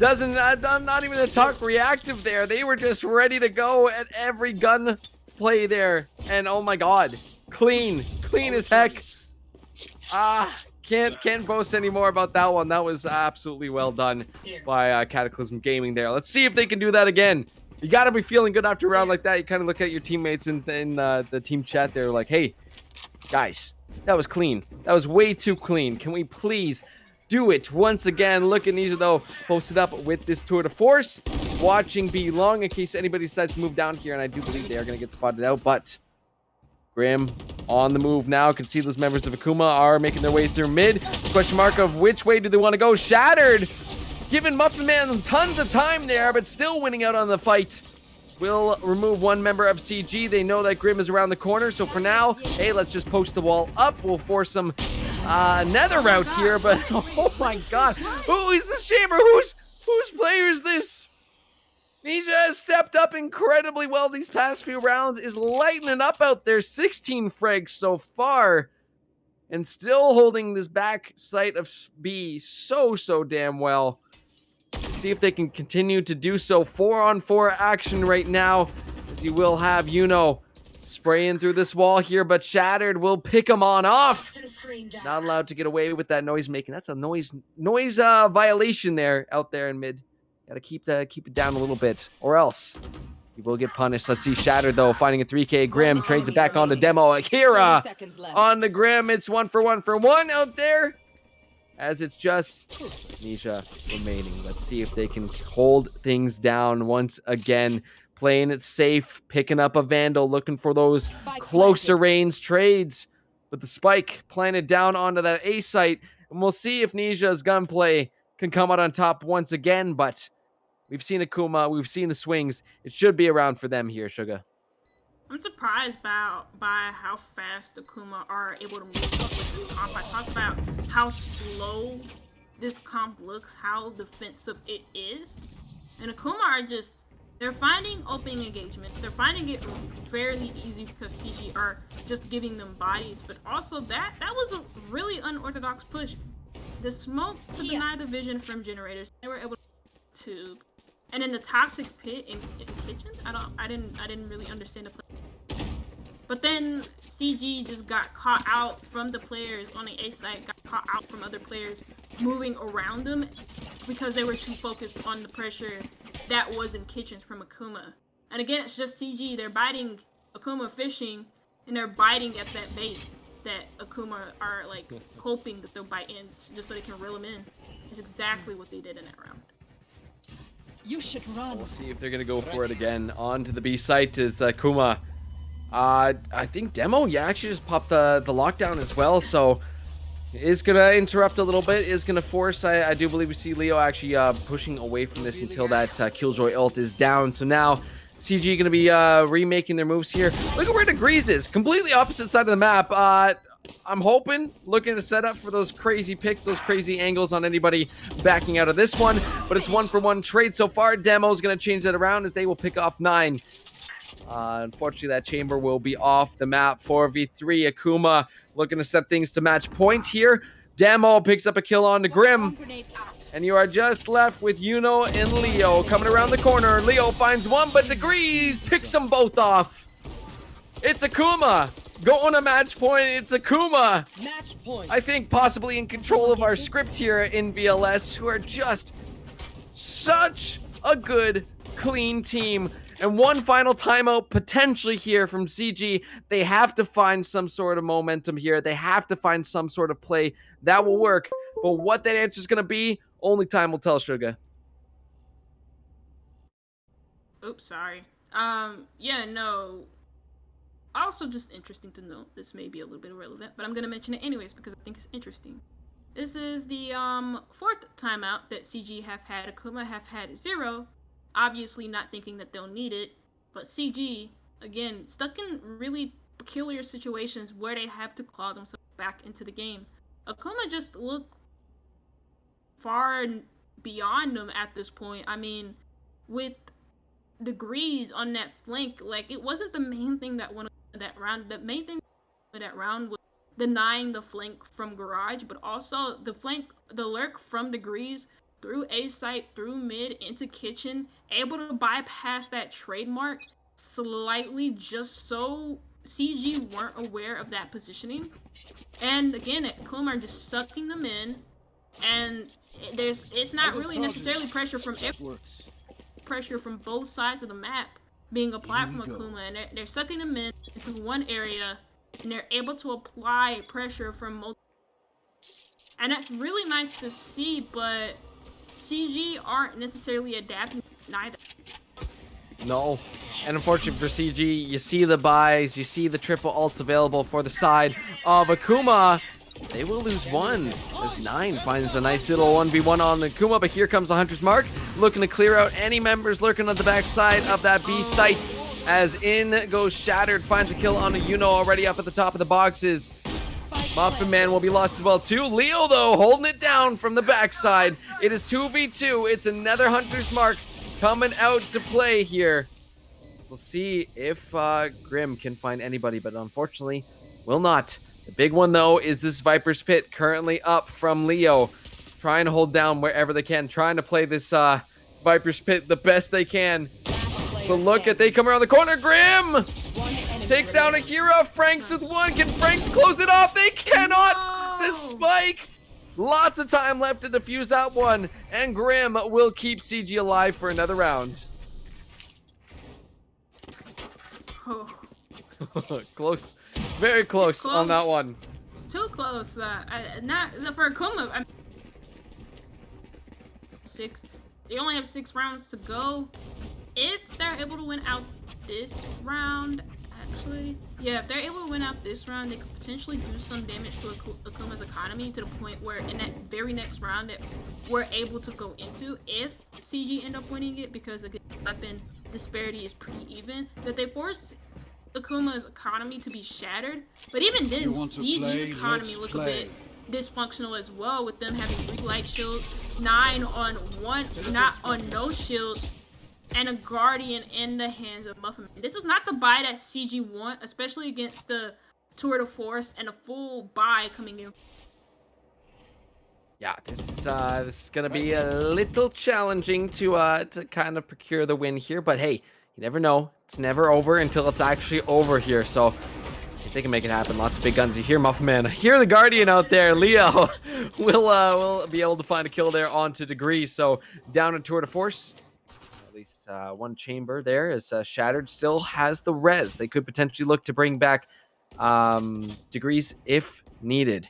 Not even a talk reactive there. They were just ready to go at every gun play there. And oh my god, clean as heck. Can't boast any more about that one. That was absolutely well done by Cataclysm Gaming there. Let's see if they can do that again. You gotta be feeling good after a round like that. You kind of look at your teammates in the team chat there, like, hey, guys, that was clean. That was way too clean. Can we please do it once again? Look at Nisha, though, posted up with this tour de force. Watching B long in case anybody decides to move down here, and I do believe they are going to get spotted out, but Grim on the move now. Can see those members of Akuma are making their way through mid. Question mark of which way do they want to go. Shattered, giving Muffin Man tons of time there, but still winning out on the fight. Will remove one member of CG. They know that Grim is around the corner, so for now, hey, let's just post the wall up. We'll force some nether route here, but oh my god, who is this chamber? Whose player is this? Nisha has stepped up incredibly well these past few rounds, is lightening up out there. 16 frags so far, and still holding this back site of B so damn well. See if they can continue to do so. 4-on-4 action right now, as you will have Yuno spraying through this wall here, but Shattered will pick him on off. Not allowed to get away with that noise making. That's a noise violation there out there in mid. Gotta keep it down a little bit, or else he will get punished. Let's see Shattered, though, finding a 3K. Grim trades it back on the demo. Akira on the Grim. It's 1-for-1 out there, as it's just Nisha remaining. Let's see if they can hold things down once again. Playing it safe, picking up a Vandal, looking for those closer range trades. But the spike planted down onto that A site, and we'll see if Nisha's gunplay can come out on top once again, but we've seen Akuma, we've seen the swings. It should be around for them here, Suga. I'm surprised by how fast Akuma are able to move up with this comp. I talked about how slow this comp looks, how defensive it is. And Akuma are just, they're finding opening engagements. They're finding it fairly easy because CG are just giving them bodies. But also that was a really unorthodox push. the smoke to deny the vision from generators. They were able to, and then the toxic pit in kitchen. I didn't really understand the play. But then CG just got caught out from the players on the A side, got caught out from other players moving around them because they were too focused on the pressure that was in kitchens from Akuma. And again, it's just CG. They're biting Akuma fishing, and they're biting at that bait that Akuma are like hoping that they'll bite in just so they can reel them in. It's exactly what they did in that round. You should run. We'll see if they're gonna go for it again. On to the B site is Akuma. I think Demo, yeah, actually just popped the lockdown as well, so is gonna interrupt a little bit, is gonna force, I do believe we see Leo actually pushing away from this until that Killjoy ult is down. So now CG gonna be remaking their moves here. Look at where Degrees is, completely opposite side of the map. I'm hoping, looking to set up for those crazy picks, those crazy angles on anybody backing out of this one, but it's 1-for-1 trade so far. Demo's gonna change that around as they will pick off 9. Unfortunately, that chamber will be off the map. 4v3. Akuma looking to set things to match point here. Demo picks up a kill on the Grim. And you are just left with Yuno and Leo coming around the corner. Leo finds one, but Degrees picks them both off. It's Akuma. Going to match point. It's Akuma. Match point. I think possibly in control of our script here in VLS, who are just such a good, clean team. And one final timeout potentially here from CG. They have to find some sort of momentum here. They have to find some sort of play that will work. But what that answer is going to be, only time will tell, Suga. Oops, sorry. Yeah, no. Also, just interesting to note, this may be a little bit irrelevant, but I'm going to mention it anyways because I think it's interesting. This is the 4th timeout that CG have had. Akuma have had 0. Obviously not thinking that they'll need it, but CG, again, stuck in really peculiar situations where they have to claw themselves back into the game. Akuma just looked far beyond them at this point. I mean, with Degrees on that flank, like, it wasn't the main thing that won that round. The main thing that round was denying the flank from Garage, but also the lurk from Degrees through A site, through mid, into kitchen, able to bypass that trademark slightly just so CG weren't aware of that positioning. And again, Akuma are just sucking them in, and it's not really necessarily pressure from both sides of the map being applied from Akuma, and they're sucking them in into one area, and they're able to apply pressure from multiple. And that's really nice to see, but CG aren't necessarily adapting neither. No. And unfortunately for CG, you see the buys, you see the triple ults available for the side of Akuma. They will lose one as 9 finds a nice little 1v1 on Akuma, but here comes the Hunter's Mark, looking to clear out any members lurking on the backside of that B site. As in goes Shattered, finds a kill on a Yuno already up at the top of the boxes. Muffin Man will be lost as well too. Leo, though, holding it down from the backside. It is 2v2. It's another Hunter's Mark coming out to play here. We'll see if Grim can find anybody, but unfortunately will not. The big one, though, is this Viper's Pit currently up from Leo. Trying to hold down wherever they can. Trying to play this Viper's Pit the best they can. But look at, they come around the corner. Grim takes down Akira. Franks with one. Can Franks close it off? They cannot. The spike. Lots of time left to defuse that one. And Grim will keep CG alive for another round. Oh, Close. Very close on that one. it's too close. Not for Akuma. 6. They only have 6 rounds to go. If they're able to win out this round, actually, yeah, if they're able to win out this round, they could potentially do some damage to Akuma's economy to the point where in that very next round that we're able to go into, if CG end up winning it, because again, weapon disparity is pretty even, that they force Akuma's economy to be shattered. But even then, CG's economy look a bit dysfunctional as well, with them having 3 light shields, 9 on 1, not on no shields, and a Guardian in the hands of Muffin Man. This is not the buy that CG want, especially against the Tour de Force and a full buy coming in. Yeah, this is gonna be a little challenging to kind of procure the win here, but hey, you never know. It's never over until it's actually over here. So if they can make it happen, lots of big guns. You hear Muffin Man, hear the Guardian out there. Leo will be able to find a kill there onto Degree. So down to Tour de Force. At least one chamber there as Shattered still has the res. They could potentially look to bring back Degrees if needed.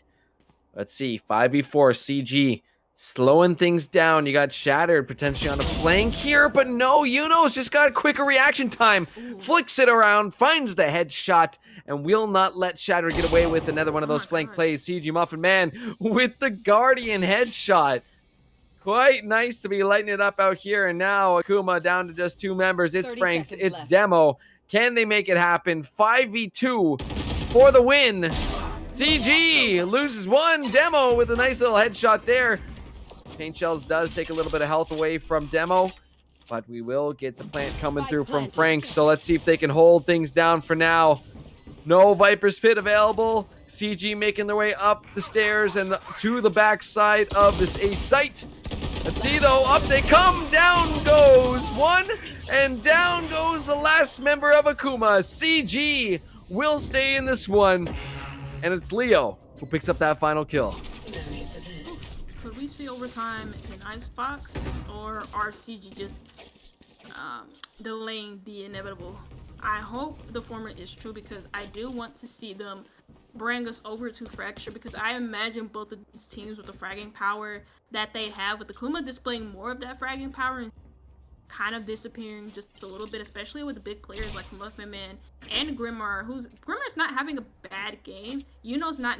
Let's see, 5v4 CG slowing things down. You got Shattered potentially on the flank here, but no, Yuno's just got a quicker reaction time. Flicks it around, finds the headshot, and will not let Shattered get away with another one of those flank plays. CG Muffin Man with the Guardian headshot. Quite nice to be lighting it up out here. And now Akuma down to just 2 members. It's 30 Franks, seconds it's left. Demo. Can they make it happen? 5v2 for the win. CG loses 1. Demo with a nice little headshot there. Paint Shells does take a little bit of health away from Demo, but we will get the plant coming through from Franks. So let's see if they can hold things down for now. No Viper's Pit available. CG making their way up the stairs and to the backside of this A site. Let's see though, up they come, down goes 1, and down goes the last member of Akuma. CG will stay in this one, and it's Leo who picks up that final kill. Could we see overtime in Icebox, or are CG just delaying the inevitable? I hope the former is true, because I do want to see them bring us over to Fracture, because I imagine both of these teams with the fragging power that they have, with Akuma displaying more of that fragging power and kind of disappearing just a little bit, especially with the big players like Muffin Man and Grimmar, Grimmar's not having a bad game. Yuno's not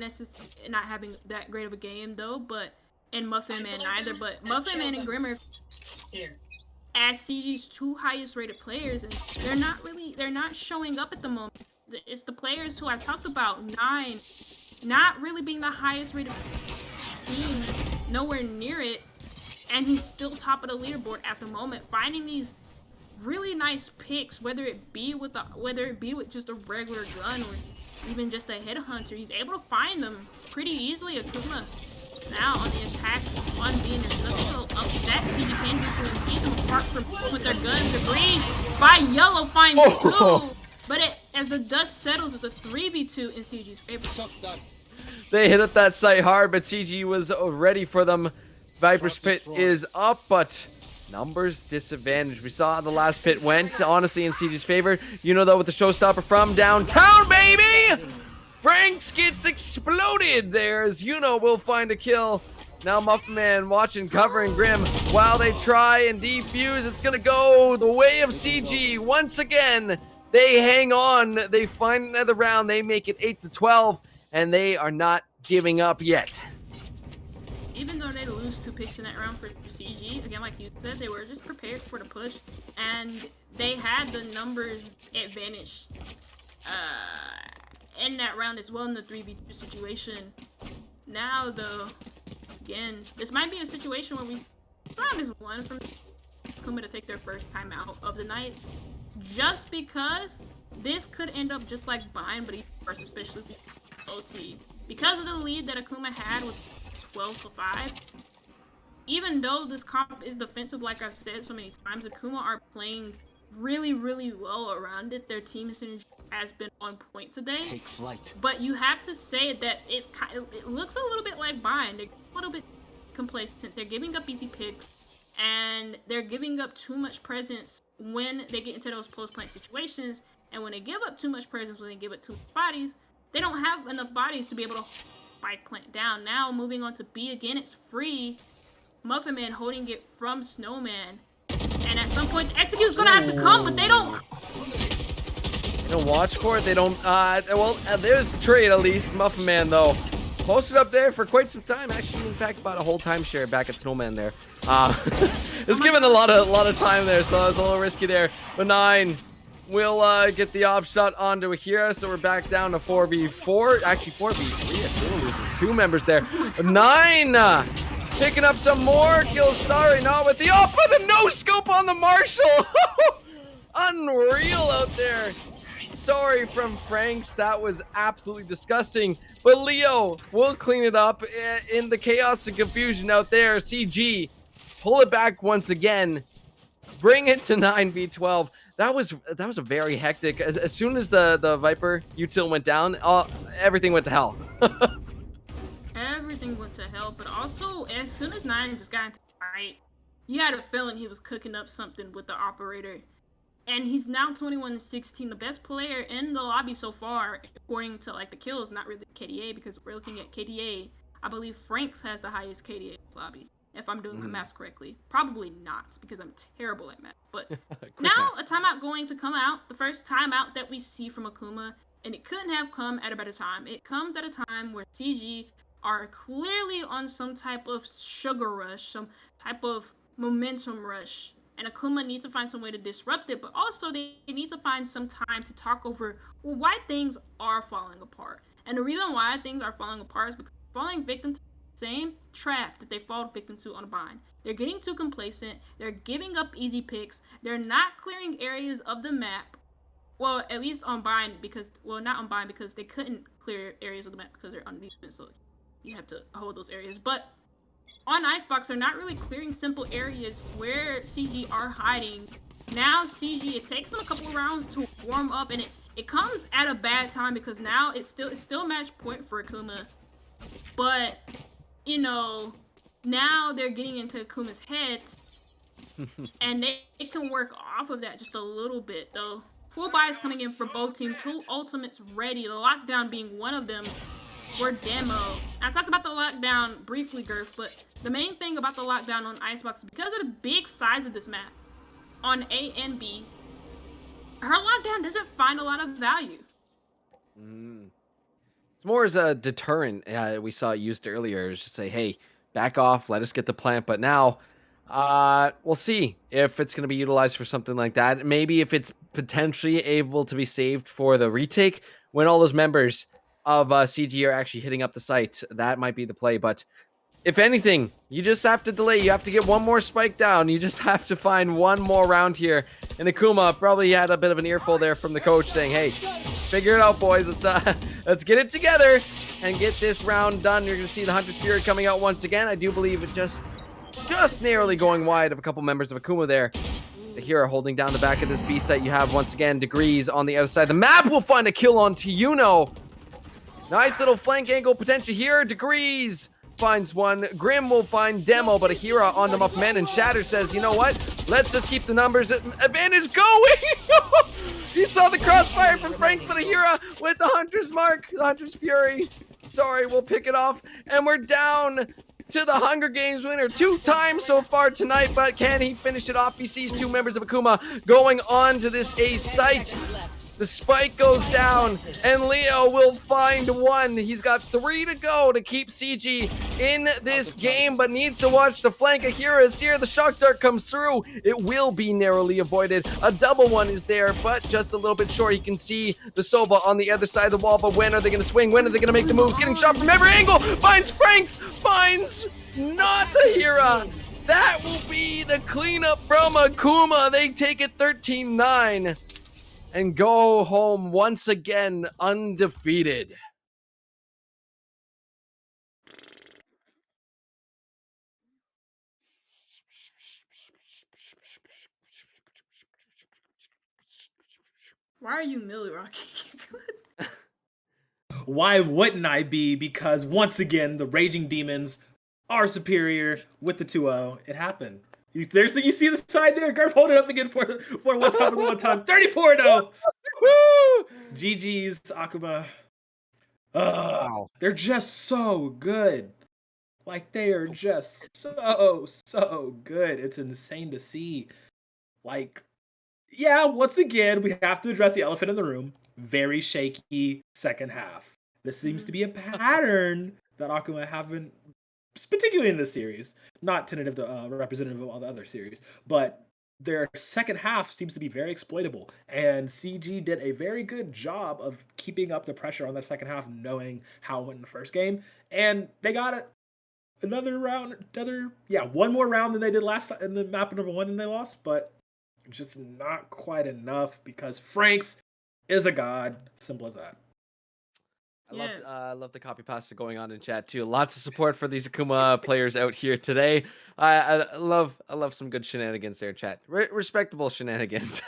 having that great of a game though, but and Muffin Man neither, but Muffin Man and Grimmar as CG's 2 highest rated players, and they're not showing up at the moment. It's the players who I talked about, 9, not really being the highest rated team, nowhere near it, and he's still top of the leaderboard at the moment, finding these really nice picks, whether it be with just a regular gun or even just a headhunter. He's able to find them pretty easily. Akuma now on the attack on being, there's nothing up that CG can do to impede them apart from with their guns. Degrees by Yellow finds 2, but as the dust settles, it's a 3v2 in CG's favor. They hit up that site hard, but CG was ready for them. Viper's Pit is up, but numbers disadvantage. We saw how the last pit went, honestly, in CG's favor. You know, though, with the showstopper from downtown, baby! Franks gets exploded. There's Yuno will find a kill. Now Muffin Man watching, covering Grim while they try and defuse. It's going to go the way of CG once again. They hang on. They find another round. They make it 8-12, and they are not giving up yet. Even though they lose 2 picks in that round for CG, again, like you said, they were just prepared for the push, and they had the numbers advantage in that round as well in the 3v2 situation. Now, though, again, this might be a situation where round is 1 from Akuma to take their first time out of the night, just because this could end up just like Bind, but first, especially OT. Because of the lead that Akuma had with 12-5, even though this comp is defensive, like I've said so many times, Akuma are playing really, really well around it. Their team synergy has been on point today. Take flight. But you have to say that it looks a little bit like Bind. They're a little bit complacent. They're giving up easy picks, and they're giving up too much presence when they get into those close point situations. And when they give up too much presence, when they give it too much bodies, they don't have enough bodies to be able to fight plant down. Now moving on to B again, it's free. Muffin Man holding it from Snowman, and at some point the execute's gonna have to come, but they don't watch for it. They don't. There's the trade at least. Muffin Man though posted up there for quite some time. Actually, in fact, about a whole timeshare back at Snowman there. It's given a lot of time there, so it's a little risky there. But 9 will get the op shot onto Akira, so we're back down to 4v4. Actually, 4v3. Loses 2 members there. 9 picking up some more kills. Sorry, not with the but a no scope on the Marshall. Unreal out there. sorry from Franks. That was absolutely disgusting. But Leo will clean it up in the chaos and confusion out there. CG, pull it back once again. Bring it to 9v12. That was a very hectic. As soon as the Viper util went down, everything went to hell. Everything went to hell, but also as soon as Nine just got into the fight, you had a feeling he was cooking up something with the operator. And he's now 21-16, the best player in the lobby so far, according to like the kills, not really KDA, because we're looking at KDA. I believe Franks has the highest KDA in this lobby, if I'm doing my maths correctly. Probably not, because I'm terrible at math. But now a timeout going to come out, the first timeout that we see from Akuma, and it couldn't have come at a better time. It comes at a time where CG are clearly on some type of sugar rush, some type of momentum rush. And Akuma needs to find some way to disrupt it, but also they need to find some time to talk over why things are falling apart. And the reason why things are falling apart is because falling victim to the same trap that they fall victim to on a bind. They're getting too complacent, they're giving up easy picks, they're not clearing areas of the map. Well, at least on bind, because, well, not on bind, because they couldn't clear areas of the map because they're on defense, so you have to hold those areas. But on Icebox, they're not really clearing simple areas where CG are hiding. Now CG, it takes them a couple of rounds to warm up, and it comes at a bad time because now it's still match point for Akuma. But, you know, now they're getting into Akuma's head, and they can work off of that just a little bit, though. Full buys coming in for both teams, 2 ultimates ready, the lockdown being one of them for demo. I talked about the lockdown briefly, Gurf, but the main thing about the lockdown on Icebox, because of the big size of this map on A and B, her lockdown doesn't find a lot of value. It's more as a deterrent. We saw it used earlier. It's just say, hey, back off, let us get the plant. But now, we'll see if it's going to be utilized for something like that. Maybe if it's potentially able to be saved for the retake when all those members of CG are actually hitting up the site. That might be the play. But if anything, you just have to delay. You have to get one more spike down. You just have to find one more round here. And Akuma probably had a bit of an earful there from the coach saying, hey, figure it out, boys. Let's get it together and get this round done. You're going to see the Hunter's Fury coming out once again. I do believe it just narrowly going wide of a couple members of Akuma there. Zahira holding down the back of this B site. You have, once again, Degrees on the other side. The map will find a kill on Tiyuno. Nice little flank angle potential here. Degrees finds one. Grim will find Demo, but Ahira on the Muffman, and Shatter says, you know what? Let's just keep the numbers advantage going. He saw the crossfire from Franks, but Ahira with the Hunter's Mark, the Hunter's Fury. Sorry, we'll pick it off, and we're down to the Hunger Games winner 2 times so far tonight, but can he finish it off? He sees 2 members of Akuma going on to this A site. The spike goes down, and Leo will find 1. He's got 3 to go to keep CG in this game, but needs to watch the flank. Ahira is here. The shock dart comes through. It will be narrowly avoided. A double one is there, but just a little bit short. He can see the Sova on the other side of the wall, but when are they going to swing? When are they going to make the moves? Getting shot from every angle. Finds Franks. Finds not Ahira. That will be the cleanup from Akuma. They take it 13-9. And go home once again undefeated. Why are you Millie Rocky? Why wouldn't I be? Because once again, the Raging Demons are superior with the 2-0. It happened. You see the side there? Garf, hold it up again for one time. 34-0. GG's, Akuma. Wow. They're just so good. Like, they are just so good. It's insane to see. Like, yeah, once again, we have to address the elephant in the room. Very shaky second half. This seems to be a pattern that Akuma haven't, particularly in this series, not tentative to representative of all the other series, but their second half seems to be very exploitable. And CG did a very good job of keeping up the pressure on the second half, knowing how it went in the first game. And they got it. One more round than they did last time in the map number 1, and they lost, but just not quite enough because Franks is a god. Simple as that. I love the copy pasta going on in chat too. Lots of support for these Akuma players out here today. I love some good shenanigans there, chat. Respectable shenanigans.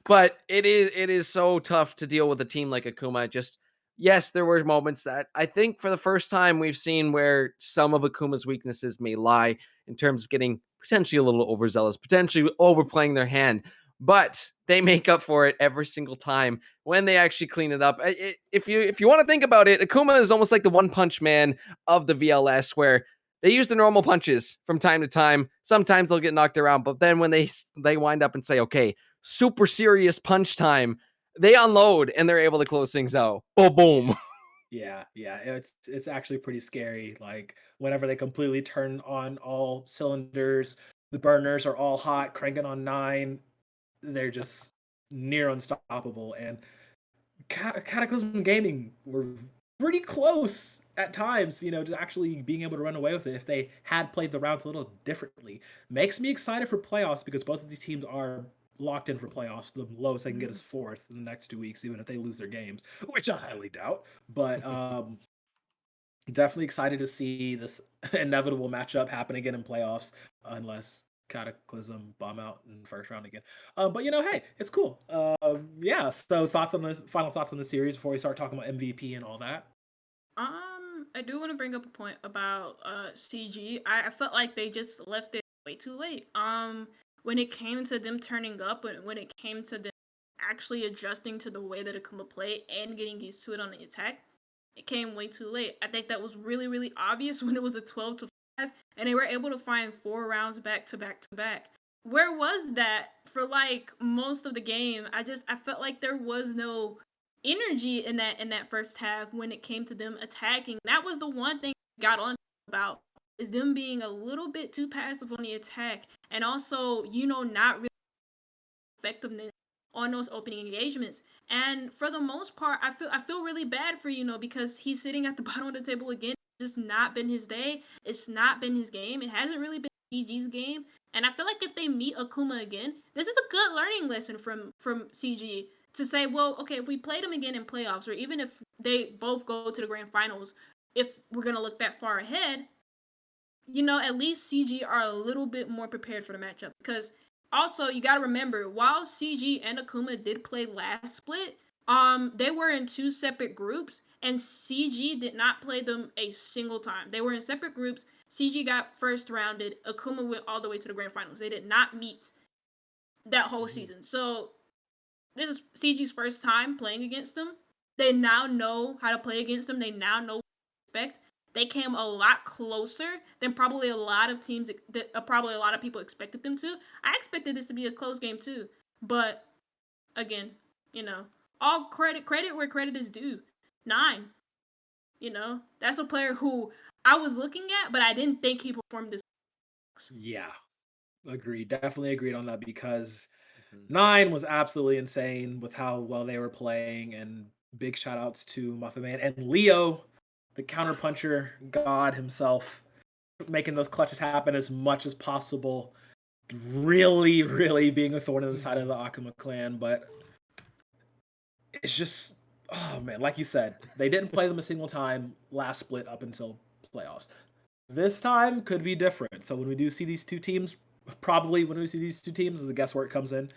But it is so tough to deal with a team like Akuma. Just yes, there were moments that I think for the first time we've seen where some of Akuma's weaknesses may lie in terms of getting potentially a little overzealous, potentially overplaying their hand. But they make up for it every single time when they actually clean it up. If you want to think about it, Akuma is almost like the one punch man of the VLS, where they use the normal punches from time to time. Sometimes they'll get knocked around, but then when they wind up and say, "Okay, super serious punch time," they unload and they're able to close things out. Boom, boom. Yeah, it's actually pretty scary. Like whenever they completely turn on all cylinders, the burners are all hot, cranking on 9. They're just near unstoppable. And Cataclysm Gaming were pretty close at times, to actually being able to run away with it if they had played the rounds a little differently. Makes me excited for playoffs because both of these teams are locked in for playoffs. The lowest they can get is fourth in the next 2 weeks, even if they lose their games, which I highly doubt. But definitely excited to see this inevitable matchup happen again in playoffs, unless Cataclysm bomb out in the first round again. But hey, it's cool. Yeah. So final thoughts on the series before we start talking about MVP and all that. I do want to bring up a point about CG. I felt like they just left it way too late. When it came to them turning up, when it came to them actually adjusting to the way that Akuma played and getting used to it on the attack, it came way too late. I think that was really, really obvious when it was a 12-5 and they were able to find 4 rounds back to back to back. Where was that for like most of the game? I felt like there was no energy in that first half when it came to them attacking. That was the one thing I got on about, is them being a little bit too passive on the attack, and also not really effectiveness on those opening engagements. And for the most part, I feel really bad for because he's sitting at the bottom of the table again. It's just not been his day. It's not been his game. It hasn't really been CG's game. And I feel like if they meet Akuma again, this is a good learning lesson from CG to say, well, okay, if we played them again in playoffs, or even if they both go to the grand finals, if we're gonna look that far ahead, at least CG are a little bit more prepared for the matchup. Because also, you gotta remember, while CG and Akuma did play last split, they were in 2 separate groups, and CG did not play them a single time. They were in separate groups. CG got first rounded. Akuma went all the way to the grand finals. They did not meet that whole season. So this is CG's first time playing against them. They now know how to play against them. They now know what to expect. They came a lot closer than probably a lot of teams, probably a lot of people expected them to. I expected this to be a close game too. But again, all credit where credit is due. 9. That's a player who I was looking at, but I didn't think he performed this. Yeah, agreed. Definitely agreed on that because 9 was absolutely insane with how well they were playing, and big shout outs to Muffin Man and Leo, the counterpuncher god himself, making those clutches happen as much as possible. Really, really being a thorn in the side of the Akuma clan, but it's just, oh man, like you said, they didn't play them a single time last split up until playoffs. This time could be different. So when we do see these two teams, probably when we see these two teams, as the guesswork comes in,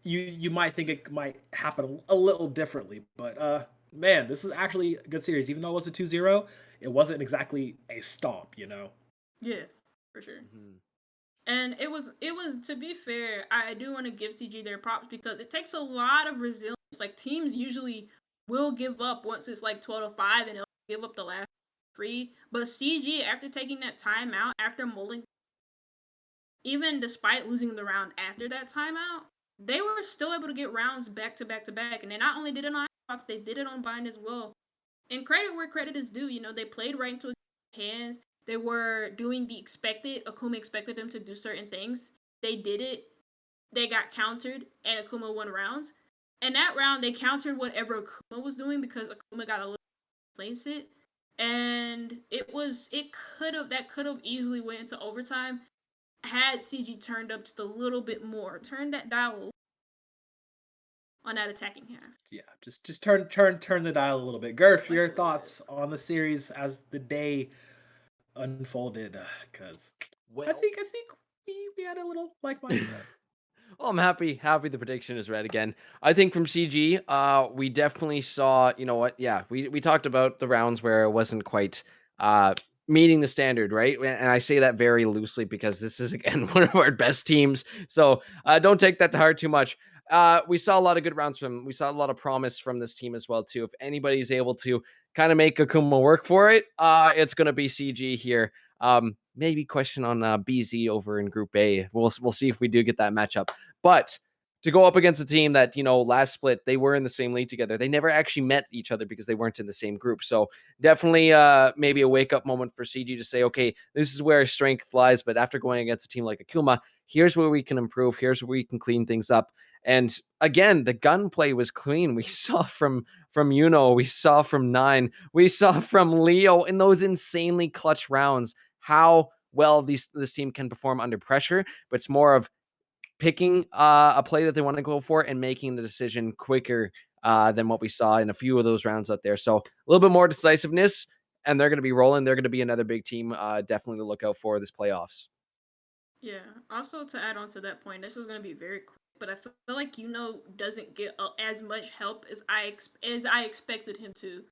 you might think it might happen a little differently. But man, this is actually a good series. Even though it was a 2-0, it wasn't exactly a stomp, Yeah, for sure. And it was, to be fair, I do want to give CG their props because it takes a lot of resilience. Like, teams usually will give up once it's like 12-5 and they'll give up the last 3. But CG, after taking that timeout, after molding, even despite losing the round after that timeout, they were still able to get rounds back to back to back. And they not only did it on Xbox, they did it on Bind as well. And credit where credit is due. They played right into hands. They were doing the expected. Akuma expected them to do certain things. They did it. They got countered, and Akuma won rounds. And that round, they countered whatever Akuma was doing because Akuma got a little place it. And that could have easily went into overtime had CG turned up just a little bit more. Turned that dial on that attacking half. Yeah, just turn the dial a little bit. Gerf, Like your a little bit. thoughts on the series as the day unfolded? Because Well, I think we had a little like mindset. well, I'm happy the prediction is right again. I think from CG, we definitely saw, you know what? Yeah, we talked about the rounds where it wasn't quite uh meeting the standard, right? And I say that very loosely because this is again one of our best teams. So don't take that to heart too much. We saw a lot of good rounds from we saw a lot of promise from this team as well, too. If anybody's able to kind of make Akuma work for it, it's gonna be CG here. Maybe question on BZ over in Group A. We'll see if we do get that matchup. But to go up against a team that, last split, they were in the same league together. They never actually met each other because they weren't in the same group. So definitely maybe a wake up moment for CG to say, okay, this is where strength lies. But after going against a team like Akuma, here's where we can improve. Here's where we can clean things up. And again, the gunplay was clean. We saw from Yuno, we saw from Nine, we saw from Leo in those insanely clutch rounds how well this team can perform under pressure. But it's more of picking a play that they want to go for and making the decision quicker than what we saw in a few of those rounds out there. So a little bit more decisiveness, and they're going to be rolling. They're going to be another big team definitely to look out for this playoffs. Yeah. Also, to add on to that point, this is going to be very quick, but I feel like doesn't get as much help as I expected him to.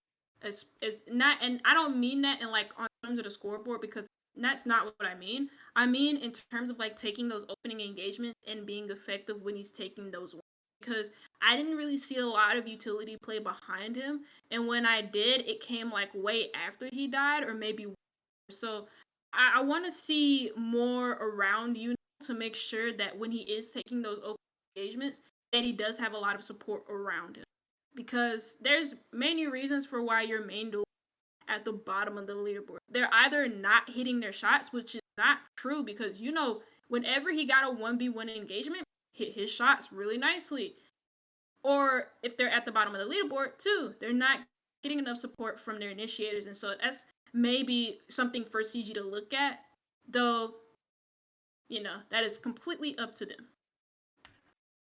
As not, and I don't mean that in like on terms of the scoreboard because that's not what I mean. I mean in terms of like taking those opening engagements and being effective when he's taking those ones. Because I didn't really see a lot of utility play behind him, and when I did, it came like way after he died, or maybe so. I want to see more around to make sure that when he is taking those open engagements, that he does have a lot of support around him. Because there's many reasons for why your main duel at the bottom of the leaderboard. They're either not hitting their shots, which is not true because whenever he got a 1v1 engagement, hit his shots really nicely. Or if they're at the bottom of the leaderboard too, they're not getting enough support from their initiators, and so that's maybe something for CG to look at, though that is completely up to them.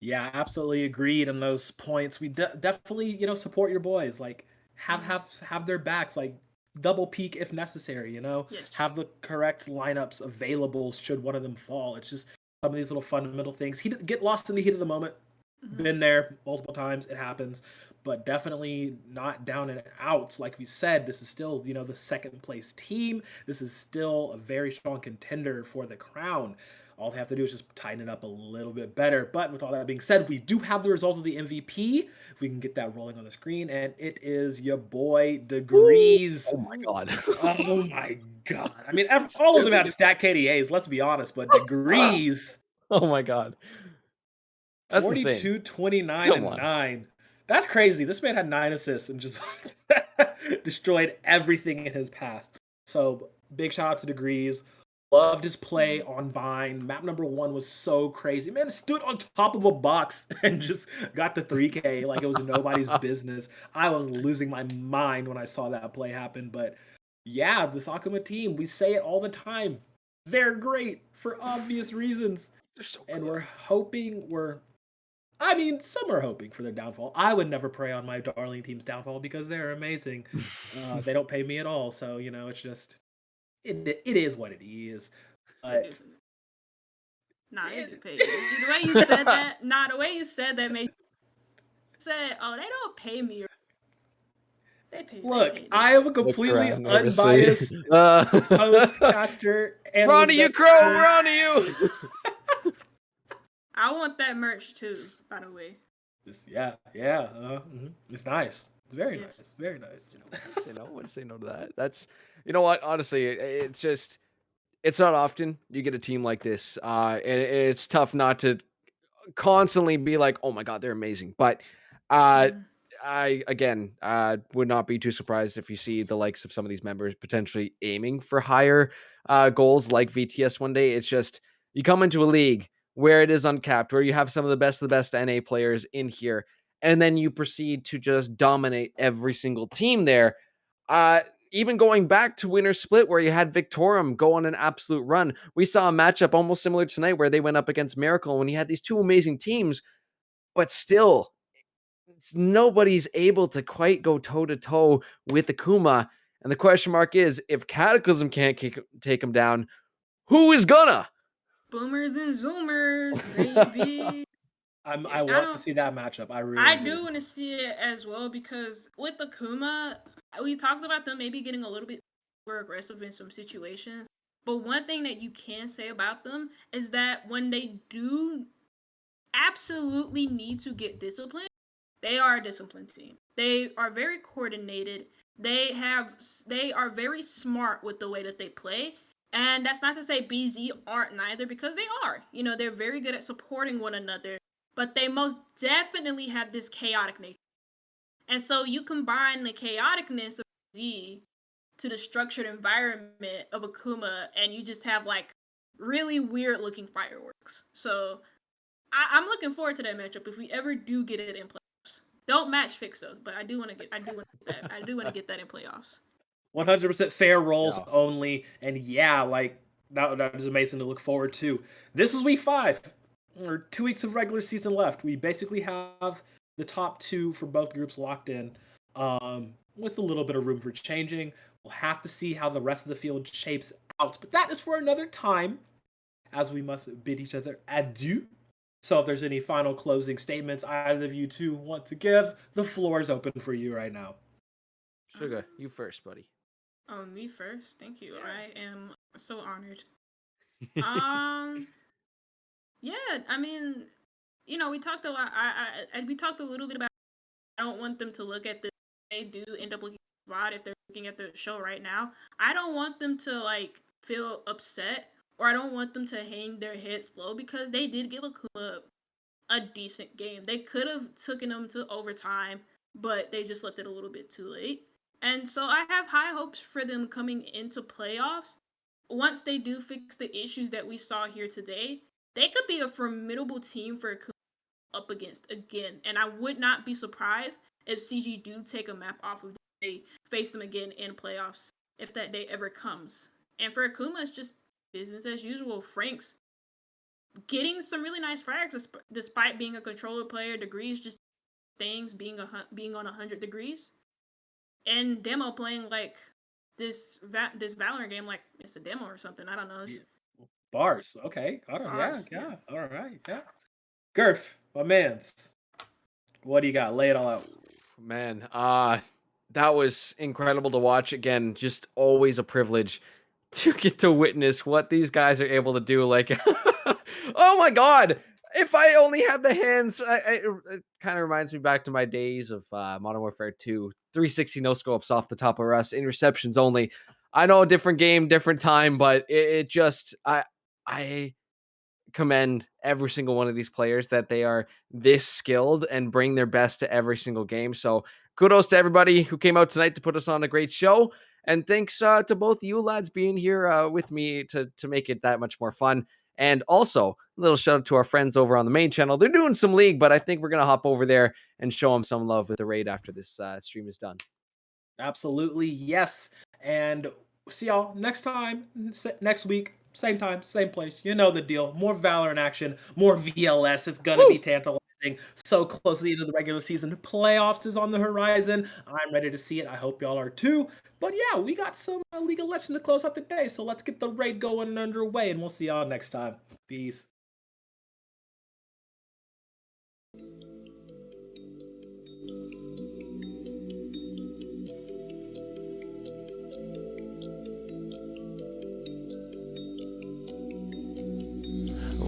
Yeah, absolutely agreed on those points. We definitely, support your boys. Like have their backs. Like double peak if necessary. Yes. Have the correct lineups available should one of them fall. It's just some of these little fundamental things. He get lost in the heat of the moment. Been there multiple times. It happens, but definitely not down and out. Like we said, this is still, the second place team. This is still a very strong contender for the crown. All they have to do is just tighten it up a little bit better. But with all that being said, we do have the results of the MVP. If we can get that rolling on the screen, and it is your boy Degrees. Oh my god. Oh my god. I mean, all of them had stat KDAs, let's be honest, but Degrees. Oh my god. That's 42, insane. 29, Come and on. 9. That's crazy. This man had 9 assists and just destroyed everything in his path. So big shout out to Degrees. Loved his play on Vine. Map number 1 was so crazy. Man stood on top of a box and just got the 3K like it was nobody's business. I was losing my mind when I saw that play happen. But yeah, the Sakuma team, we say it all the time. They're great for obvious reasons. They're so And good. some are hoping for their downfall. I would never pray on my darling team's downfall because they're amazing. They don't pay me at all, so it's just it is what it is. But Nah, they do pay you. The way you said that, the way you said that made said, "Oh, they don't pay me." They pay. Look, they pay I am a completely unbiased postcaster. We're on to you, Crow. We're on to you. I want that merch too, by the way. Yeah. It's nice. It's very nice. Very nice. I wouldn't say no to that. That's, you know what? Honestly, it's just, it's not often you get a team like this. And it's tough not to constantly be like, oh my God, they're amazing. But I, again, would not be too surprised if you see the likes of some of these members potentially aiming for higher goals like VTS one day. It's just, you come into a league where it is uncapped, where you have some of the best NA players in here, and then you proceed to just dominate every single team there. Even going back to Winter Split, where you had Victorum go on an absolute run, we saw a matchup almost similar to tonight where they went up against Miracle when you had these two amazing teams, but still, nobody's able to quite go toe to toe with Akuma. And the question mark is, if Cataclysm can't take him down, who is gonna? Boomers and Zoomers, baby. I want to see that matchup. I really I do want to see it as well, because with Akuma, we talked about them maybe getting a little bit more aggressive in some situations. But one thing that you can say about them is that when they do absolutely need to get disciplined, they are a disciplined team. They are very coordinated. They are very smart with the way that they play. And that's not to say BZ aren't neither, because they are. You know, they're very good at supporting one another, but they most definitely have this chaotic nature. And so you combine the chaoticness of BZ to the structured environment of Akuma, and you just have like really weird looking fireworks. So I'm looking forward to that matchup if we ever do get it in playoffs. Don't match fix those, but I do want to get that in playoffs. 100% fair rolls Yeah. only, and yeah, like that is amazing to look forward to. This is week 5, or 2 weeks of regular season left. We basically have the top 2 for both groups locked in, with a little bit of room for changing. We'll have to see how the rest of the field shapes out, but that is for another time, as we must bid each other adieu. So if there's any final closing statements either of you two want to give, the floor is open for you right now. Sugar, you first, buddy. Oh, me first. Thank you. I am so honored. Yeah, I mean, you know, we talked a lot. We talked a little bit about. I don't want them to look at the. They do end up looking at the spot if they're looking at the show right now. I don't want them to like feel upset, or I don't want them to hang their heads low, because they did give Akuma a decent game. They could have taken them to overtime, but they just left it a little bit too late. And so I have high hopes for them coming into playoffs. Once they do fix the issues that we saw here today, they could be a formidable team for Akuma up against again. And I would not be surprised if CG do take a map off of them. They face them again in playoffs, if that day ever comes. And for Akuma, it's just business as usual. Frank's getting some really nice frags despite being a controller player. Degrees just things being on 100 degrees. And Demo playing like this Valorant game like it's a demo or something. I don't know. Bars. Okay. Got it. Bars, Yeah. yeah. All right. Yeah. Gurf, my mans. What do you got? Lay it all out. Man, that was incredible to watch. Again, just always a privilege to get to witness what these guys are able to do. Like, oh my God, if I only had the hands. It kind of reminds me back to my days of Modern Warfare 2. 360 no scopes off the top of us, interceptions only. I know, a different game, different time, but it just, I commend every single one of these players that they are this skilled and bring their best to every single game. So kudos to everybody who came out tonight to put us on a great show. And thanks to both you lads being here with me to make it that much more fun. And also a little shout out to our friends over on the main channel. They're doing some league, but I think we're going to hop over there and show them some love with the raid after this stream is done. Absolutely. Yes. And see y'all next time, next week. Same time, same place. You know the deal. More Valorant action, more VLS. It's going to be tantalizing. So close to the end of the regular season. Playoffs is on the horizon. I'm ready to see it. I hope y'all are too. But yeah, we got some League of Legends to close out the day. So let's get the raid going and underway, and we'll see y'all next time. Peace.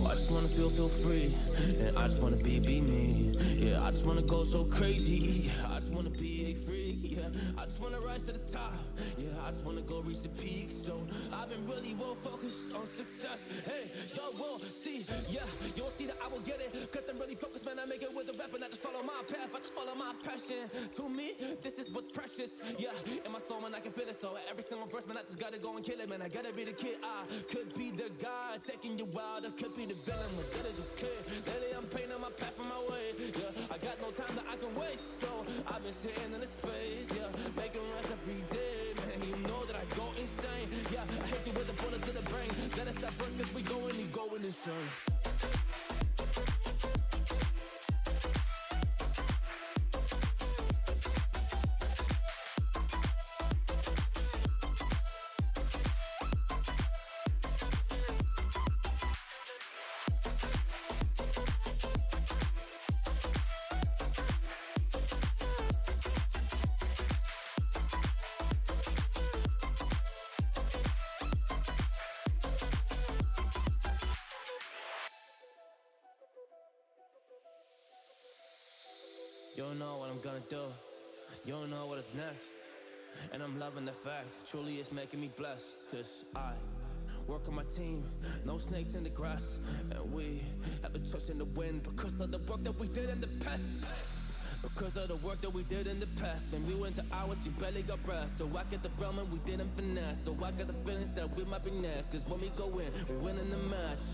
I just wanna feel free, and I just wanna be me. Yeah, I just wanna go so crazy. I just wanna be a freak. Yeah, I just wanna rise to the top. Yeah, I just wanna go reach the peak. So I've been really well focused on success. Hey, y'all will see. Yeah, you won't see that I will get it. Cause I'm really focused, man. I make it with the rap and I just follow my path. I just follow my passion. To me, this is what's precious. Yeah, in my soul, man, I can feel it. So every single verse, man, I just gotta go and kill it, man. I gotta be the kid. I could be the guy taking you wild. I could be the villain, but that is okay. Lately, I'm painting my path on my way. Yeah, I got no time that I can waste. So I've been sitting in the space. Yeah, making runs every day, man. You know that I go insane. Yeah, I hit you with a bullet to the brain. Then it's that first, cause we going insane. You don't know what I'm gonna do. You don't know what is next. And I'm loving the fact, truly it's making me blessed. Cause I work on my team, no snakes in the grass. And we have been trusting the wind because of the work that we did in the past. Because of the work that we did in the past. When we went to hours, you barely got rest. So I get the realm and we didn't finesse. So I got the feelings that we might be next. Cause when we go in, we win in the match.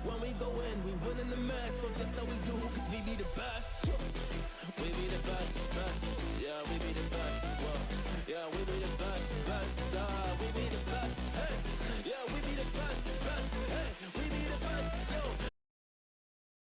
When we go in, we win in the match. So that's how we do, cause we be the best.